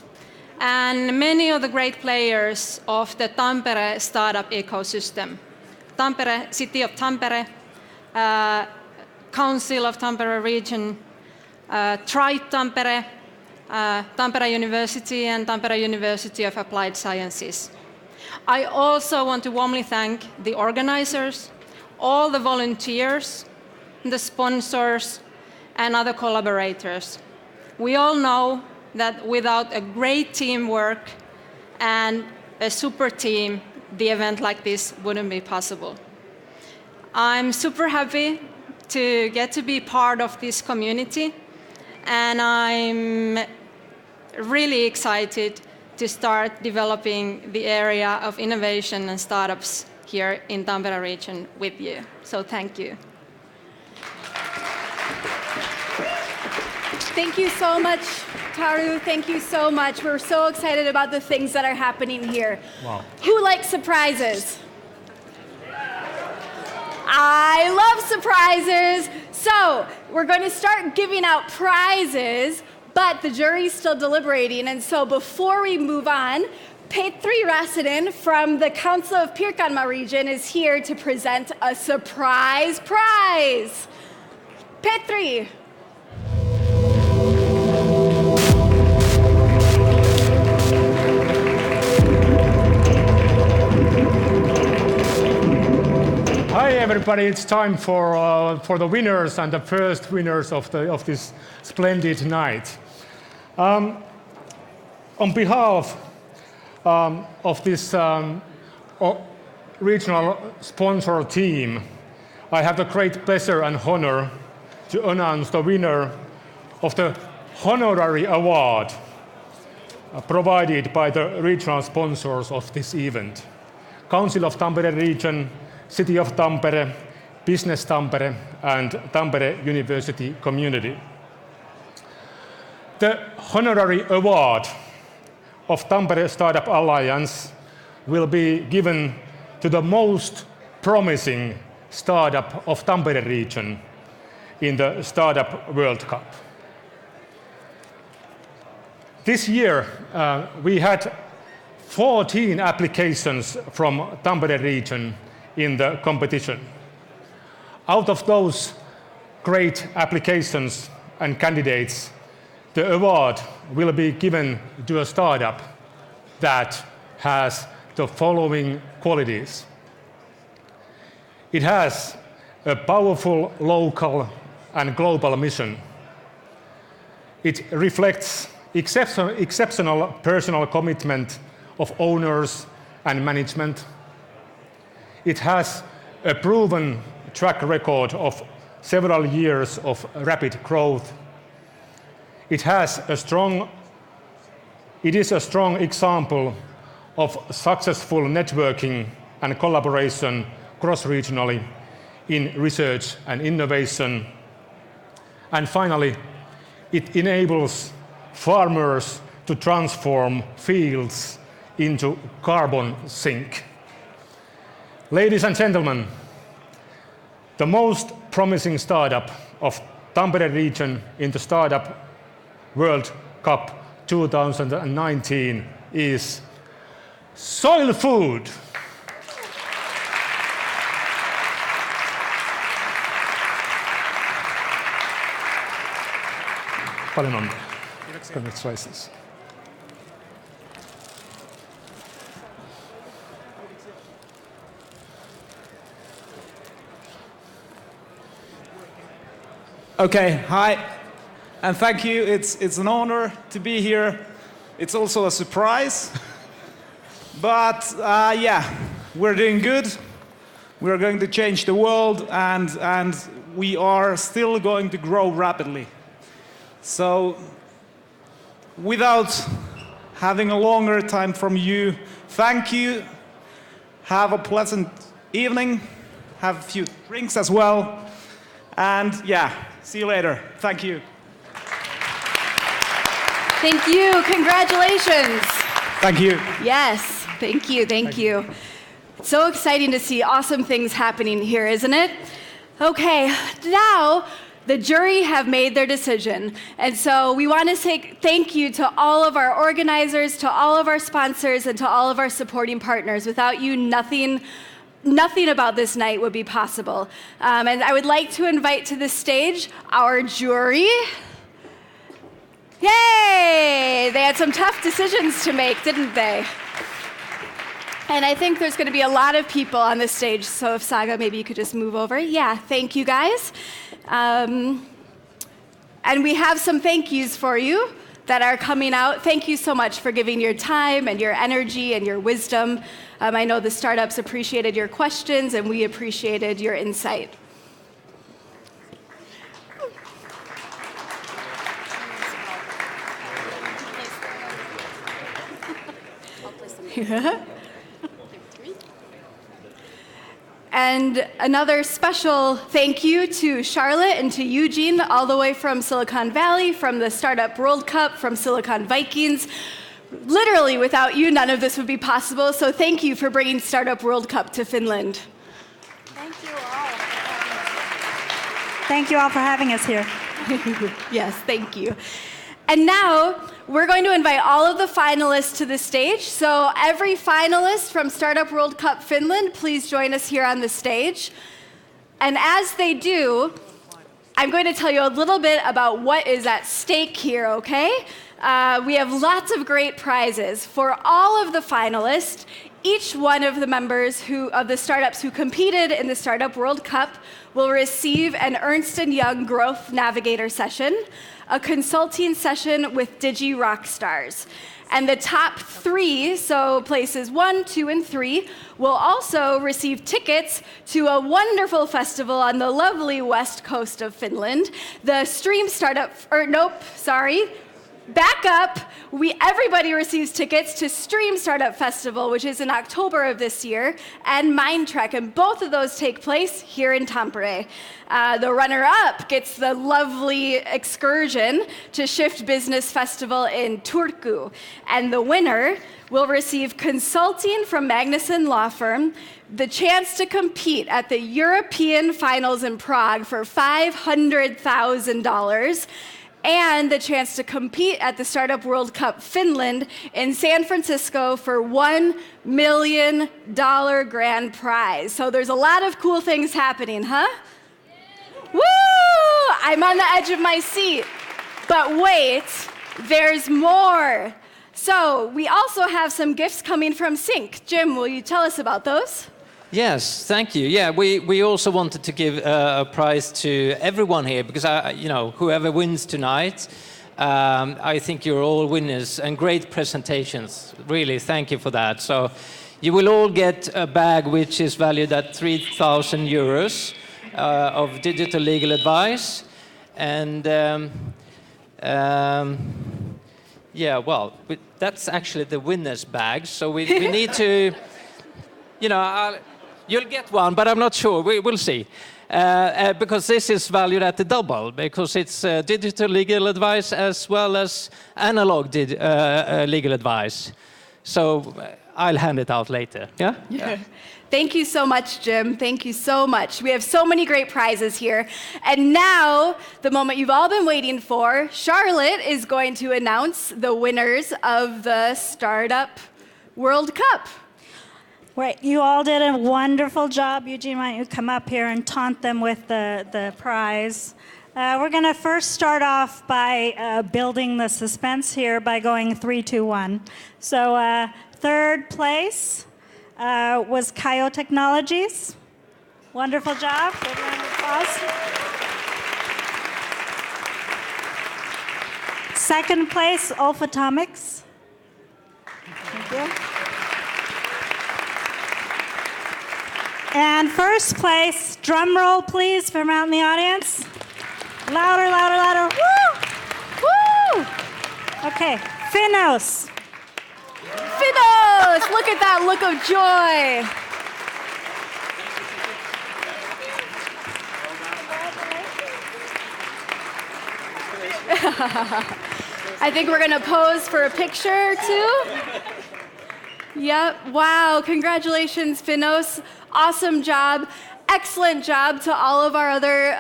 and many of the great players of the Tampere startup ecosystem. Tampere, City of Tampere, Council of Tampere Region, Tribe Tampere, Tampere University and Tampere University of Applied Sciences. I also want to warmly thank the organizers, all the volunteers, the sponsors, and other collaborators. We all know that without a great teamwork and a super team, the event like this wouldn't be possible. I'm super happy to get to be part of this community, and I'm really excited to start developing the area of innovation and startups here in Tampere region with you. So thank you. Thank you so much, Taru. Thank you so much. We're so excited about the things that are happening here. Wow. Who likes surprises? I love surprises. So we're going to start giving out prizes, but the jury's still deliberating. And so before we move on, Petri Räsänen from the Council of Pirkanmaa region is here to present a surprise prize. Petri. Hi everybody, it's time for the winners and the first winners of this splendid night. On behalf of this regional sponsor team, I have the great pleasure and honor to announce the winner of the honorary award provided by the regional sponsors of this event. Council of Tampere Region, City of Tampere, Business Tampere, and Tampere University Community. The honorary award of Tampere Startup Alliance will be given to the most promising startup of Tampere region in the Startup World Cup. This year, we had 14 applications from Tampere region in the competition. Out of those great applications and candidates, the award will be given to a startup that has the following qualities. It has a powerful local and global mission. It reflects exceptional personal commitment of owners and management. It has a proven track record of several years of rapid growth. It is a strong example of successful networking and collaboration cross-regionally in research and innovation. And finally, it enables farmers to transform fields into carbon sink. Ladies and gentlemen, the most promising startup of Tampere region in the Startup World Cup 2019 is Soil Food. Paljon onnea. Congratulations. Okay, hi, and thank you. It's an honor to be here. It's also a surprise, but yeah, we're doing good. We're going to change the world, and we are still going to grow rapidly. So, without having a longer time from you, thank you. Have a pleasant evening. Have a few drinks as well. And yeah, see you later. Thank you. Thank you. Congratulations. Thank you. Yes, thank you, thank you. So exciting to see awesome things happening here, isn't it? Okay, now the jury have made their decision. And so we want to say thank you to all of our organizers, to all of our sponsors, and to all of our supporting partners. Without you, nothing about this night would be possible. And I would like to invite to the stage our jury. Yay! They had some tough decisions to make, didn't they? And I think there's going to be a lot of people on this stage, so if Saga, maybe you could just move over. Yeah, thank you guys. And we have some thank yous for you that are coming out. Thank you so much for giving your time and your energy and your wisdom. I know the startups appreciated your questions, and we appreciated your insight. And another special thank you to Charlotte and to Eugene, all the way from Silicon Valley, from the Startup World Cup, from Silicon Vikings. Literally, without you, none of this would be possible, so thank you for bringing Startup World Cup to Finland. Thank you all. Thank you all for having us here. Yes, thank you. And now, we're going to invite all of the finalists to the stage. So every finalist from Startup World Cup Finland, please join us here on the stage. And as they do, I'm going to tell you a little bit about what is at stake here, okay? We have lots of great prizes. For all of the finalists, each one of the members of the startups who competed in the Startup World Cup will receive an Ernst & Young Growth Navigator session, a consulting session with Digi Rockstars. And the top 3, so places 1, 2, and 3, will also receive tickets to a wonderful festival on the lovely west coast of Finland, the Stream Startup, back up. Everybody receives tickets to Stream Startup Festival, which is in October of this year, and Mindtrek, and both of those take place here in Tampere. The runner-up gets the lovely excursion to Shift Business Festival in Turku, and the winner will receive consulting from Magnuson Law Firm, the chance to compete at the European Finals in Prague for $500,000, and the chance to compete at the Startup World Cup Finland in San Francisco for $1 million grand prize. So there's a lot of cool things happening, huh? Woo! I'm on the edge of my seat. But wait, there's more. So we also have some gifts coming from Sync. Jim, will you tell us about those? Yes, thank you. Yeah, we also wanted to give a prize to everyone here because whoever wins tonight, I think you're all winners and great presentations. Really, thank you for that. So you will all get a bag which is valued at 3,000 euros of digital legal advice, and that's actually the winner's bag. So we need to, you'll get one, but I'm not sure. We'll see. Because this is valued at the double, because it's digital legal advice as well as analog legal advice. So I'll hand it out later. Yeah? Yeah. Thank you so much, Jim. Thank you so much. We have so many great prizes here. And now, the moment you've all been waiting for, Charlotte is going to announce the winners of the Startup World Cup. Right, you all did a wonderful job. Eugene, why don't you come up here and taunt them with the prize. We're going to first start off by building the suspense here by going 3, 2, 1. So third place was Kaio Technologies. Wonderful job. Good round of applause. Second place, Olfatomics. Thank you. And first place, drum roll please from out in the audience. Louder, louder, louder. Woo! Woo! Okay, Fenox. Fenox! Look at that look of joy. I think we're gonna pose for a picture or two. Yep, wow, congratulations, Fenox. Awesome job. Excellent job to all of our other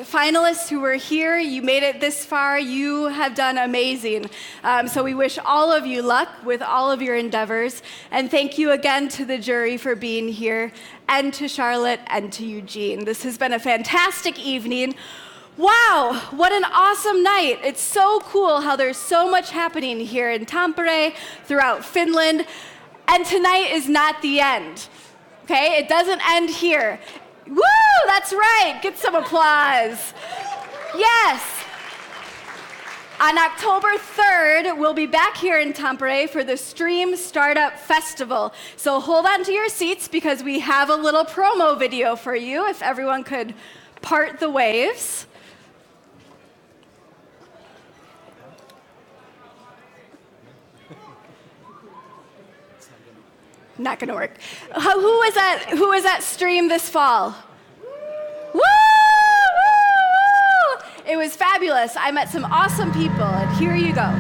finalists who were here. You made it this far. You have done amazing. So we wish all of you luck with all of your endeavors. And thank you again to the jury for being here, and to Charlotte and to Eugene. This has been a fantastic evening. Wow, what an awesome night. It's so cool how there's so much happening here in Tampere, throughout Finland. And tonight is not the end. Okay, it doesn't end here. Woo, that's right, get some applause. Yes. On October 3rd, we'll be back here in Tampere for the Stream Startup Festival. So hold on to your seats because we have a little promo video for you, if everyone could part the waves. Not gonna work. Who was at Stream this fall? Woo! Woo! Woo! It was fabulous. I met some awesome people, and here you go.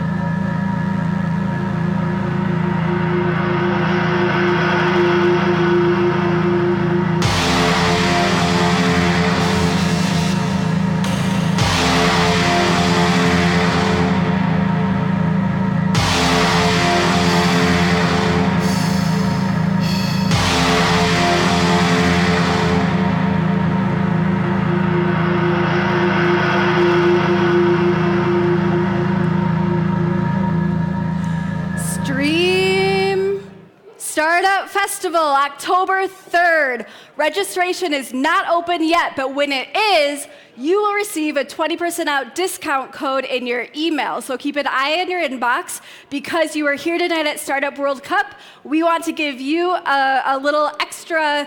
Startup Festival, October 3rd. Registration is not open yet, but when it is, you will receive a 20% out discount code in your email. So keep an eye on your inbox. Because you are here tonight at Startup World Cup, we want to give you a little extra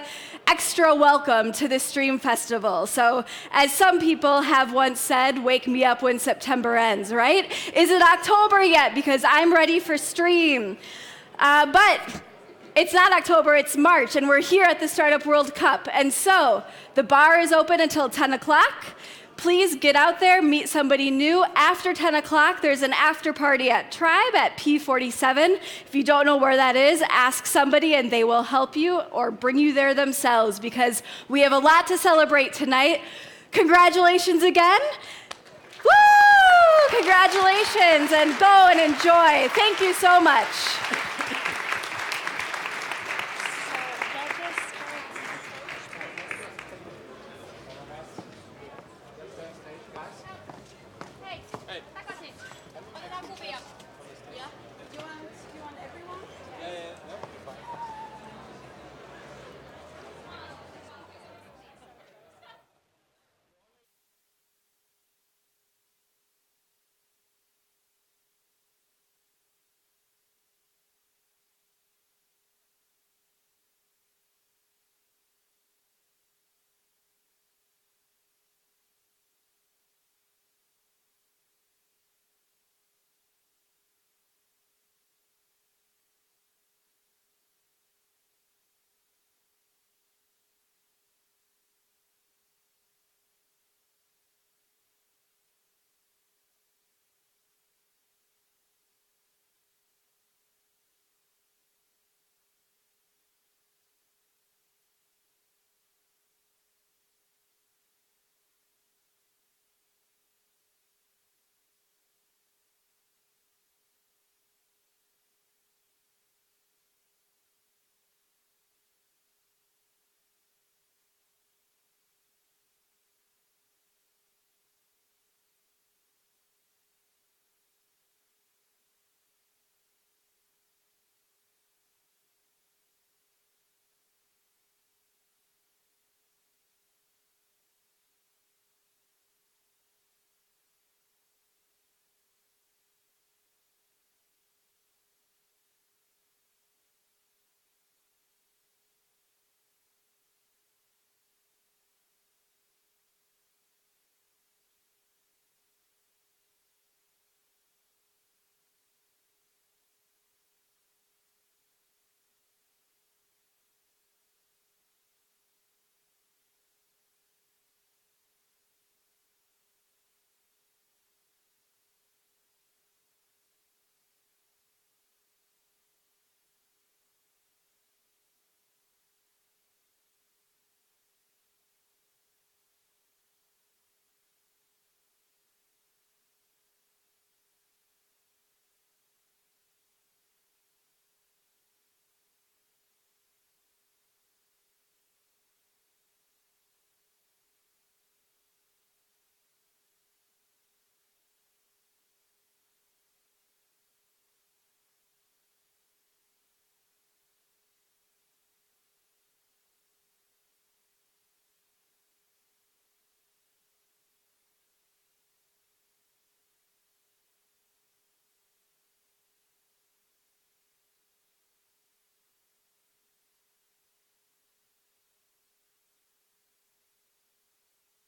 welcome to the Stream Festival. So as some people have once said, wake me up when September ends, right? Is it October yet? Because I'm ready for Stream. But it's not October, it's March, and we're here at the Startup World Cup. And so the bar is open until 10 o'clock. Please get out there, meet somebody new. After 10 o'clock, there's an after party at Tribe at P47. If you don't know where that is, ask somebody and they will help you or bring you there themselves, because we have a lot to celebrate tonight. Congratulations again. Woo! Congratulations, and go and enjoy. Thank you so much.